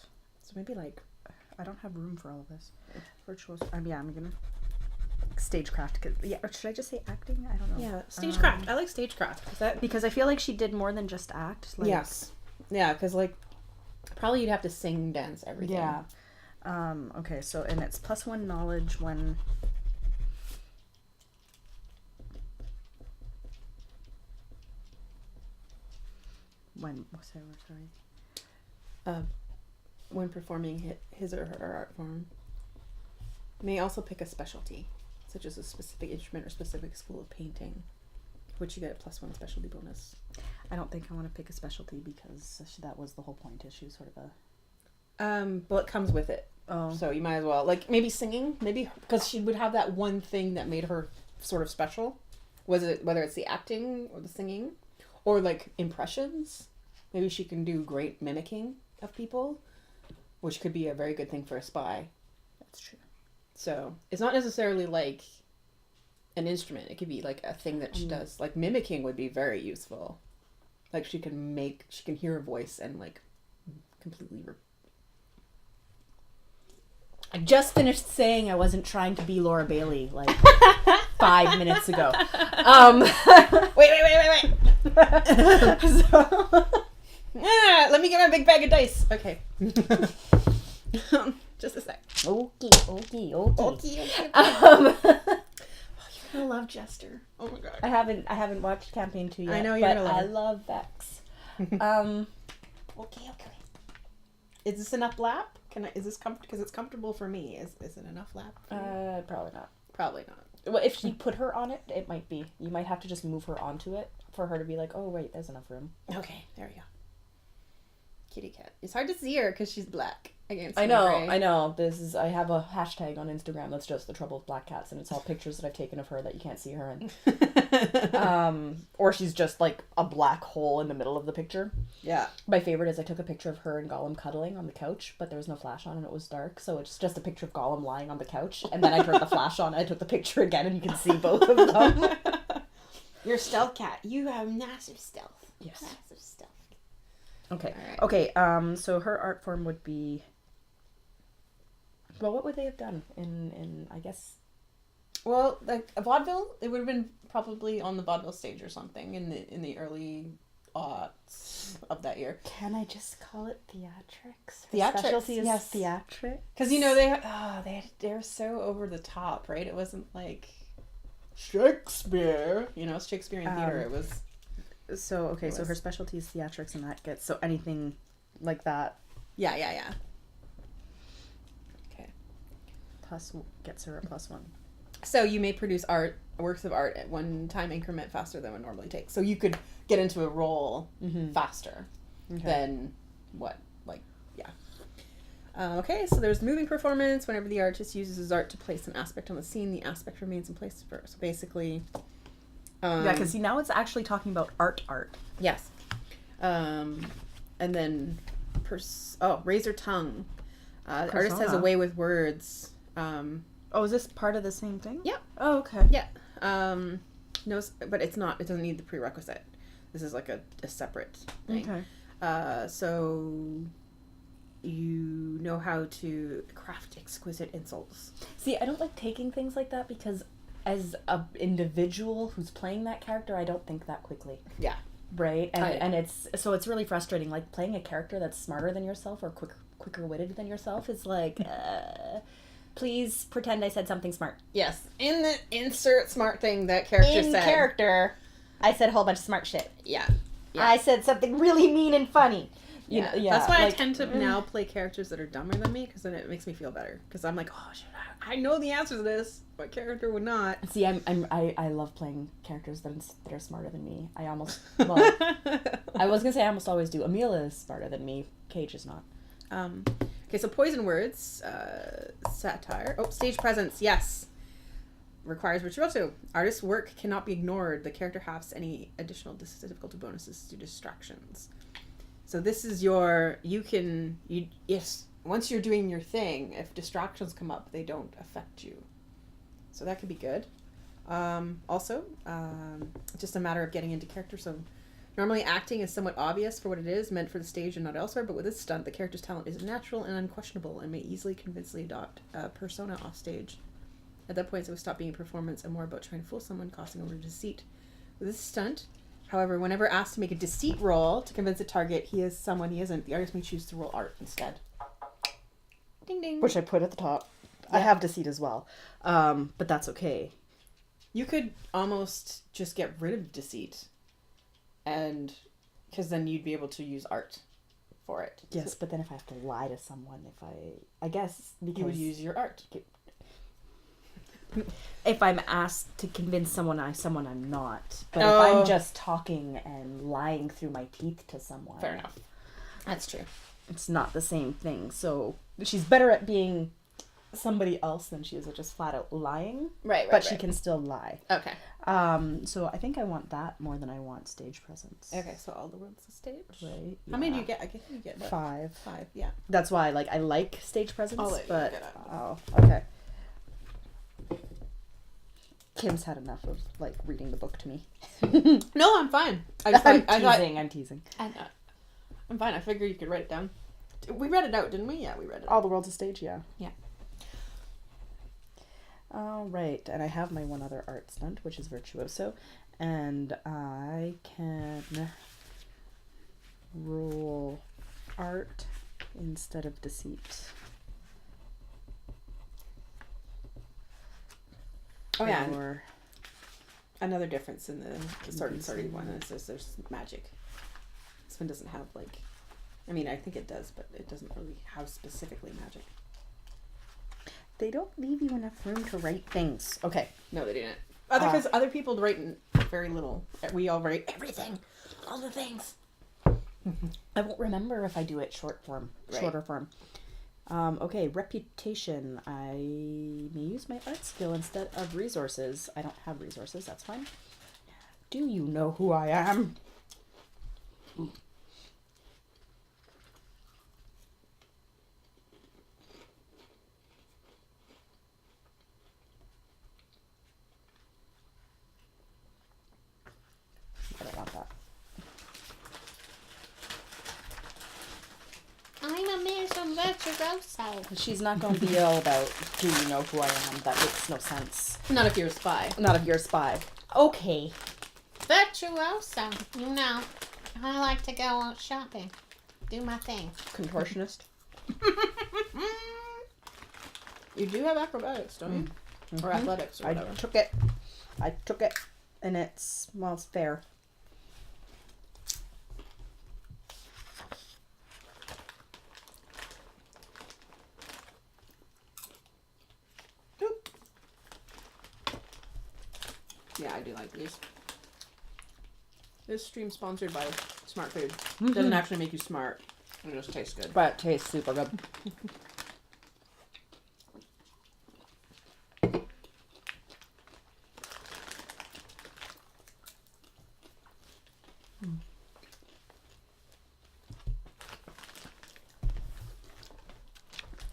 So maybe like, I don't have room for all of this. Virtual. I'm gonna stagecraft. Yeah, or should I just say acting? I don't know. yeah, stagecraft. I like stagecraft. Is that Because I feel like she did more than just act. Like, yes, yeah, because like probably you'd have to sing, dance, everything. Yeah. Okay, so and it's +1 knowledge when When performing his or her art form. May also pick a specialty, such as a specific instrument or specific school of painting, which you get a +1 specialty bonus. I don't think I want to pick a specialty because that was the whole point. She was sort of a But it comes with it. oh So you might as well, like, maybe singing, maybe, because she would have that one thing that made her sort of special. Whether it's the acting or the singing, or like impressions. Maybe she can do great mimicking of people, which could be a very good thing for a spy. that's true. So it's not necessarily like an instrument. It could be like a thing that she does. Like mimicking would be very useful. Like she can hear a voice and like completely. I just finished saying I wasn't trying to be Laura Bailey like 5 minutes ago. Wait. So, let me get my big bag of dice. Okay. Just a sec. Okay. I love Jester. Oh my god. I haven't watched Campaign 2 yet. I know you're but gonna love I it. love Vex. Okay. Is this enough lap? Is this comfortable? Because it's comfortable for me. Is it enough lap? Probably not. Probably not. Well, if you put her on it, it might be. You might have to just move her onto it for her to be like, oh wait, there's enough room. Okay, there we go. Kitty cat. It's hard to see her because she's black against I my know. gray. I have a hashtag on Instagram that's just the trouble with black cats, and it's all pictures that I've taken of her that you can't see her in. Or she's just like a black hole in the middle of the picture. Yeah. My favorite is I took a picture of her and Gollum cuddling on the couch, but there was no flash on and it was dark, so it's just a picture of Gollum lying on the couch, and then I turned the flash on and I took the picture again and you can see both of them. You're a stealth cat. You have massive stealth. Yes. Massive stealth. Okay. All right. Okay. So her art form would be. Well, what would they have done in I guess Well, like a vaudeville, it would have been probably on the vaudeville stage or something in the early aughts of that year. can I just call it theatrics? Theatrics, Her specialty is yes. theatrics. Because they're so over the top, right? It wasn't like Shakespeare, Shakespearean theater. It was So okay, so her specialty is theatrics, and that gets so anything like that yeah. Okay. plus gets her a +1. So you may produce works of art at one time increment faster than would normally take. So you could get into a role faster than what, okay, so there's moving performance. Whenever the artist uses his art to place an aspect on the scene, the aspect remains in place first. So basically... Yeah, because see, now it's actually talking about art. Yes. And then... razor tongue. The artist has a way with words. Oh, is this part of the same thing? Yeah. Oh, okay. Yeah. No, but it's not. It doesn't need the prerequisite. This is like a separate thing. Okay. So you know how to craft exquisite insults. See, I don't like taking things like that because as a individual who's playing that character, I don't think that quickly. Yeah. Right? And it's really frustrating. Like playing a character that's smarter than yourself or quicker witted than yourself is like please pretend I said something smart. Yes. In the insert smart thing that character said. In character, I said a whole bunch of smart shit. Yeah. I said something really mean and funny. Yeah. That's why I tend to now play characters that are dumber than me, because then it makes me feel better. Because I'm like, oh, shit, I know the answer to this. What character would not? See, I love playing characters that are smarter than me. I was gonna say I almost always do. Amelia is smarter than me. Cage is not. Okay, so poison words, satire. Oh, stage presence, yes. Requires virtuoso. Artist's work cannot be ignored. The character has any additional difficulty bonuses to distractions. So this is once you're doing your thing, if distractions come up, they don't affect you. So that could be good. Also, just a matter of getting into character. So Normally, acting is somewhat obvious for what it is, meant for the stage and not elsewhere, but with this stunt, the character's talent is natural and unquestionable and may easily convincingly adopt a persona off stage. At that point, it would stop being a performance and more about trying to fool someone, crossing over deceit. With this stunt, however, whenever asked to make a deceit roll to convince a target he is someone he isn't, the artist may choose to roll art instead. Ding ding. Which I put at the top. Yeah. I have deceit as well. But that's okay. You could almost just get rid of deceit. And because then you'd be able to use art for it. Yes, So but then if I have to lie to someone, I guess because you would use your art. if I'm asked to convince someone I'm not. But Oh. if I'm just talking and lying through my teeth to someone, Fair enough. That's true. it's not the same thing. So she's better at being somebody else than she is at just flat out lying. Right, But she can still lie. Okay. So I think I want that more than I want stage presence. Okay, so all the world's a stage. Right. How many do yeah. you get? I guess you get what? 5. 5, yeah. That's why I like stage presence, I'll let you but get it. oh, okay. Kim's had enough of reading the book to me. No, I'm fine. I'm teasing. I'm fine. I figured you could write it down. We read it out, didn't we? Yeah, we read it. All the World's a Stage, yeah. Yeah. All right, and I have my one other art stunt, which is Virtuoso, and I can roll art instead of deceit. Oh yeah. Or Another difference in the sword and sortie one is there's magic. This one doesn't have I mean, I think it does, but it doesn't really have specifically magic. they don't leave you enough room to write things. Okay. No, they didn't. Because other people write very little. We all write everything, all the things. I won't remember if I do it shorter form. Okay, reputation. I may use my art skill instead of resources. I don't have resources, that's fine. Do you know who I am? I don't want that. I'm a Miss Virtuoso. She's not going to be all about, do you know who I am? That makes no sense. Not if you're a spy. Not if you're a spy. Okay. Virtuoso. You know, I like to go out shopping. Do my thing. Contortionist. You do have acrobatics, don't you? Or athletics or I whatever. took it. And it's fair. Yeah, I do like these. This stream sponsored by Smart Food. Doesn't actually make you smart. It just tastes good. But it tastes super good.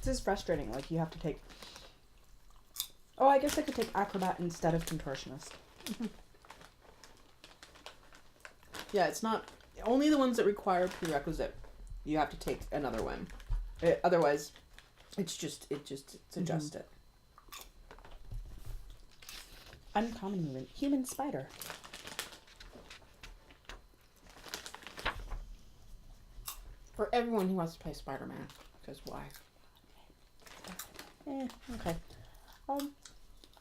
This is frustrating. You have to take... Oh, I guess I could take acrobat instead of contortionist. Yeah, it's not... Only the ones that require prerequisite. You have to take another one. Otherwise, it's adjusted. Uncommon movement. Human spider. For everyone who wants to play Spider-Man. Because why? Okay. I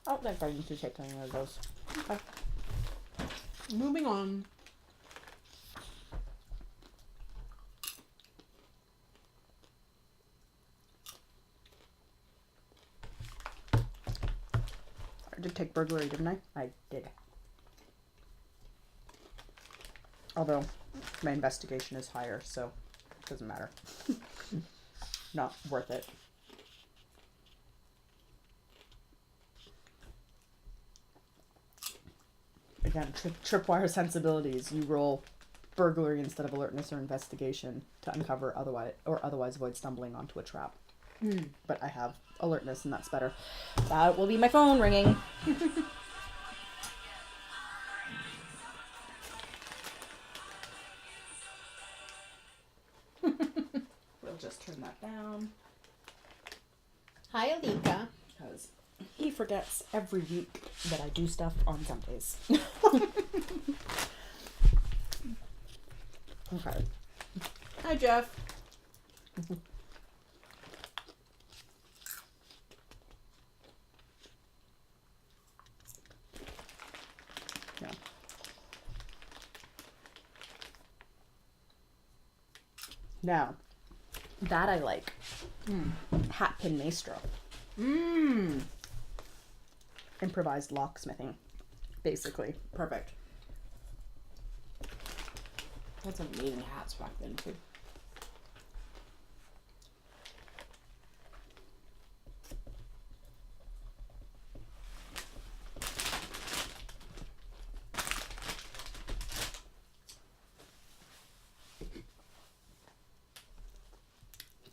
don't think I need to take any of those. Okay. Moving on. I did take burglary, didn't I? I did. Although, my investigation is higher, so it doesn't matter. Not worth it. Again, tripwire sensibilities. You roll burglary instead of alertness or investigation to uncover otherwise avoid stumbling onto a trap. But I have alertness, and that's better. That will be my phone ringing. down. Hi, Alika. Because he forgets every week that I do stuff on Sundays. Okay. Hi, Jeff. Yeah. Now, that I like. Hat pin maestro. Mmm. Improvised locksmithing, basically. Perfect. That's amazing hats back then, too.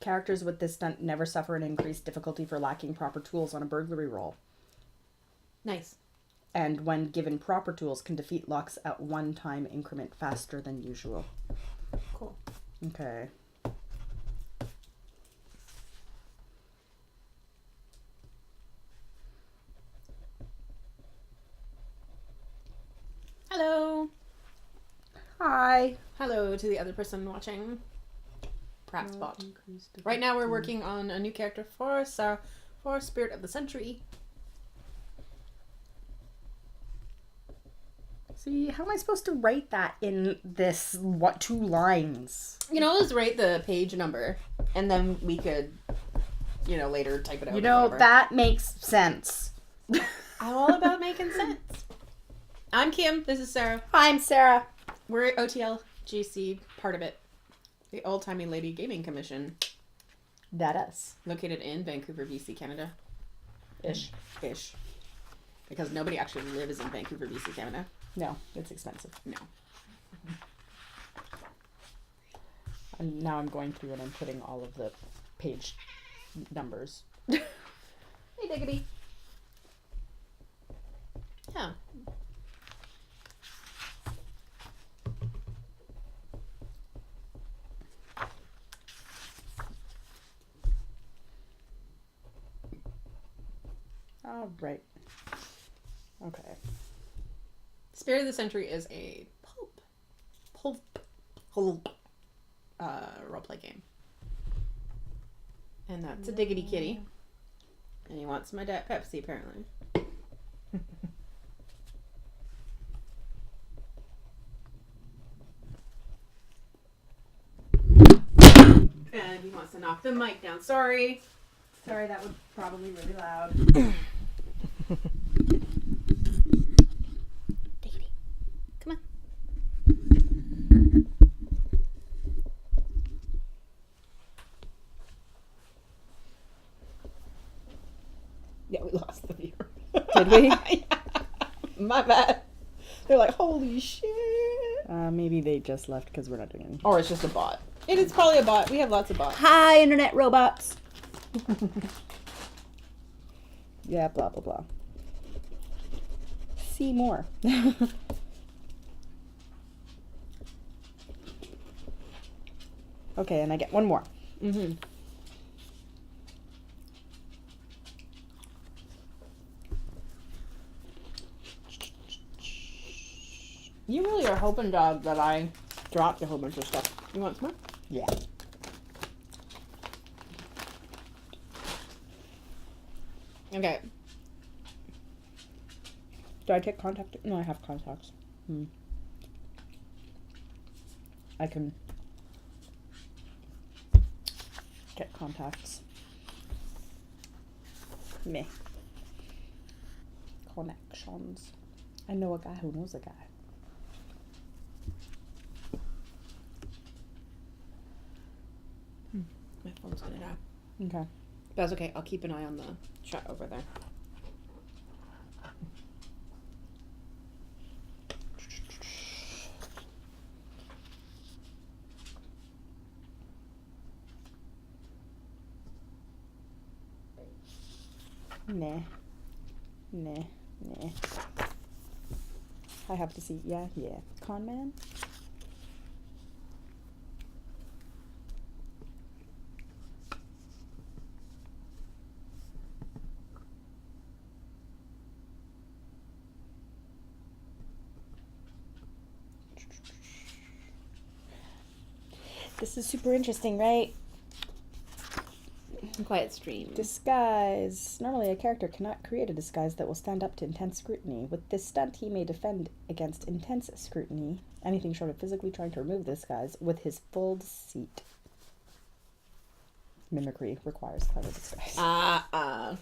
Characters with this stunt never suffer an increased difficulty for lacking proper tools on a burglary roll. Nice. And when given proper tools, can defeat locks at one time increment faster than usual. Cool. Okay. Hello. Hi. Hello to the other person watching. Perhaps bot. Right now we're working on a new character for Spirit of the Century. See, how am I supposed to write that in this, 2 lines? You know, let's write the page number, and then we could, later type it out. You know, or whatever. that makes sense. I'm all about making sense. I'm Kim. This is Sarah. I'm Sarah. We're at OTLGC, part of it. The Old Timey Lady Gaming Commission, That us. located in Vancouver, BC, Canada. Ish. Ish. Because nobody actually lives in Vancouver, BC, Canada. No, it's expensive. No. And now I'm going through and I'm putting all of the page numbers. Hey, Diggity. Yeah. All right. Okay. Spirit of the Century is a pulp roleplay game. And that's a Diggity Kitty. And he wants my Diet Pepsi, apparently. And he wants to knock the mic down. Sorry. Sorry, that was probably really loud. Diggity. Come on. Yeah, we lost the viewer. Did we? My bad. They're like, holy shit. Maybe they just left because we're not doing anything. Or it's just a bot. It is probably a bot. We have lots of bots. Hi, internet robots. Yeah, blah, blah, blah. See more. Okay, and I get one more. Mm-hmm. You really are hoping, dog, that I dropped a whole bunch of stuff. You want some more? Yeah. Okay. Do I take contact? No, I have contacts. I can get contacts. Meh. Connections. I know a guy who knows a guy. My phone's gonna die. Okay. That's okay. I'll keep an eye on the chat over there. Nah. Nah. Nah. I have to see. Yeah. Con man? This is super interesting, right? Quiet stream. Disguise. Normally, a character cannot create a disguise that will stand up to intense scrutiny. With this stunt, he may defend against intense scrutiny, anything short of physically trying to remove the disguise, with his full deceit. Mimicry requires clever disguise. I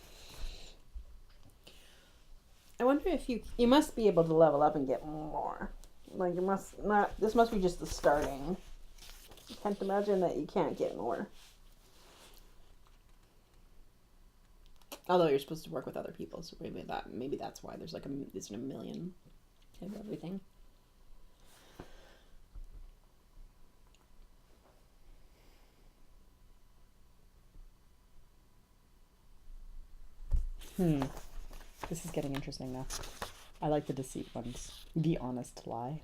wonder if you must be able to level up and get more. Like, you must not. This must be just the starting. I can't imagine that you can't get more. Although you're supposed to work with other people, so maybe that's why there's like there's a million of everything. This is getting interesting now. I like the deceit ones. The honest lie.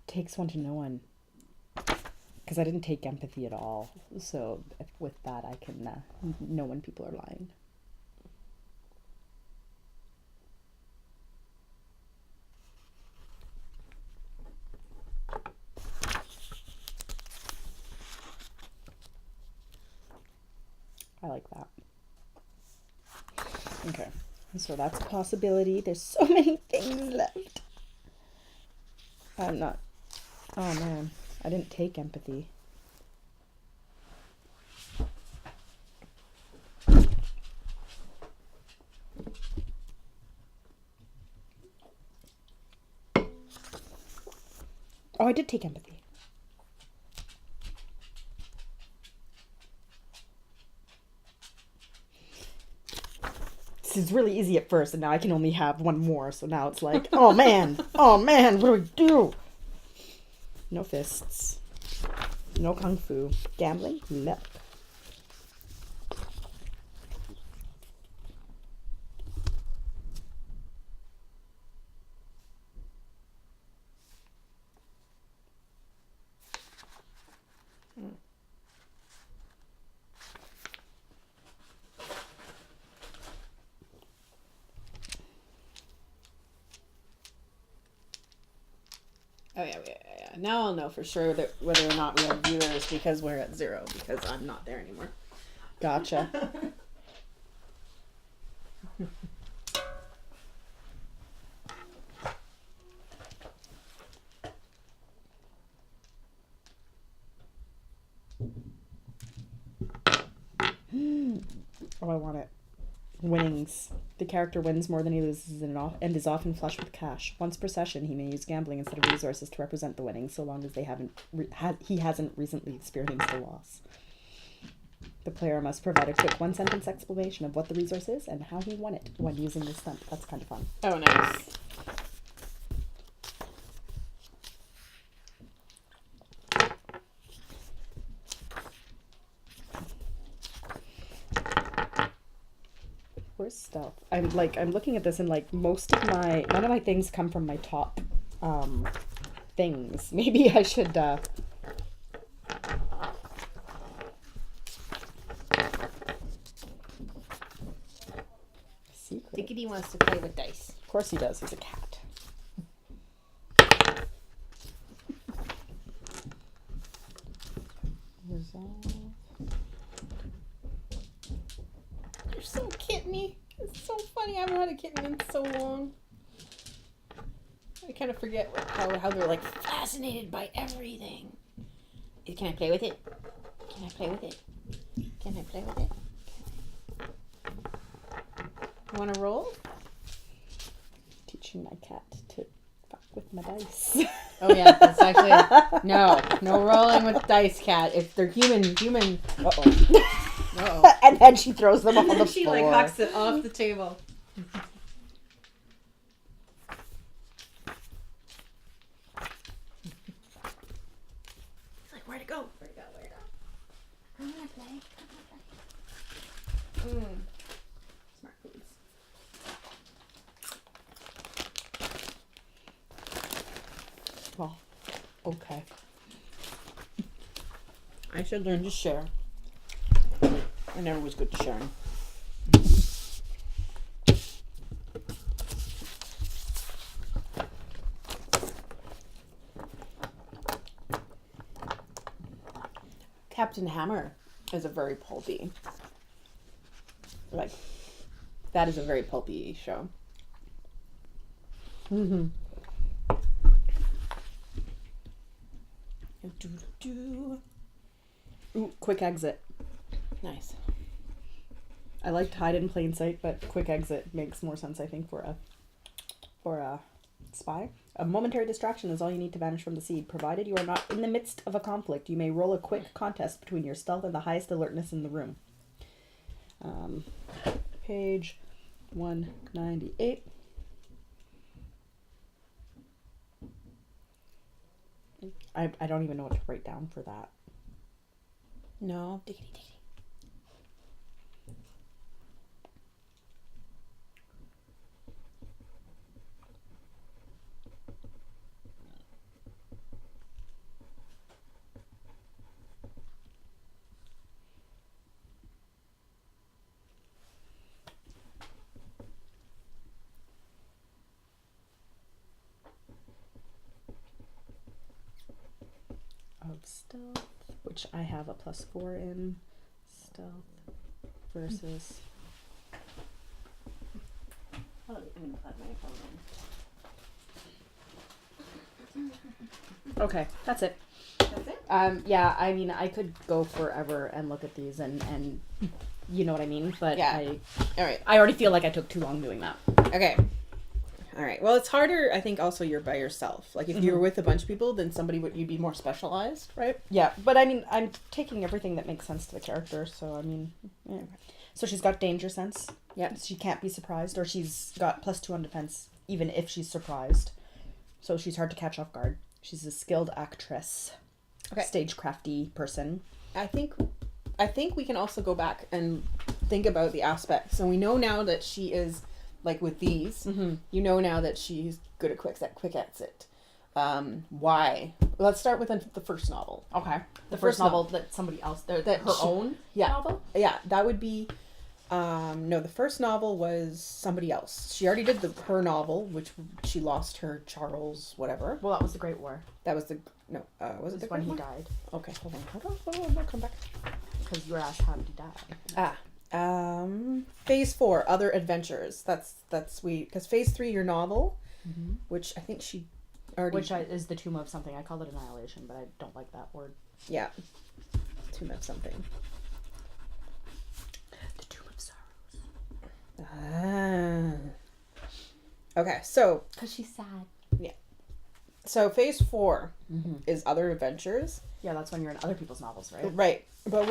Takes one to know one. Because I didn't take empathy at all. So with that, I can know when people are lying. I like that. Okay, so that's a possibility. There's so many things left. I'm not... Oh man, I didn't take empathy. Oh, I did take empathy. This is really easy at first, and now I can only have one more, so now it's like, oh man, what do we do? No fists. No kung fu. Gambling? Luck. Oh yeah. Now I'll know for sure that whether or not we have viewers because we're at 0 because I'm not there anymore. Gotcha. Oh, I want it. Winnings. The character wins more than he loses and is often flush with cash. Once per session, he may use gambling instead of resources to represent the winnings, so long as they he hasn't recently experienced a loss. The player must provide a quick one-sentence explanation of what the resource is and how he won it when using this stunt. That's kind of fun. Oh, nice. Where's stealth? I'm looking at this and like none of my things come from my top things. Maybe I should secret. Dickety wants to play with dice. Of course he does. He's a cat. Resolve. You're so kitteny. It's so funny. I haven't had a kitten in so long. I kind of forget how they're like fascinated by everything. Can I play with it? Can I play with it? Can I play with it? You want to roll? Teaching my cat to fuck with my dice. Oh yeah, that's actually no rolling with dice, cat. If they're human. Uh-oh. And then she throws them on the She floor. like hucks it off the table. He's like, where'd it go? I'm gonna play. Smart foods. Well, okay. I should learn to share. I never was good at sharing. Captain Hammer is a very pulpy. Like, that is a very pulpy show. Mm-hmm. Ooh, quick exit. Nice. I liked hide in plain sight, but quick exit makes more sense, I think, for a spy. A momentary distraction is all you need to vanish from the seed. Provided you are not in the midst of a conflict, you may roll a quick contest between your stealth and the highest alertness in the room. Page 198. I don't even know what to write down for that. No, diggity diggity. Of stealth, which I have a +4 in stealth versus. Okay, that's it. That's it? Yeah, I mean, I could go forever and look at these and you know what I mean, but Yeah. All right. I already feel like I took too long doing that. Okay. All right. Well, it's harder. I think also you're by yourself. Like if you were with a bunch of people, then you'd be more specialized, right? Yeah, but I mean, I'm taking everything that makes sense to the character, so I mean, yeah. So she's got danger sense. Yeah. She can't be surprised, or she's got +2 on defense, even if she's surprised. So she's hard to catch off guard. She's a skilled actress. Okay. Stagecrafty person. I think we can also go back and think about the aspects. So we know now that she is, like with these, you know now that she's good at quick exit. Why? Let's start with the first novel. Okay. The first first novel that somebody else, that her own Yeah. novel? Yeah, that would be, no, the first novel was somebody else. She already did her novel, which she lost her Charles whatever. Well, that was the Great War. That was was it the when Great he War? died. Okay, hold on, I'll come back. Because you were asked how did he die. Phase 4, other adventures. That's because phase 3, your novel, which I think she already. Is the Tomb of something. I called it Annihilation, but I don't like that word. Yeah. Tomb of something. The Tomb of Sorrows. Okay, so. Because she's sad. So phase 4 is other adventures. Yeah, that's when you're in other people's novels, right? Right. But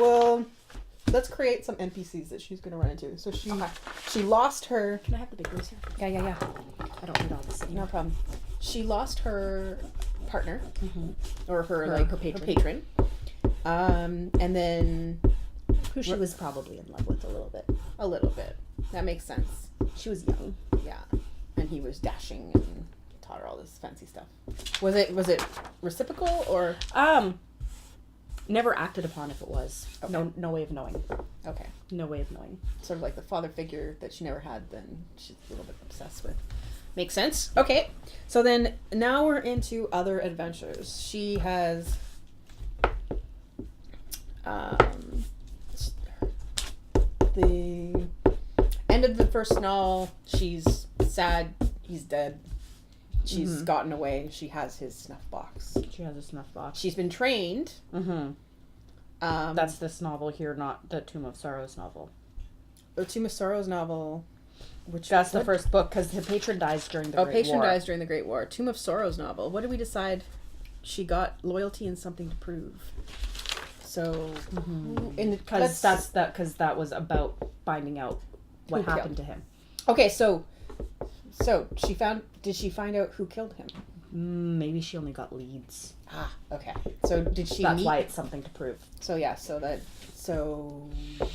let's create some NPCs that she's going to run into. So she lost her. Can I have the big eraser? Yeah. I don't need all this. No problem. She lost her partner, or her patron. And then Who she was probably in love with a little bit. a little bit. That makes sense. She was young. Yeah. And he was dashing and taught her all this fancy stuff. Was it reciprocal or? Never acted upon if it was. Okay. No way of knowing. Okay. No way of knowing. Sort of like the father figure that she never had, then she's a little bit obsessed with. Makes sense. Okay. So then now we're into other adventures. She has the end of the first novel, she's sad, he's dead. She's gotten away. She has his snuff box. She has a snuff box. She's been trained. That's this novel here, not the Tomb of Sorrows novel. The Tomb of Sorrows novel, which That's the first book, because the patron dies during the Great War. Patron dies during the Great War. Tomb of Sorrows novel. What did we decide? She got loyalty and something to prove. So, because that was about finding out what happened to him. Okay, so did she find out who killed him? Maybe she only got leads. Ah, okay. So did she That's meet? why it's something to prove. So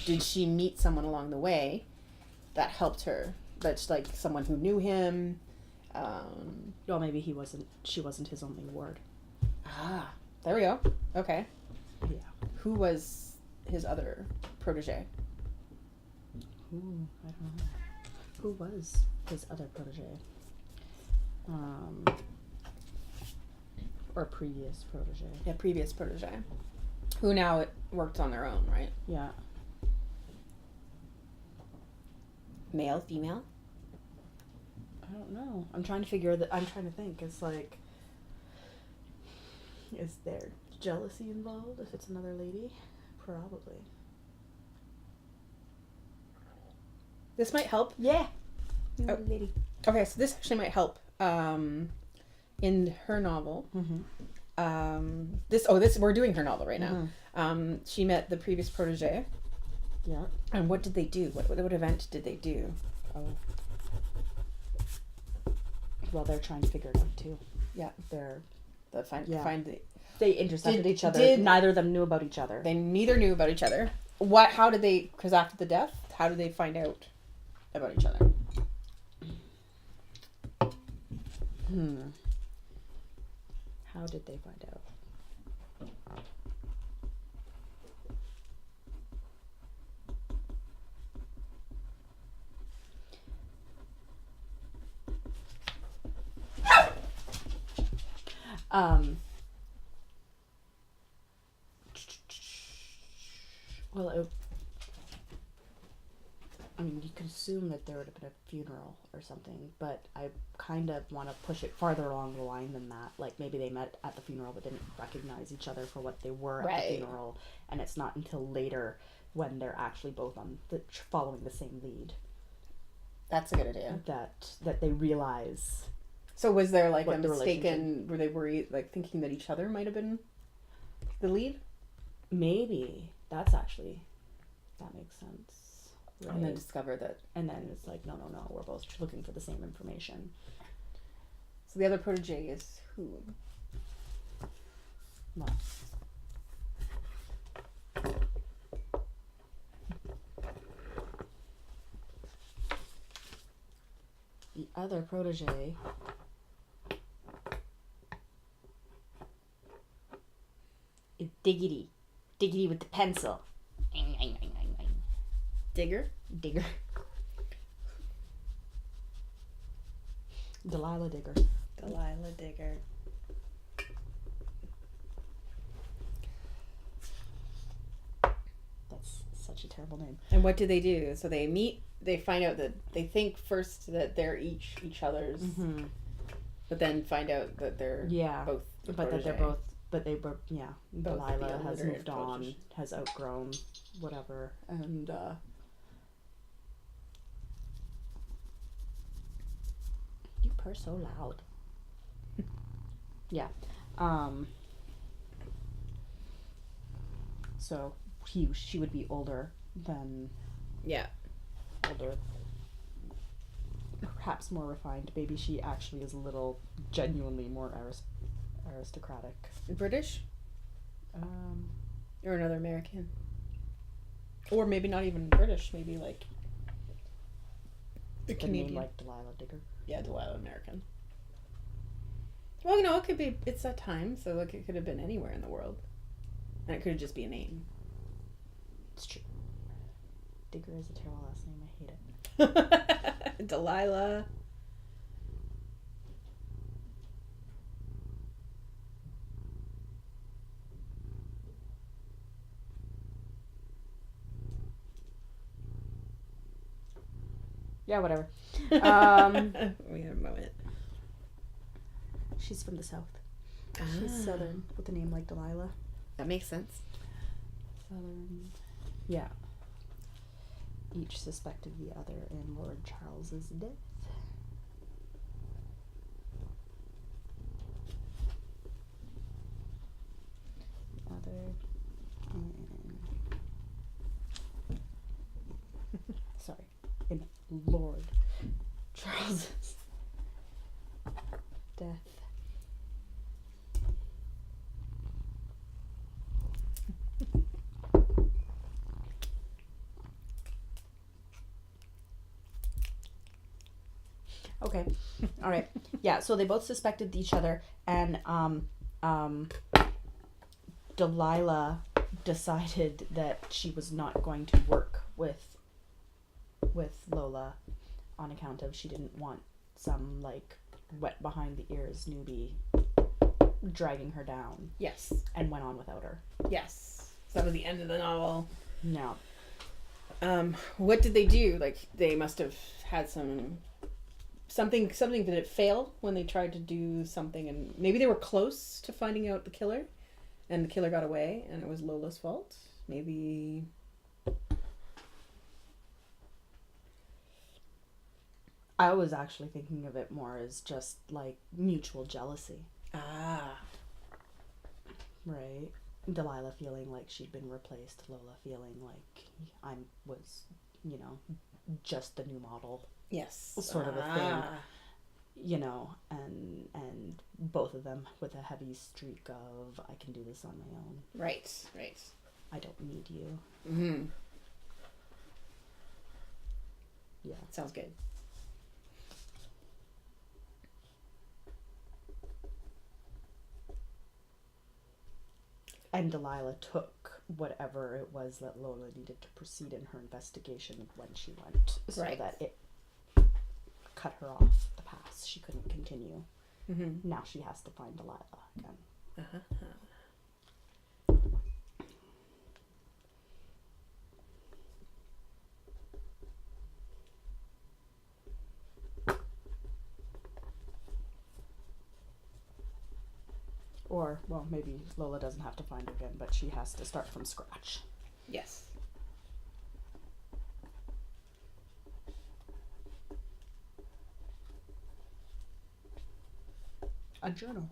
did she meet someone along the way that helped her? That's like someone who knew him. Well, maybe she wasn't his only ward. Ah, there we go. Okay. Yeah. Who was his other protege? Ooh, I don't know. Who was his other protege? Or previous protege? Yeah, previous protege. Who now works on their own, right? Yeah. Male, female? I don't know. I'm trying to think. It's like, is there jealousy involved if it's another lady? Probably. This might help. Yeah. Oh. Lady. Okay, so this actually might help. In her novel, this we're doing her novel right now. She met the previous protege. Yeah. And what did they do? What event did they do? Oh. Well, they're trying to figure it out too. Yeah, They're find the. They intercepted each other. did- Neither of them knew about each other. They neither knew about each other. What? How did they? Because after the death, how did they find out about each other? How did they find out? Well, I mean, you could assume that there would have been a funeral or something, but I kind of want to push it farther along the line than that. Like, maybe they met at the funeral but didn't recognize each other for what they were at the funeral, and it's not until later when they're actually both on following the same lead That's a good idea. that they realize. So was there like a What the mistaken? Were they worried, like thinking that each other might have been the lead? Maybe that makes sense. Right. And then discover that. And then it's like, no, we're both looking for the same information. So the other protege is who? Well, the other protege is Diggity. Diggity with the pencil. Digger. Digger. Delilah Digger. Delilah Digger. That's such a terrible name. And what do? So they meet. They find out that they think first that they're each other's, but then find out that they're both. But that they're both. But they were Both Delilah the has illiterate moved on, protege. has outgrown whatever, and you purr so loud. Yeah. So she would be older than perhaps more refined. Maybe she actually is a little genuinely more aristocratic. British. Or another American. Or maybe not even British. Maybe like a A Canadian. name like Delilah Digger. Yeah, Delilah American. Well, no, it could be. It's that time, so like it could have been anywhere in the world, and it could just be a name. It's true. Digger is a terrible last name. I hate it. Delilah. Yeah, whatever. We have a moment. She's from the south. She's southern with a name like Delilah. That makes sense. Southern. Yeah. Each suspected the other in Lord Charles's death. The other in Lord Charles's death. Okay. All right. Yeah, so they both suspected each other, and Delilah decided that she was not going to work with Lola on account of she didn't want some like wet behind the ears newbie dragging her down, Yes. and went on without her. Yes. that was the end of the novel. No. What did they do? Like, they must have had something. Did it fail when they tried to do something, and maybe they were close to finding out the killer, and the killer got away, and it was Lola's fault. Maybe. I was actually thinking of it more as just like mutual jealousy. Ah. Right. Delilah feeling like she'd been replaced, Lola feeling like I was, just the new model, Yes. sort of a thing, and both of them with a heavy streak of I can do this on my own. Right. I don't need you. Mm-hmm. Yeah. Sounds good. And Delilah took whatever it was that Lola needed to proceed in her investigation when she went, so Right. that it cut her off the path. She couldn't continue. Mm-hmm. Now she has to find Delilah again. Uh-huh. Or, well, maybe Lola doesn't have to find her again, but she has to start from scratch. Yes. A journal.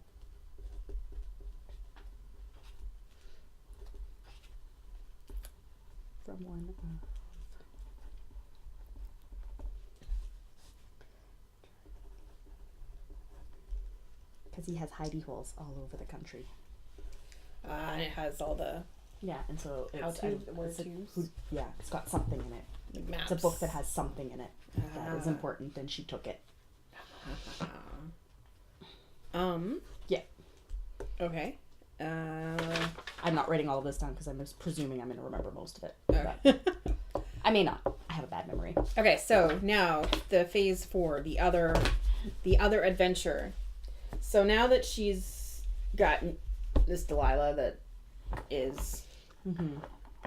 From one of... Because he has hidey holes all over the country. And it has all the Yeah, and so it's... how-to, and the word it's a- tos. yeah, it's got something in it. Like maps. It's a book that has something in it that is Ah. important, and she took it. Yeah. Okay. I'm not writing all of this down because I'm just presuming I'm going to remember most of it. Okay. But I may not. I have a bad memory. Okay, so now the phase 4, the other adventure. So now that she's got this Delilah that is,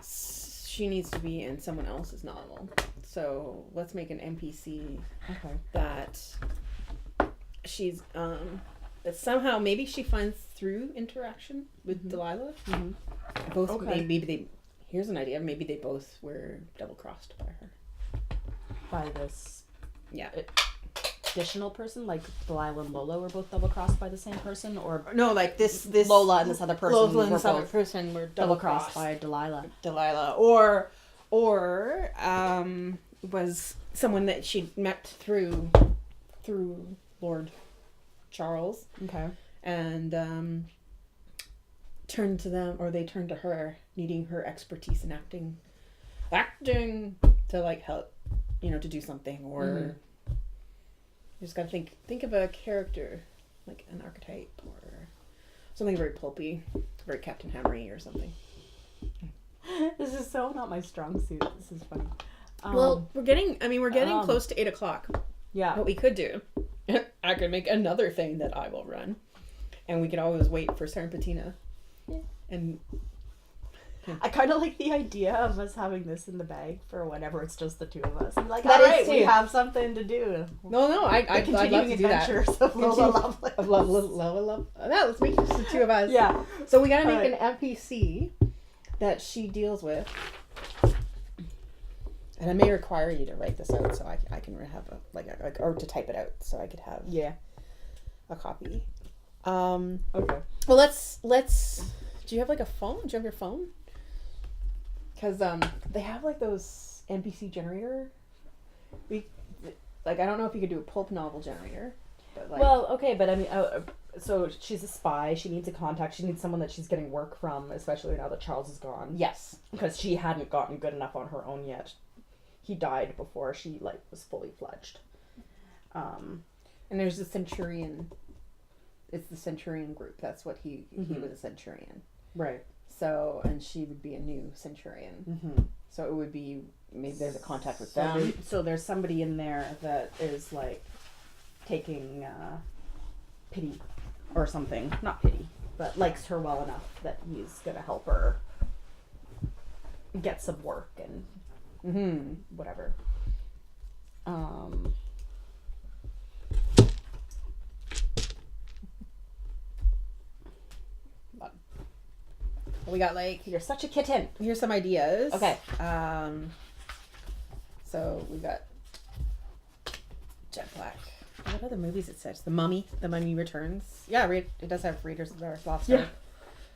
she needs to be in someone else's novel. So let's make an NPC Okay. that she's that somehow maybe she finds through interaction with Delilah. Mm-hmm. Both Okay. maybe they. Here's an idea. Maybe they both were double crossed by her. By this Yeah. additional person, like Delilah and Lola were both double crossed by the same person, or No, like this Lola and this other person Lola and were this other both person were double crossed by Delilah. Delilah, or was someone that she met through Lord Charles, Okay. and turned to them, or they turned to her, needing her expertise in acting to like help, to do something, or you just gotta think of a character, like an archetype or something very pulpy, very Captain Hammery or something. This is so not my strong suit. This is funny. Well, we're getting close to 8:00. Yeah. What we could do, I could make another thing that I will run, and we can always wait for Serpentina. Yeah. And I kind of like the idea of us having this in the bag for whenever it's just the two of us. I'm like, That all is right, we too. have something to do. no, I'd love Continuing to do that. adventures of Lola Lovelace. Love. Yeah, let's make this the two of us. Yeah. So we gotta make Right. an NPC that she deals with, and I may require you to write this out so I can have or to type it out so I could have Yeah. a copy. Okay. Well, let's. Do you have like a phone? Do you have your phone? Because they have like those NPC generator. I don't know if you could do a pulp novel generator, but like. Well, okay, but I mean, so she's a spy. She needs a contact. She needs someone that she's getting work from, especially now that Charles is gone. Yes. Because she hadn't gotten good enough on her own yet. He died before she was fully fledged. And there's the Centurion. It's the Centurion group. That's what he was a Centurion. Right. So, and she would be a new Centurion. Mm-hmm. So it would be, maybe there's a contact with So, them. so there's somebody in there that is like taking pity or something. Not pity, but likes her well enough that he's gonna help her get some work and Mm-hmm. whatever. We got like, You're such a kitten. here's some ideas. Okay. So we got Jet Black. What other movies it says? The Mummy. The Mummy Returns. Yeah, it does have Raiders of the Lost Ark. Yeah.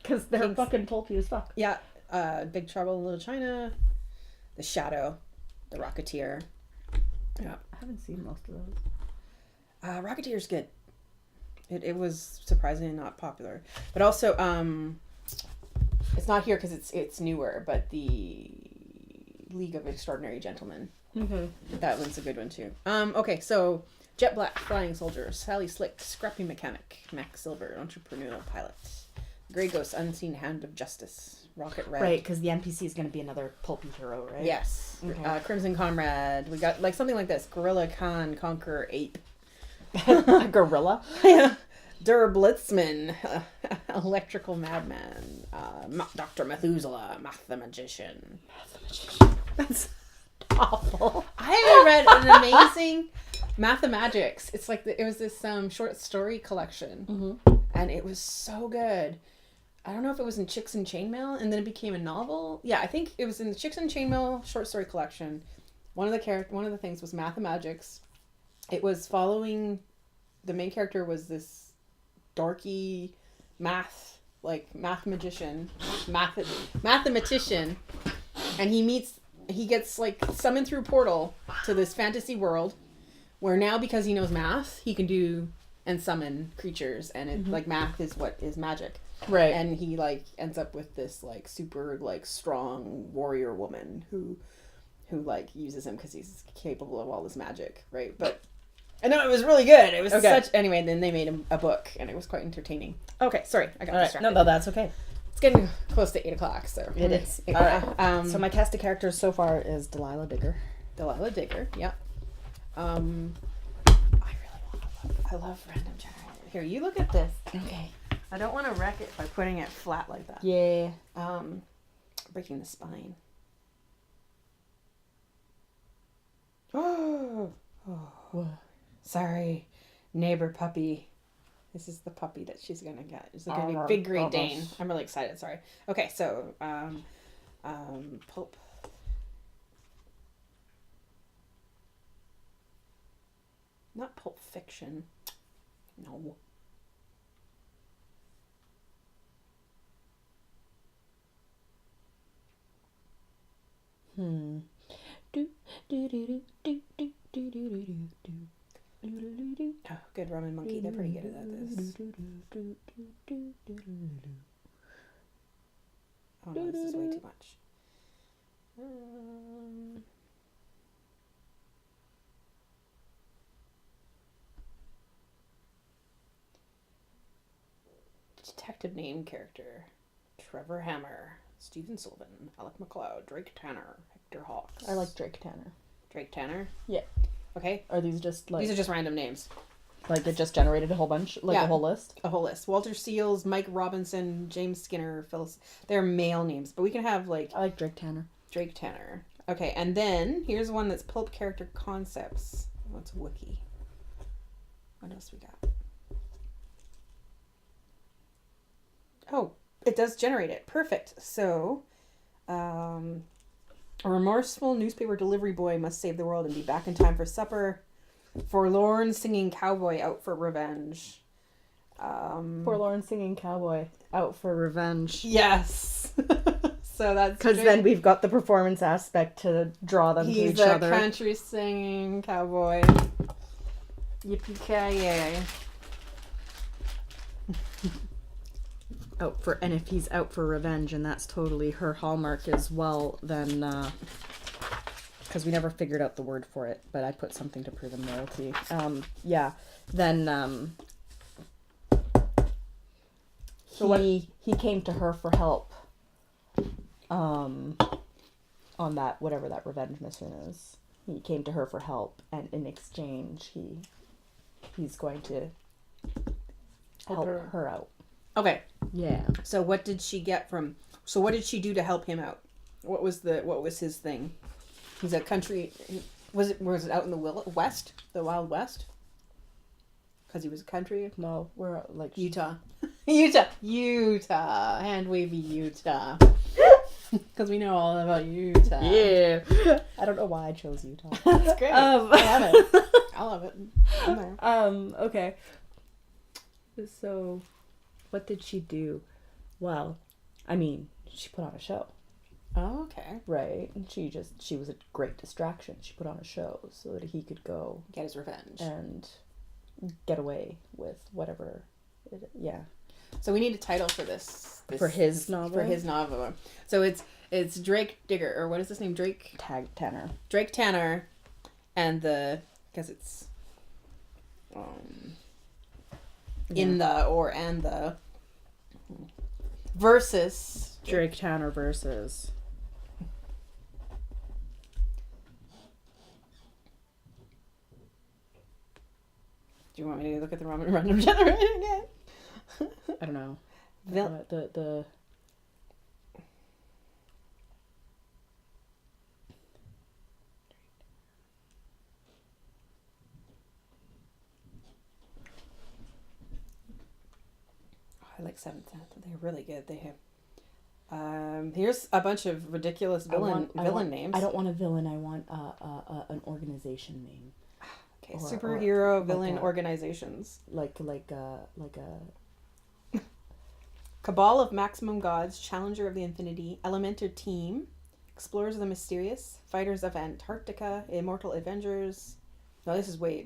Because they're Thanks. fucking pulpy as fuck. Yeah. Big Trouble in Little China. The Shadow. The Rocketeer. Yeah. I haven't seen most of those. Rocketeer's good. It was surprisingly not popular, but also it's not here because it's newer. But the League of Extraordinary Gentlemen. Mm-hmm. That one's a good one too. Okay, so Jet Black, Flying Soldier, Sally Slick, Scrappy Mechanic, Mac Silver, Entrepreneurial Pilot, Grey Ghost, Unseen Hand of Justice, Rocket Red. Right, because the NPC is going to be another pulpy hero, right? Yes. Okay. Crimson Comrade. We got like something like this. Gorilla Khan, Conqueror Ape. A gorilla. Der Blitzman, Electrical Madman, Dr. Methuselah, Math the Magician. That's awful. I read an amazing Mathemagics. It's like it was this short story collection, and it was so good. I don't know if it was in Chicks and Chainmail, and then it became a novel. Yeah, I think it was in the Chicks and Chainmail short story collection. One of the things was Mathemagics. It was following the main character was this dorky mathematician, and he gets like summoned through portal to this fantasy world where now because he knows math he can do and summon creatures, and it like math is what is magic, Right. and he like ends up with this like super like strong warrior woman who like uses him because he's capable of all this magic, right? But I know it was really good. It was anyway. Then they made a book, and it was quite entertaining. Okay, sorry, I got distracted. No, that's okay. It's getting close to 8 o'clock, so It is. All right. So my cast of characters so far is Delilah Digger. Delilah Digger. Yeah. I love random generator. Here, you look at this. Okay. I don't want to wreck it by putting it flat like that. Yeah. Breaking the spine. Oh. What? Sorry, neighbor puppy. This is the puppy that she's gonna get. It's gonna be big Great Dane. I'm really excited. Sorry. Okay, so pulp. Not Pulp Fiction. No. Do do do do do do do do do. Oh, good Roman monkey. They're pretty good at this. Oh no, this is way too much. Detective name character: Trevor Hammer, Stephen Sylvan, Alec McLeod, Drake Tanner, Hector Hawks. I like Drake Tanner. Drake Tanner. Yeah. Okay. Are these just like These are just random names. like it just generated a whole bunch, like Yeah. a whole list? A whole list. Walter Seals, Mike Robinson, James Skinner, Phyllis. They're male names, but we can have like I like Drake Tanner. Drake Tanner. Okay, and then here's one that's pulp character concepts. What's Wookie? What else we got? Oh, it does generate it. Perfect. So, a remorseful newspaper delivery boy must save the world and be back in time for supper. Forlorn singing cowboy out for revenge. Forlorn singing cowboy out for revenge. Yes. So that's Because then we've got the performance aspect to draw them to he's each a other. country singing cowboy. Yippee-ki-yay. And if he's out for revenge, and that's totally her hallmark as well, then because we never figured out the word for it, but I put something to prove him loyalty. Then he came to her for help. On that whatever that revenge mission is, he came to her for help, and in exchange, he's going to help her out. Okay. Yeah. So what did she do to help him out? what was his thing? He's a country. Was it out in the west, the Wild West? Because he was a country. No, we're like Utah, hand wavy Utah. Because we know all about Utah. Yeah. I don't know why I chose Utah. That's great. I love it. I love it. I'm there. Okay. So, what did she do? Well, I mean, she put on a show. Oh, okay. Right. And she was a great distraction. She put on a show so that he could go Get his revenge. and get away with whatever. Yeah. So we need a title for this For his novel? For his novel. So it's Drake Digger, or what is his name? Drake Tanner. Drake Tanner, and because it's in the versus Drake Tanner versus. Do you want me to look at the random generator again? I don't know. Vil- The I like Seventh Sense. They're really good. They have. Here's a bunch of ridiculous villain names. I don't want a villain. I want an organization name. Okay, or superhero like villain a- organizations. Like a Cabal of Maximum Gods, Challenger of the Infinity, Elementor Team, Explorers of the Mysterious, Fighters of Antarctica, Immortal Avengers. No, this is way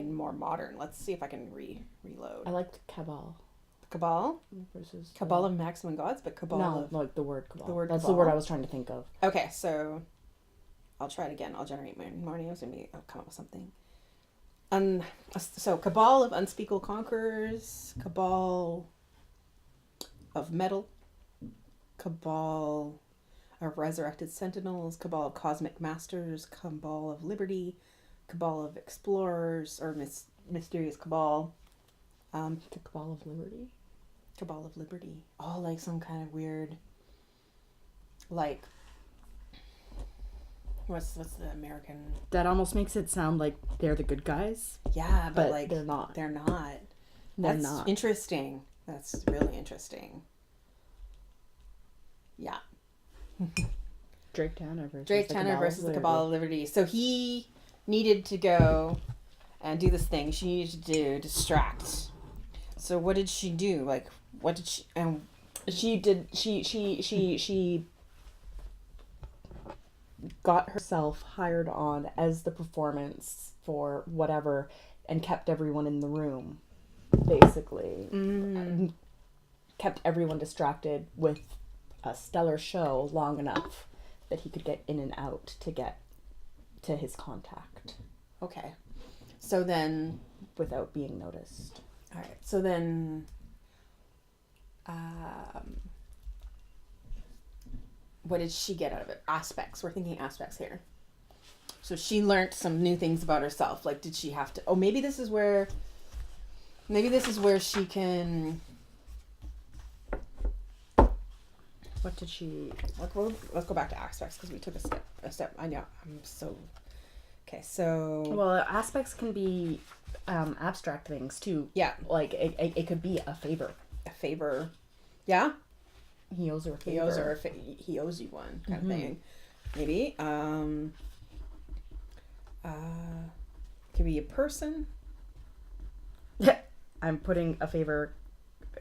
more modern. Let's see if I can reload. I like Cabal Cabal versus of Maximum Gods, but Cabal No, of... like the word Cabal. The word That's Cabal? the word I was trying to think of. Okay, so I'll try it again. I'll generate more names and maybe I'll come up with something. So Cabal of Unspeakable Conquerors, Cabal of Metal, Cabal of Resurrected Sentinels, Cabal of Cosmic Masters, Cabal of Liberty, Cabal of Explorers, or Mysterious Cabal. The Cabal of Liberty. Cabal of Liberty. Oh, like some kind of weird, like, what's the American? That almost makes it sound like they're the good guys, Yeah, but like they're not. They're not. They're That's not. interesting. That's really interesting. Yeah. Drake Tanner versus Drake the Tanner Cabal versus of the Liberty. Cabal of Liberty. So he needed to go and do this thing. She needed to distract. So what did she do? Like, what did she... She got herself hired on as the performance for whatever and kept everyone in the room, basically. Kept everyone distracted with a stellar show long enough that he could get in and out to get to his contact Okay. So then... without being noticed. All right. So then... what did she get out of it? Aspects. We're thinking aspects here. So she learned some new things about herself. Like, did she have to... Oh, maybe this is where she can... What did she... Let's go back to aspects because we took a step. I know. I'm so... Okay, so... Well, aspects can be abstract things too. Yeah. Like it could be a favor. A favor. Yeah? He owes her a favor. He owes her he owes you one kind of thing. Maybe. Could be a person. I'm putting a favor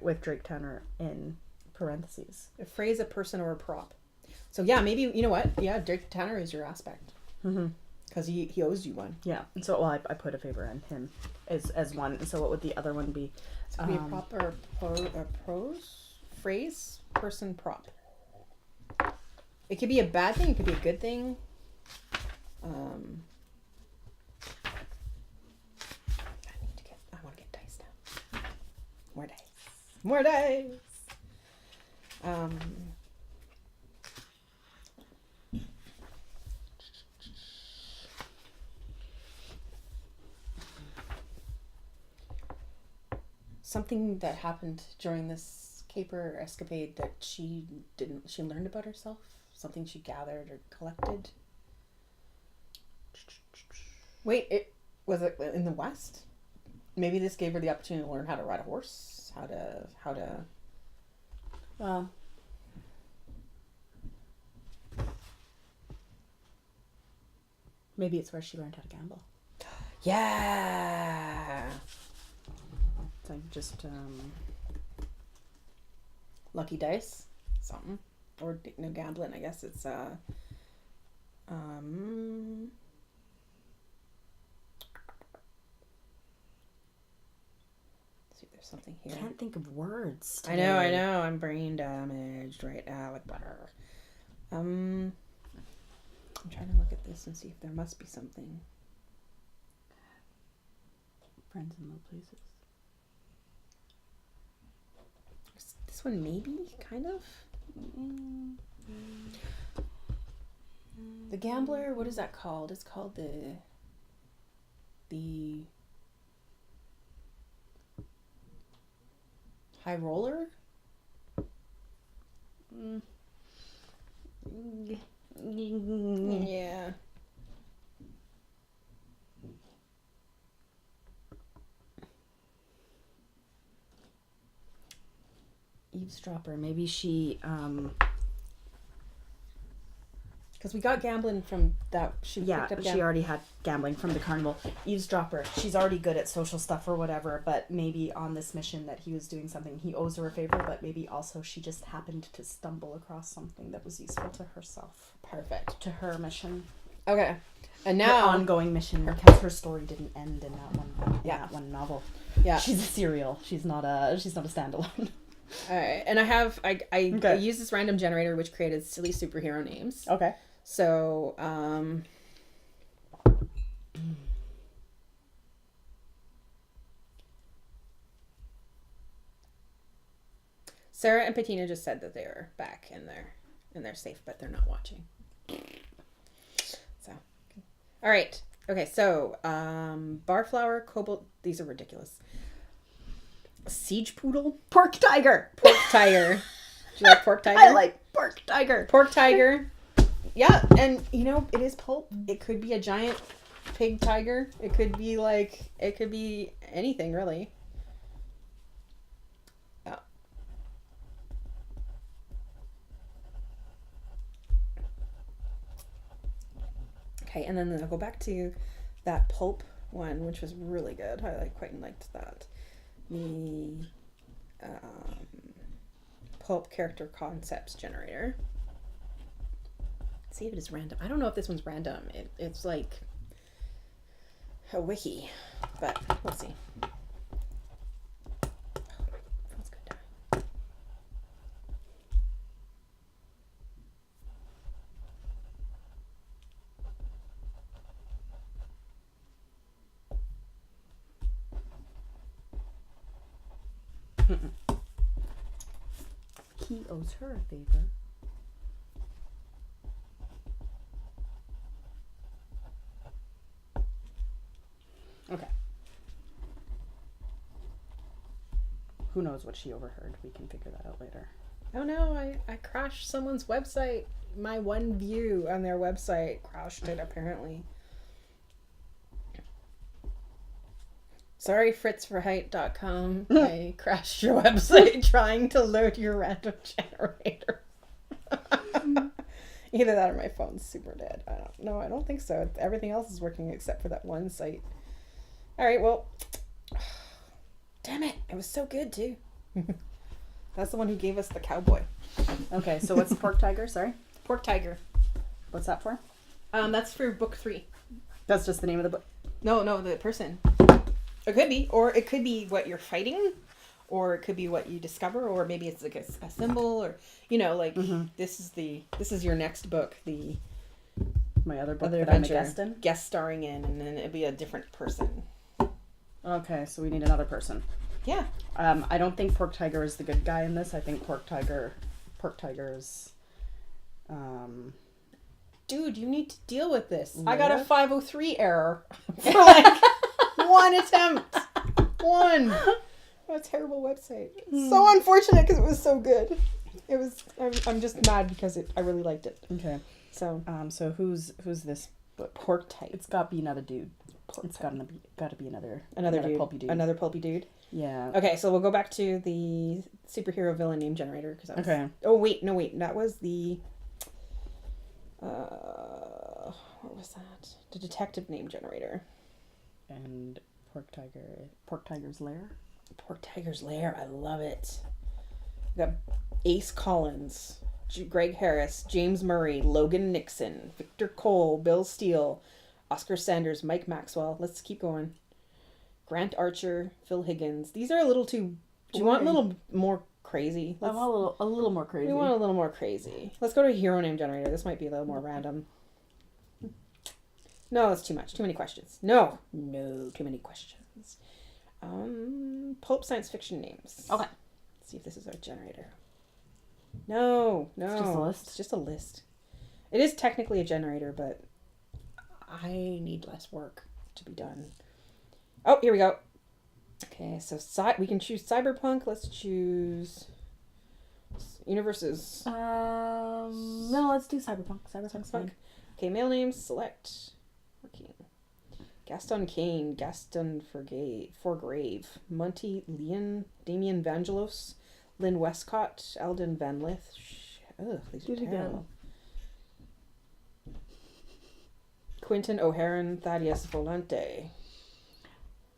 with Drake Tanner in parentheses. A phrase, a person, or a prop. So yeah, maybe, you know what? Yeah, Drake Tanner is your aspect. Because he owes you one. Yeah. And so I put a favor in him as one. And so what would the other one be? So it could be a prop or a prose, phrase, person, prop. It could be a bad thing. It could be a good thing. I want to get dice now. More dice. More dice. Something that happened during this caper escapade that she learned about herself. something she gathered or collected. Wait, it was it in the West? Maybe this gave her the opportunity to learn how to ride a horse, how to. Well, maybe it's where she learned how to gamble. Yeah. It's like just Lucky dice, something, or no gambling. I guess it's see if there's something here. can't think of words. I know. I'm brain damaged right now, like butter. I'm trying to look at this and see if there must be something. Friends in low places. This one maybe, kind of. The Gambler. What is that called? It's called the High Roller. Yeah. Eavesdropper. Maybe she Because we got gambling from that. She yeah, picked up she already had gambling from the carnival. Eavesdropper. She's already good at social stuff or whatever, but maybe on this mission that he was doing something, he owes her a favor, but maybe also she just happened to stumble across something that was useful to herself. Perfect. To her mission. Okay. And Her now ongoing mission, because her story didn't end in that one that one novel. Yeah. She's a serial. She's not a standalone. All right. And I used this random generator which created silly superhero names. Okay. So, Sarah and Patina just said that they are back and they're safe, but they're not watching. So, all right. Okay. So, Barflower, Cobalt. These are ridiculous. Siege Poodle, Pork Tiger. Pork Tiger. Do you like Pork Tiger? I like Pork Tiger. Pork Tiger. Yeah, and it is pulp. It could be a giant pig tiger. It could be anything really. Yeah. Okay, and then I'll go back to that pulp one, which was really good. I quite liked that. The pulp character concepts generator. See if it is random. I don't know if this one's random. It's like a wiki, but we'll see. Phone's gonna die. He owes her a favor. Okay. Who knows what she overheard? We can figure that out later. Oh no, I crashed someone's website. My one view on their website crashed it apparently. Sorry, fritzforheight.com. I crashed your website trying to load your random generator. Either that or my phone's super dead. I don't think so. Everything else is working except for that one site. All right, well, damn it. It was so good too. That's the one who gave us the cowboy. Okay, so what's the Pork Tiger? Sorry? Pork Tiger. What's that for? That's for book 3. That's just the name of the book. No, the person. It could be, or it could be what you're fighting, or it could be what you discover, or maybe it's like a symbol, or this is your next book, My other book other that I'm a adventure, guest in? guest starring in, and then it'd be a different person. Okay, so we need another person. Yeah. I don't think Pork Tiger is the good guy in this. I think Pork Tiger is Dude, you need to deal with this. Yeah. I got a 503 error for like one attempt. One. What a terrible website. So unfortunate because it was so good. It was. I'm just mad because I really liked it. Okay. So So who's this? pork type. It's got to be another dude. It's got to be another Dude. pulpy dude. Another pulpy dude. Yeah. Okay, so we'll go back to the superhero villain name generator because that was. Okay. Oh wait, no wait, that was the. What was that? The detective name generator. And Pork Tiger's Lair. Pork Tiger's Lair. I love it. We got Ace Collins, Greg Harris, James Murray, Logan Nixon, Victor Cole, Bill Steele, Oscar Sanders, Mike Maxwell. Let's keep going. Grant Archer, Phil Higgins. These are a little too. Do you want a little more crazy? I want a little more crazy. We want a little more crazy. Let's go to a hero name generator. This might be a little more random. No, that's too much. Too many questions. No, too many questions. Pulp science fiction names. Okay. Let's see if this is our generator. No. It's just a list? It's just a list. It is technically a generator, but I need less work to be done. Oh, here we go. Okay, so we can choose cyberpunk. Let's choose universes. No, let's do cyberpunk. Cyberpunk's fine. Okay, male names, select. Working. Gaston Kane, Gaston Forgrave, Monty Leon, Damien Vangelos, Lynn Westcott, Alden Van Lith. Ugh, these are terrible. Quentin O'Haran, Thaddeus Volante.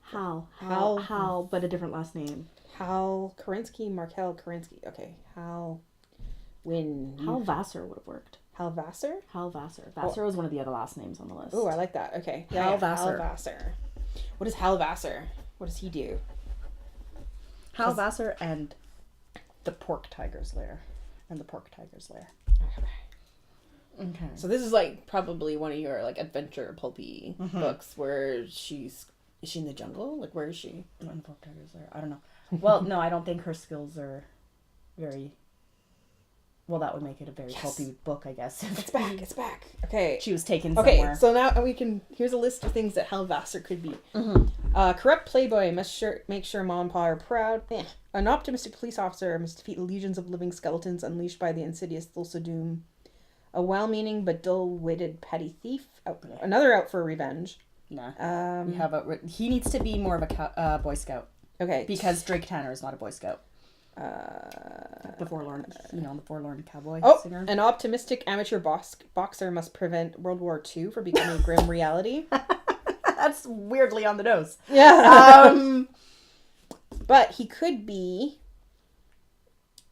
Hal, but a different last name. Hal Kerensky, Markel Kerensky. Okay, Hal Wynn. Hal Vassar would have worked. Hal Vassar? Hal Vassar. Vassar was one of the other last names on the list. Oh, I like that. Okay. Yeah, Hal Vassar. Hal Vassar. What is Hal Vassar? What does he do? Hal Vassar and the Pork Tiger's Lair. Okay. So this is like probably one of your like adventure pulpy books where is she in the jungle? Like where is she? In the Pork Tiger's Lair. I don't know. Well, no, I don't think her skills are very. Well, that would make it a very pulpy book, I guess. It's back. Okay. She was taken somewhere. Okay, so now we can. Here's a list of things that Hal Vassar could be. Corrupt playboy must make sure mom and pa are proud. An optimistic police officer must defeat legions of living skeletons unleashed by the insidious Thulsa Doom. A well-meaning but dull-witted petty thief. Another out for revenge. Nah. We have he needs to be more of a Boy Scout. Okay. Because Drake Tanner is not a Boy Scout. The forlorn cowboy singer. An optimistic amateur boxer must prevent World War II from becoming a grim reality. That's weirdly on the nose. Yeah. But he could be,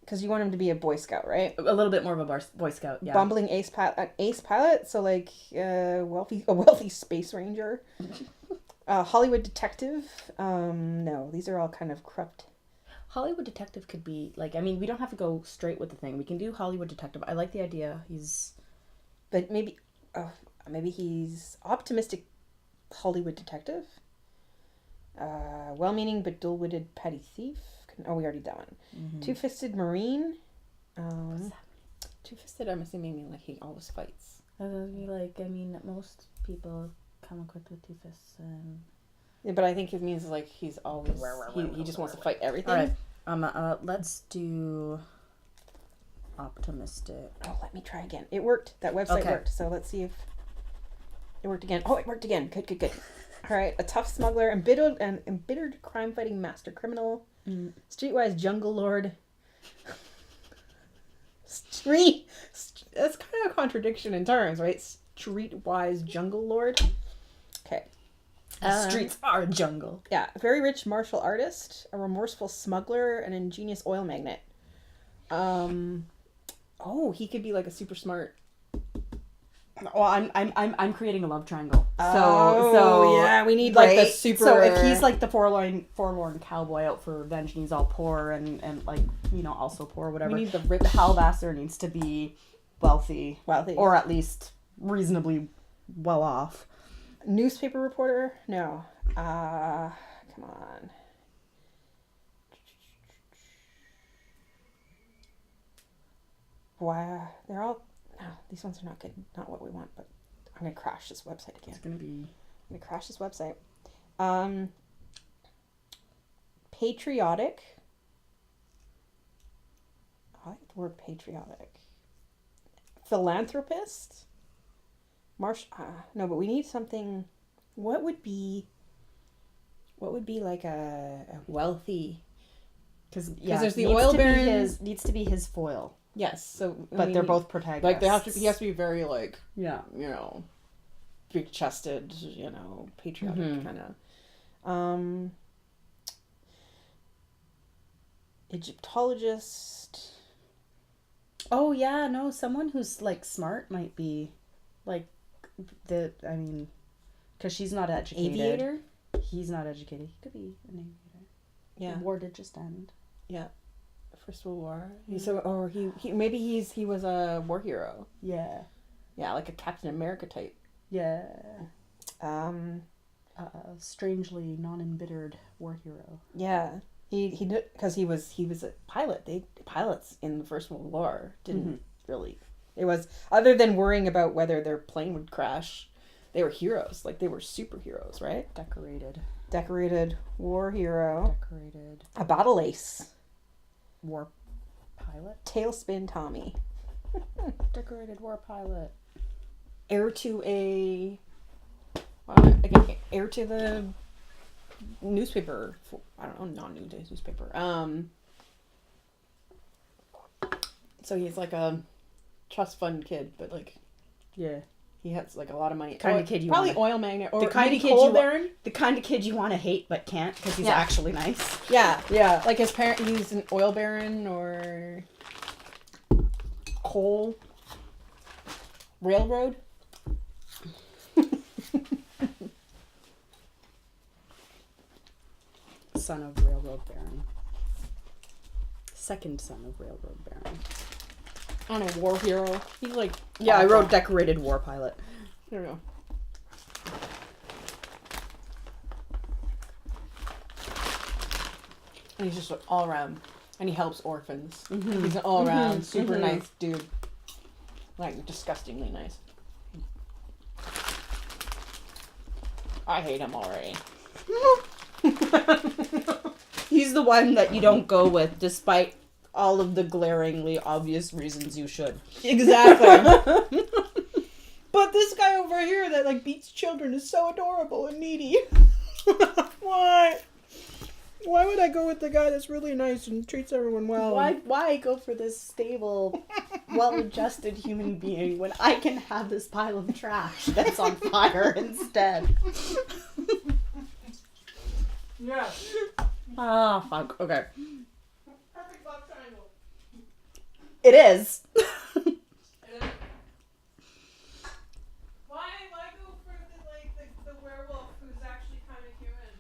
because you want him to be a Boy Scout, right? A little bit more of a Boy Scout, yeah. Bumbling ace pilot, so like a wealthy space ranger. Hollywood detective. No, these are all kind of corrupt. Hollywood detective could be like, I mean, we don't have to go straight with the thing. We can do Hollywood detective. I like the idea. But maybe he's optimistic Hollywood detective. Well-meaning but dull-witted petty thief. Oh, we already did that one. Mm-hmm. Two-fisted marine. Two-fisted, I'm assuming like he always fights. Most people come equipped with two fists. Yeah, but I think it means like he's always he just wants to fight everything. All right. Let's do optimistic. Oh, let me try again. It worked. That website worked. So let's see if it worked again. Oh, it worked again. Good. All right. A tough smuggler, embittered crime-fighting master criminal, streetwise jungle lord. That's kind of a contradiction in terms, right? Streetwise jungle lord. Okay. The streets are jungle. Yeah, a very rich martial artist, a remorseful smuggler, an ingenious oil magnate. He could be like a super smart. Well, I'm creating a love triangle. So yeah, we need like the super. So if he's like the forlorn cowboy out for revenge, and he's all poor and like also poor, whatever. We need the rich. Hal Vassar needs to be wealthy, or at least reasonably well off. Newspaper reporter? No. Come on. Why? They're all... No, these ones are not good. Not what we want, but I'm going to crash this website again. I'm going to crash this website. Patriotic. like the word patriotic. Philanthropist? No, but we need something. What would be like a wealthy? Because there's the oil baron. Needs to be his foil. Yes, so But they're both protagonists. like they have to. He has to be very like Yeah. big chested, patriotic kind of. Egyptologist. Oh yeah, no, someone who's like smart might be, like, because she's not educated. Aviator. He's not educated. He could be an aviator. Yeah. The war did just end. Yeah. First World War. He was a war hero. Yeah. Yeah, like a Captain America type. Yeah. Strangely non-embittered war hero. Yeah. He did, because he was a pilot. Pilots in the First World War didn't really. It was, other than worrying about whether their plane would crash, they were heroes. Like, they were superheroes, right? Decorated war hero. Decorated A battle ace. war pilot. Tailspin Tommy. Decorated war pilot. Heir to the newspaper. I don't know, non-news newspaper. So he's like a trust fund kid, but like Yeah. he has like a lot of money. Kind of kid you probably wanna- oil magnate or the kind maybe of kid coal you baron. The kind of kid you want to hate but can't because he's Yeah. actually nice. Yeah, Yeah. like his parent. He's an oil baron or coal railroad. Son of railroad baron. Second son of railroad baron. I don't know, war hero. He's like Yeah, I awful. wrote decorated war pilot. There we go. And he's just like, all around, and he helps orphans. He's an all around super nice dude, like disgustingly nice. I hate him already. He's the one that you don't go with despite all of the glaringly obvious reasons you should. Exactly. But this guy over here that like beats children is so adorable and needy. Why? Why would I go with the guy that's really nice and treats everyone well? Why go for this stable, well-adjusted human being when I can have this pile of trash that's on fire instead? Yeah. Ah, fuck. Okay. Perfect love triangle. It is. Why go for the werewolf who's actually kind of human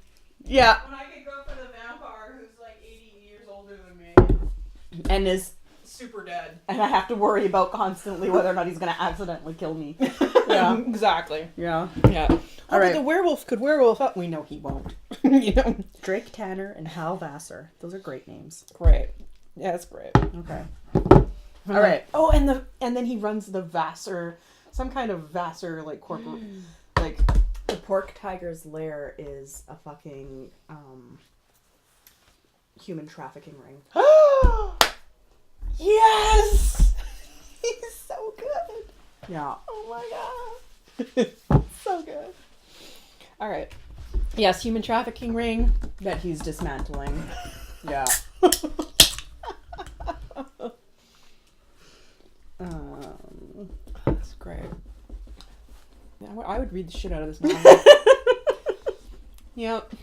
Yeah. when I could go for the vampire who's like 80 years older than me? And is Super dead. and I have to worry about constantly whether or not he's gonna accidentally kill me. Yeah, exactly. Yeah. Yeah. All right. The werewolf could werewolf up. We know he won't. You know. Drake Tanner and Hal Vassar. Those are great names. Great. Yeah, that's great. Okay. All right. Oh, and then he runs the Vassar, some kind of Vassar like corporate, like The pork tiger's lair is a fucking human trafficking ring. Yes. He's so good. Yeah. Oh my god. So good. All right. Yes, human trafficking ring. That he's dismantling. Yeah. That's great. Yeah, I would read the shit out of this novel. Yep.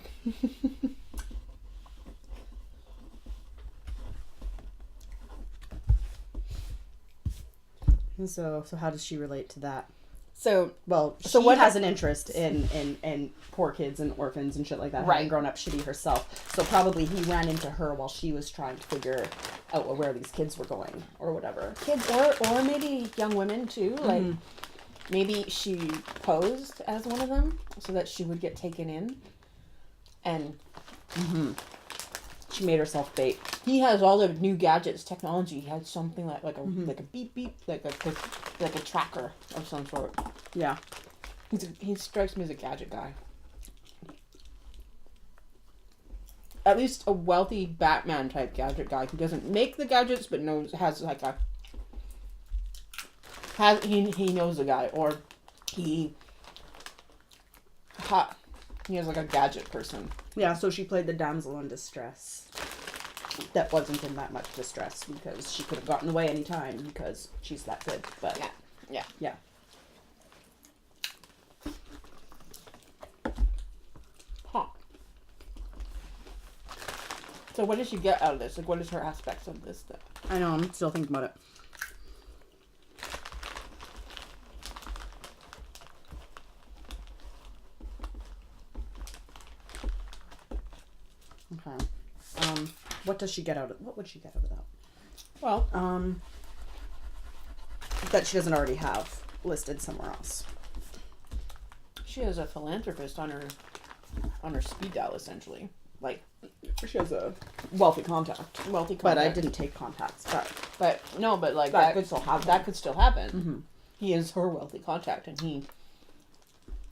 And so how does she relate to that? So Well, So she what has an interest in poor kids and orphans and shit like that, Right. having grown up shitty herself. So probably he ran into her while she was trying to figure out where these kids were going or whatever. kids or maybe young women too. Like maybe she posed as one of them so that she would get taken in. And She made herself bait. he has all the new gadgets, technology. He has something like a beep beep, like a tracker of some sort. Yeah. He strikes me as a gadget guy. at least a wealthy Batman type gadget guy who doesn't make the gadgets but has he knows the guy, or he has like a gadget person. Yeah, so she played the damsel in distress. That wasn't in that much distress because she could have gotten away anytime because she's that good. But yeah. Huh. So what does she get out of this? Like, what is her aspects of this stuff? I know, I'm still thinking about it. Okay. What does she get out of, what would she get out of that? Well, That she doesn't already have listed somewhere else. she has a philanthropist on her speed dial, essentially. Like, she has a Wealthy contact. wealthy contact. But I didn't take contacts, but like that could still happen. That could still happen. Mm-hmm. He is her wealthy contact, and he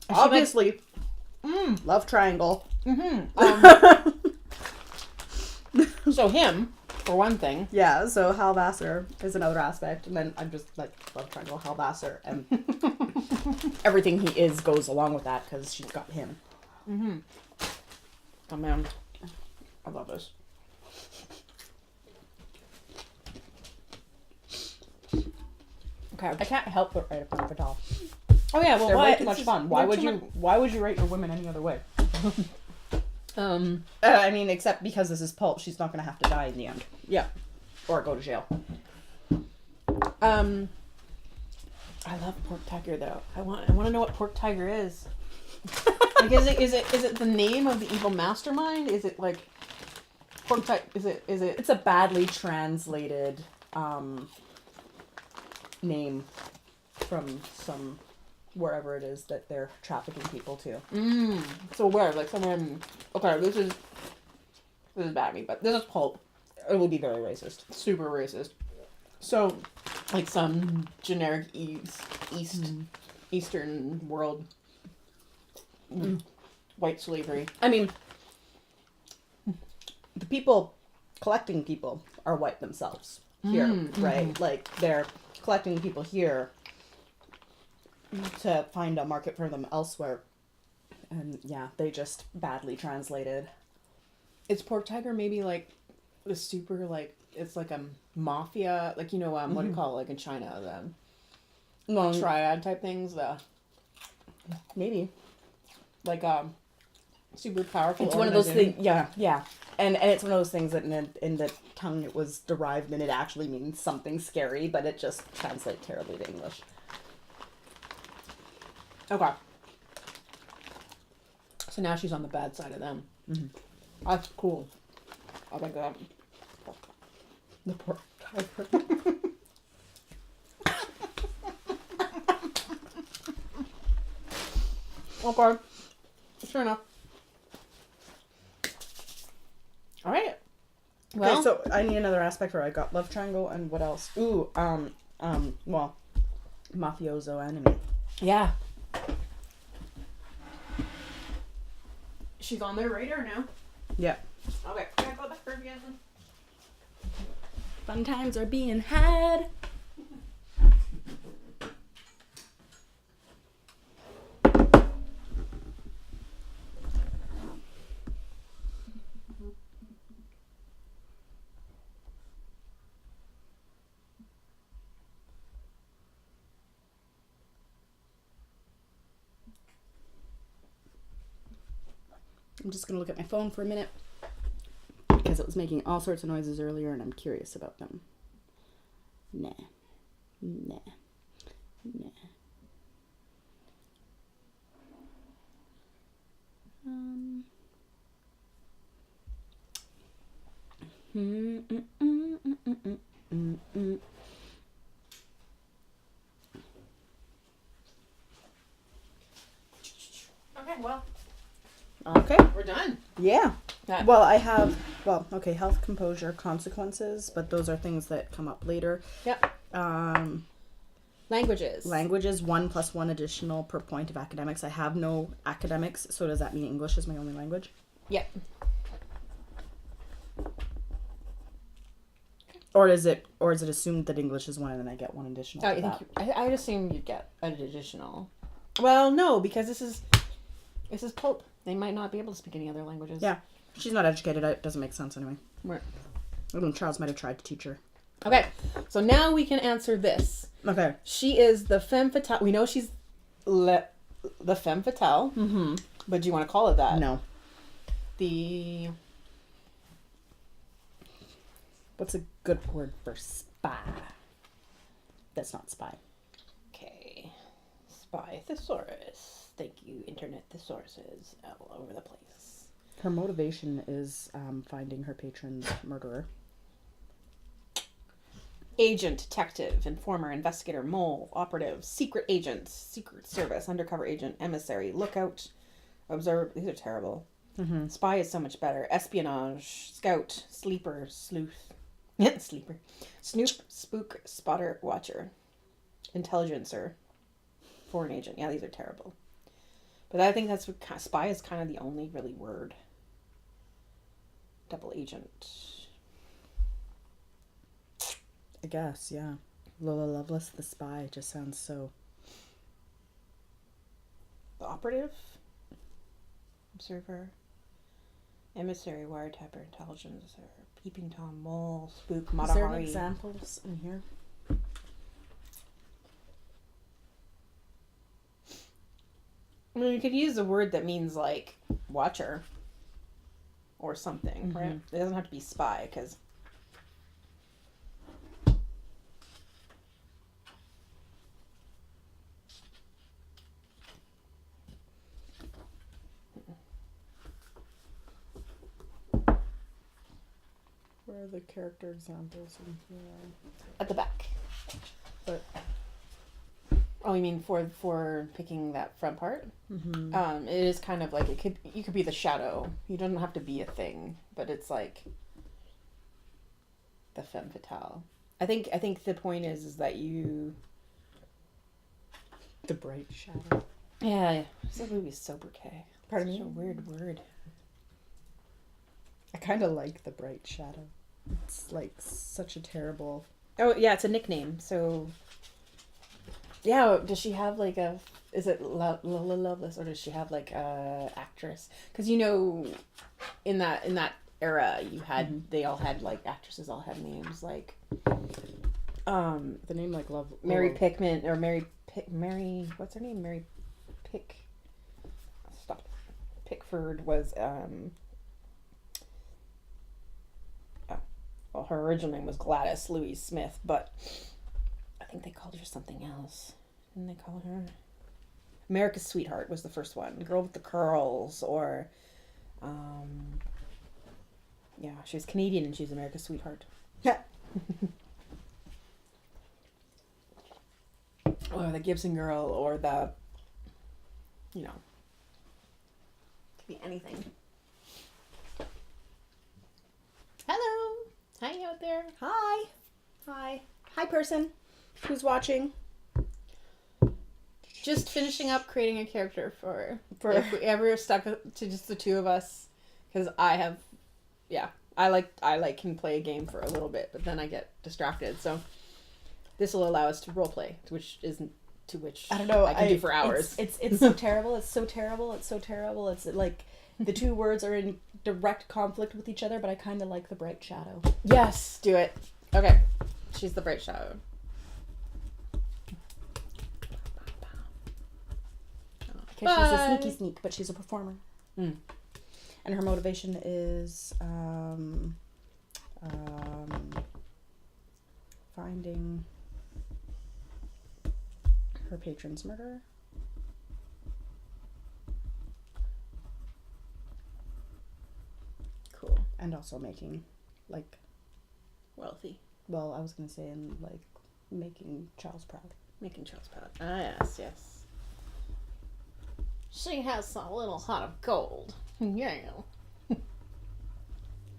Obviously, love triangle. So him, for one thing. Yeah, so Hal Vassar is another aspect, and then I'm just like, love triangle, Hal Vassar, and everything he is goes along with that because she's got him. Mm-hmm. Oh man, I love this. Okay, I can't help but write a private doll. oh yeah, well, They're why? way too much fun. Why would you rate your women any other way? I mean, except because this is pulp, she's not gonna have to die in the end. Yeah. Or go to jail. I love pork tiger though. I want to know what pork tiger is. Like, is it the name of the evil mastermind? Is it like pork tiger? Is it? It's a badly translated name from some wherever it is that they're trafficking people to. So where? Like somewhere in... Okay, this is bad of me, but this is pulp. It will be very racist. Super racist. So, like some generic Eastern world white slavery. I mean, the people collecting people are white themselves here, right? Like, they're collecting people here to find a market for them elsewhere. And yeah, they just badly translated. Is pork tiger maybe like the super like it's like a mafia, like, you know, what do you call it, like in China, the triad type things, the maybe like super powerful. it's one of those things. Yeah, and it's one of those things that in the tongue it was derived and it actually means something scary, but it just translates terribly to English. Okay. So now she's on the bad side of them. That's cool. I like that. The pork tiger. Okay. Sure enough. All right. Well, Okay, so I need another aspect where I got love triangle and what else? Ooh, well, mafioso enemy. yeah. She's on their radar now. Yeah. Okay. Can I go back for again? Fun times are being had. I'm just going to look at my phone for a minute because it was making all sorts of noises earlier and I'm curious about them. Nah. Okay, well, Okay. we're done. Yeah. Yeah. Well, I have, health, composure, consequences, but those are things that come up later. Yep. Languages. Languages, 1 + 1 additional per point of academics. I have no academics, so does that mean English is my only language? Yep. Or is it assumed that English is one and then I get one additional? Oh, to that? I'd assume you'd get an additional. Well, no, because this is pulp. They might not be able to speak any other languages. Yeah. She's not educated. It doesn't make sense anyway. Right. I don't know, Charles might have tried to teach her. Okay, so now we can answer this. Okay. She is the femme fatale. We know she's the femme fatale. Mm-hmm. But do you want to call it that? No. The... What's a good word for spy? That's not spy. Okay. Spy thesaurus. Thank you, internet thesauruses all over the place. Her motivation is finding her patron's murderer. Agent, detective, informer, investigator, mole, operative, secret agent, secret service, undercover agent, emissary, lookout, observer. These are terrible. Mm-hmm. Spy is so much better. Espionage, scout, sleeper, sleuth, sleeper, snoop, spook, spotter, watcher, intelligencer, foreign agent. Yeah, these are terrible. But I think that's what spy is kind of the only really word. Double agent. I guess, yeah. Lola Lovelace, the spy, just sounds so... The operative, observer, emissary, wiretapper, intelligencer, peeping tom, mole, spook, Is there matahari. any examples in here? I mean, you could use a word that means like watcher or something, right? It doesn't have to be spy, because Where are the character examples in here? at the back. But... Oh, you mean for picking that front part? Mm-hmm. It is kind of like you could be the shadow. You don't have to be a thing, but it's like the femme fatale. I think the point is that you... The bright shadow. Yeah, this movie's sobriquet. Pardon Such me? a weird word. I kind of like the bright shadow. It's like such a terrible... Oh yeah, it's a nickname. So yeah, does she have like a? Is it Lola Lovelace, or does she have like a actress? Because you know, in that era, you had they all had like actresses all had names like The name like Love... Mary Lola. Pickman or Mary what's her name? Mary Pickford was well, her original name was Gladys Louise Smith, but I think they called her something else. Didn't they call her? America's Sweetheart was the first one. The Girl with the Curls, or yeah, she was Canadian and she was America's Sweetheart. Or the Gibson Girl, or the, you know, could be anything. Hello. Hi out there. Hi. Hi. Hi, person who's watching. Just finishing up creating a character for if we ever stuck to just the two of us, because I can play a game for a little bit, but then I get distracted. So this will allow us to role play, which I don't know. I can do for hours. It's so terrible. It's so terrible. It's so terrible. It's like the two words are in direct conflict with each other, but I kind of like the bright shadow. Yes, do it. Okay, she's the bright shadow. Okay, she's a Bye. sneaky sneak, but she's a performer. Mm. And her motivation is finding her patron's murderer. Cool. And also making, like, Wealthy. well, I was going to say, and, like, making Charles proud. Making Charles proud. Ah, yes, yes. She has a little heart of gold. Yeah.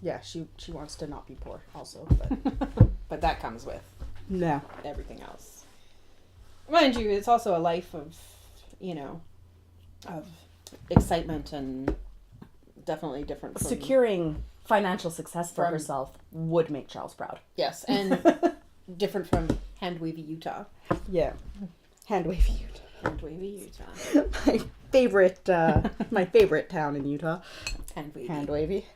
Yeah, she wants to not be poor, also, but... But that comes with No. everything else. Mind you, it's also a life of, you know, of excitement and definitely different from... Securing financial success for From- herself would make Charles proud. Yes, and different from Hand Wavy, Utah. Yeah. Hand wavy Utah. Hand Wavy, Utah. My favorite town in Utah. Hand Wavy. Hand wavy.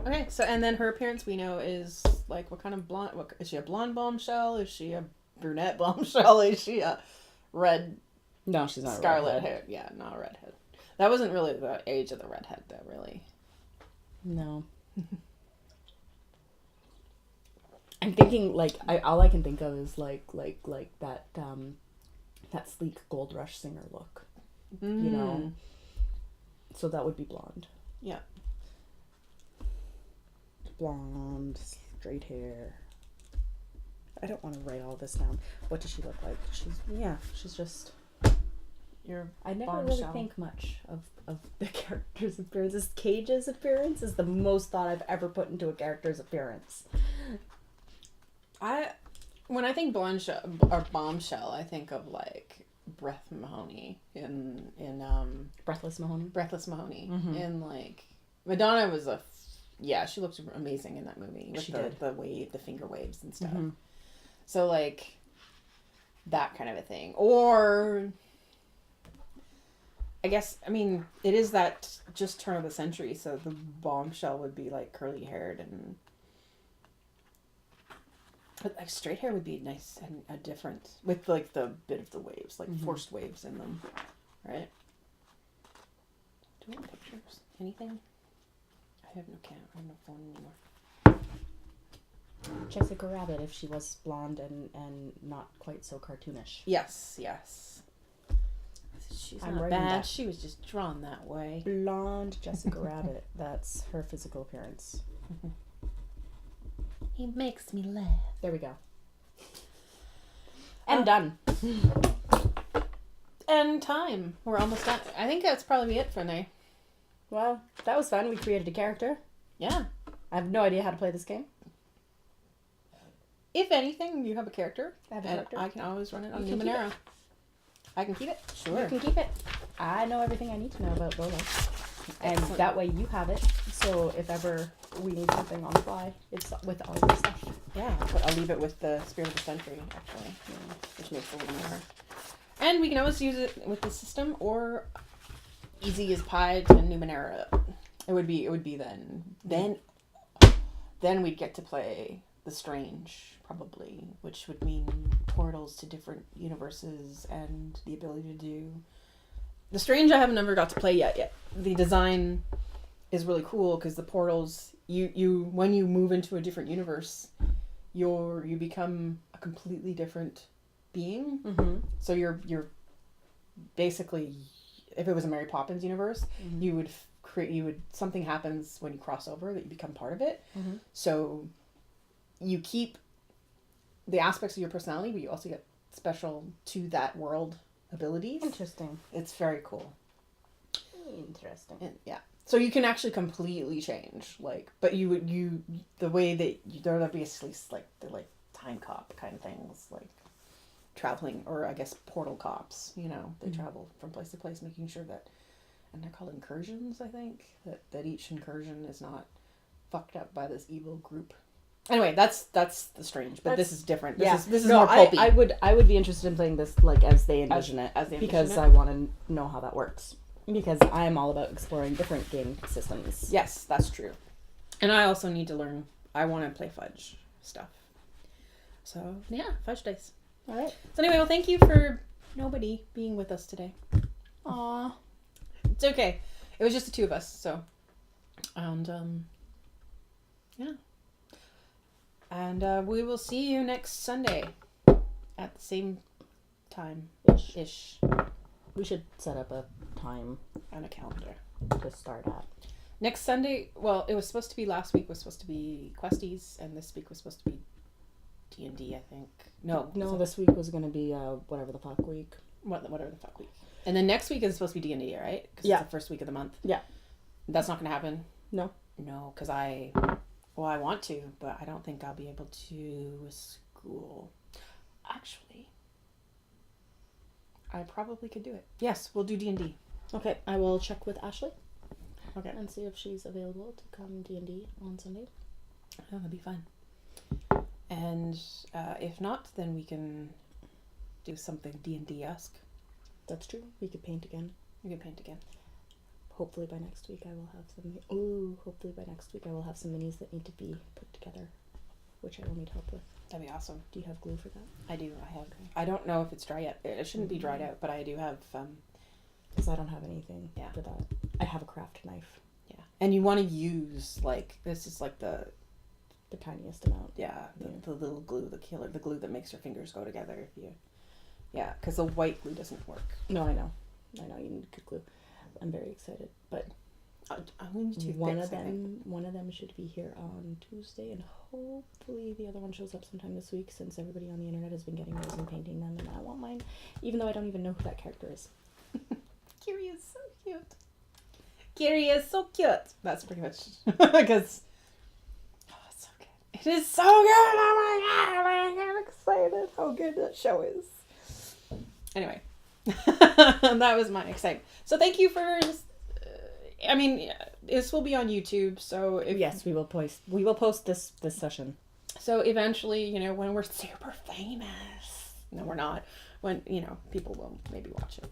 Okay, so and then her appearance we know is like what kind of blonde? What is she? A blonde bombshell? Is she a brunette bombshell? Is she a red No, she's not scarlet a redhead. hair? Yeah, not a redhead. That wasn't really the age of the redhead, though. Really. No. I'm thinking like all I can think of is like that that sleek gold rush singer look. You know. So that would be blonde. Yeah. Blonde, straight hair. I don't want to write all this down. What does she look like? She's just. Your I never bombshell. really think much of the character's appearances. Cage's appearance is the most thought I've ever put into a character's appearance. When I think bombshell, I think of like Breath Mahoney in Breathless Mahoney. Breathless Mahoney. Mhm. In like Madonna was she looked amazing in that movie with She the did. the finger waves and stuff. Mhm. So like that kind of a thing. Or I guess it is that just turn of the century, so the bombshell would be like curly haired and but like straight hair would be nice and a different with like the bit of the waves, like forced waves in them. Right? Do we have pictures? Anything? I have no camera. I have no phone anymore. Jessica Rabbit, if she was blonde and not quite so cartoonish. Yes. She's I'm not writing bad. that. She was just drawn that way. Blonde Jessica Rabbit. That's her physical appearance. He makes me laugh. There we go. And done. And time. We're almost done. I think that's probably it for now. Well, that was fun. We created a character. Yeah. I have no idea how to play this game. If anything, you have a character. I have a And character. I can always run it on You can keep Numenera. I can keep it? You Sure. can keep it. I know everything I need to know about Lola. And Excellent. that way you have it. So if ever we need something on the fly, it's with all your stuff. Yeah, but I'll leave it with the Spirit of the Century, actually, which makes it a little more. And we can always use it with the system or easy as pie to Numenera. It would be then we'd get to play the Strange, probably, which would mean portals to different universes and the ability to do the Strange. I haven't never got to play yet. The design is really cool because the portals, you when you move into a different universe, you become a completely different being. Mm-hmm. So you're basically, if it was a Mary Poppins universe, you would something happens when you cross over that you become part of it. Mhm. So you keep the aspects of your personality, but you also get special to that world abilities. Interesting. It's very cool. Interesting. And yeah. So you can actually completely change, but the way that they're basically they're like time cop kind of things, like traveling, or I guess portal cops, they travel from place to place, making sure that, and they're called incursions, I think, that each incursion is not fucked up by this evil group. Anyway, that's the Strange, but this is different. This is more pulpy. I would be interested in playing this as they envision it, as they envision because it. I want to know how that works. Because I am all about exploring different game systems. Yes, that's true. And I also need to learn. I want to play fudge stuff. So yeah, fudge dice. All right. So anyway, well, thank you for nobody being with us today. Aw. It's okay. It was just the two of us. So, and yeah. And we will see you next Sunday at the same time ish We should set up a time on a calendar. to start at. Next Sunday, well, it was supposed to be last week was supposed to be Questies, and this week was supposed to be D&D, I think. No, This week was going to be whatever the fuck week. whatever the fuck week. And then next week is supposed to be D&D, right? Because Yeah. it's the first week of the month. Yeah. That's not going to happen? No. No, because I want to, but I don't think I'll be able to with school. Actually, I probably could do it. Yes, we'll do D&D. Okay, I will check with Ashley. Okay. and see if she's available to come D&D on Sunday. Oh, that'd be fun. And if not, then we can do something D&D-esque. That's true. We could paint again. We can paint again. Hopefully by next week I will have some. Hopefully by next week I will have some minis that need to be put together, which I will need help with. That'd be awesome. Do you have glue for that? I do. I have. I don't know if it's dry yet. It shouldn't be dried out, but I do have. Because I don't have anything Yeah. for that. I have a craft knife, Yeah. And you want to use this is like the tiniest amount. the little glue, the glue that makes your fingers go together. If you. Yeah, because the white glue doesn't work. No, I know. You need good glue. I'm very excited, but We need toothpicks, one of I think. them should be here on Tuesday, and hopefully the other one shows up sometime this week, since everybody on the internet has been getting those and painting them, and I want mine, even though I don't even know who that character is. Kiri is so cute. Kiri is so cute. That's pretty much because. Oh, it's so good. It is so good. Oh my god! I'm excited. How good that show is. Anyway, that was my excitement. So thank you for. I mean, this will be on YouTube, so if Yes, we will post this session. So eventually, when we're super famous, no, we're not. When people will maybe watch it.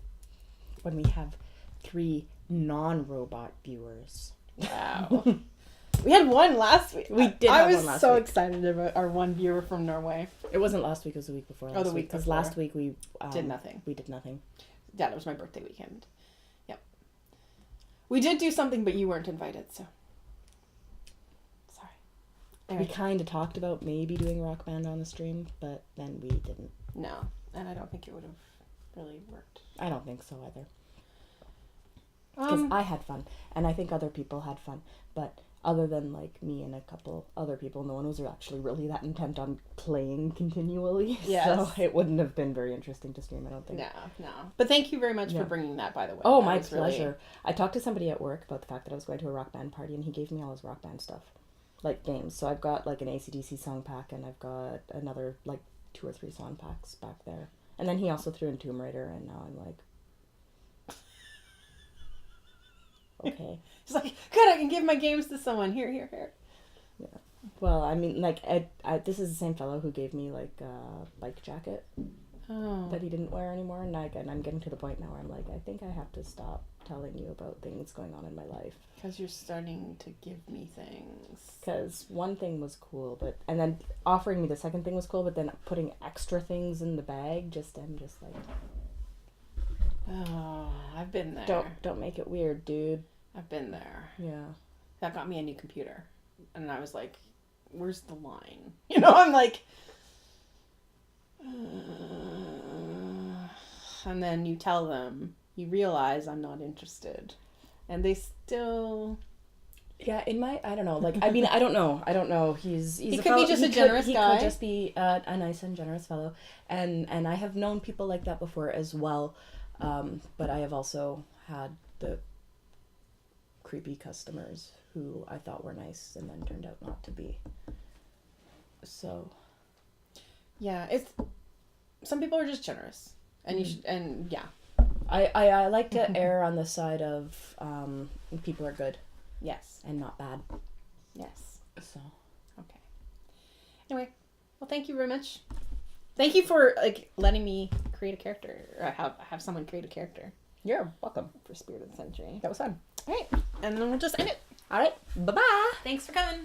When we have 3 non-robot viewers. Wow. We had one last week. We did have one last week. I was so excited about our one viewer from Norway. It wasn't last week, it was the week before last the week Because before. last week we Did nothing. We did nothing. Yeah, that was my birthday weekend. Yep. We did do something, but you weren't invited, so. Sorry. We Anyway, kind of talked about maybe doing Rock Band on the stream, but then we didn't. no. And I don't think it would have really worked. I don't think so either. Because I had fun, and I think other people had fun, but other than like me and a couple other people, no one was actually really that intent on playing continually. Yes. So it wouldn't have been very interesting to stream, I don't think. No. But thank you very much Yeah. for bringing that, by the way. Oh, That my was really- pleasure. I talked to somebody at work about the fact that I was going to a Rock Band party, and he gave me all his Rock Band stuff, like games. So I've got like an AC/DC song pack, and I've got another like 2 or 3 song packs back there. And then he also threw in Tomb Raider, and now I'm like, okay. He's like, good, I can give my games to someone. Here. Well, I mean, like, this is the same fellow who gave me, like, a bike jacket Oh. that he didn't wear anymore, and I'm getting to the point now where I'm like, I think I have to stop telling you about things going on in my life. Because you're starting to give me things. Because one thing was cool, and then offering me the second thing was cool, but then putting extra things in the bag, I'm just like, Oh, I've been there. don't make it weird, dude. I've been there. Yeah. That got me a new computer. And I was like, where's the line? I'm like... And then you tell them, you realize I'm not interested. And they still... Yeah, I don't know. Like, I mean, I don't know. He's He a could be just a generous he guy. could just be a nice and generous fellow, and I have known people like that before as well. But I have also had the creepy customers who I thought were nice and then turned out not to be. So. Yeah, some people are just generous. And you should, and yeah. I like to err on the side of people are good Yes. and not bad. Yes. So. Okay. Anyway, well, thank you very much. Thank you for letting me create a character, or have someone create a character You're welcome. for Spirit of the Century. That was fun. All right, and then we'll just end it. All right. Bye-bye. Thanks for coming.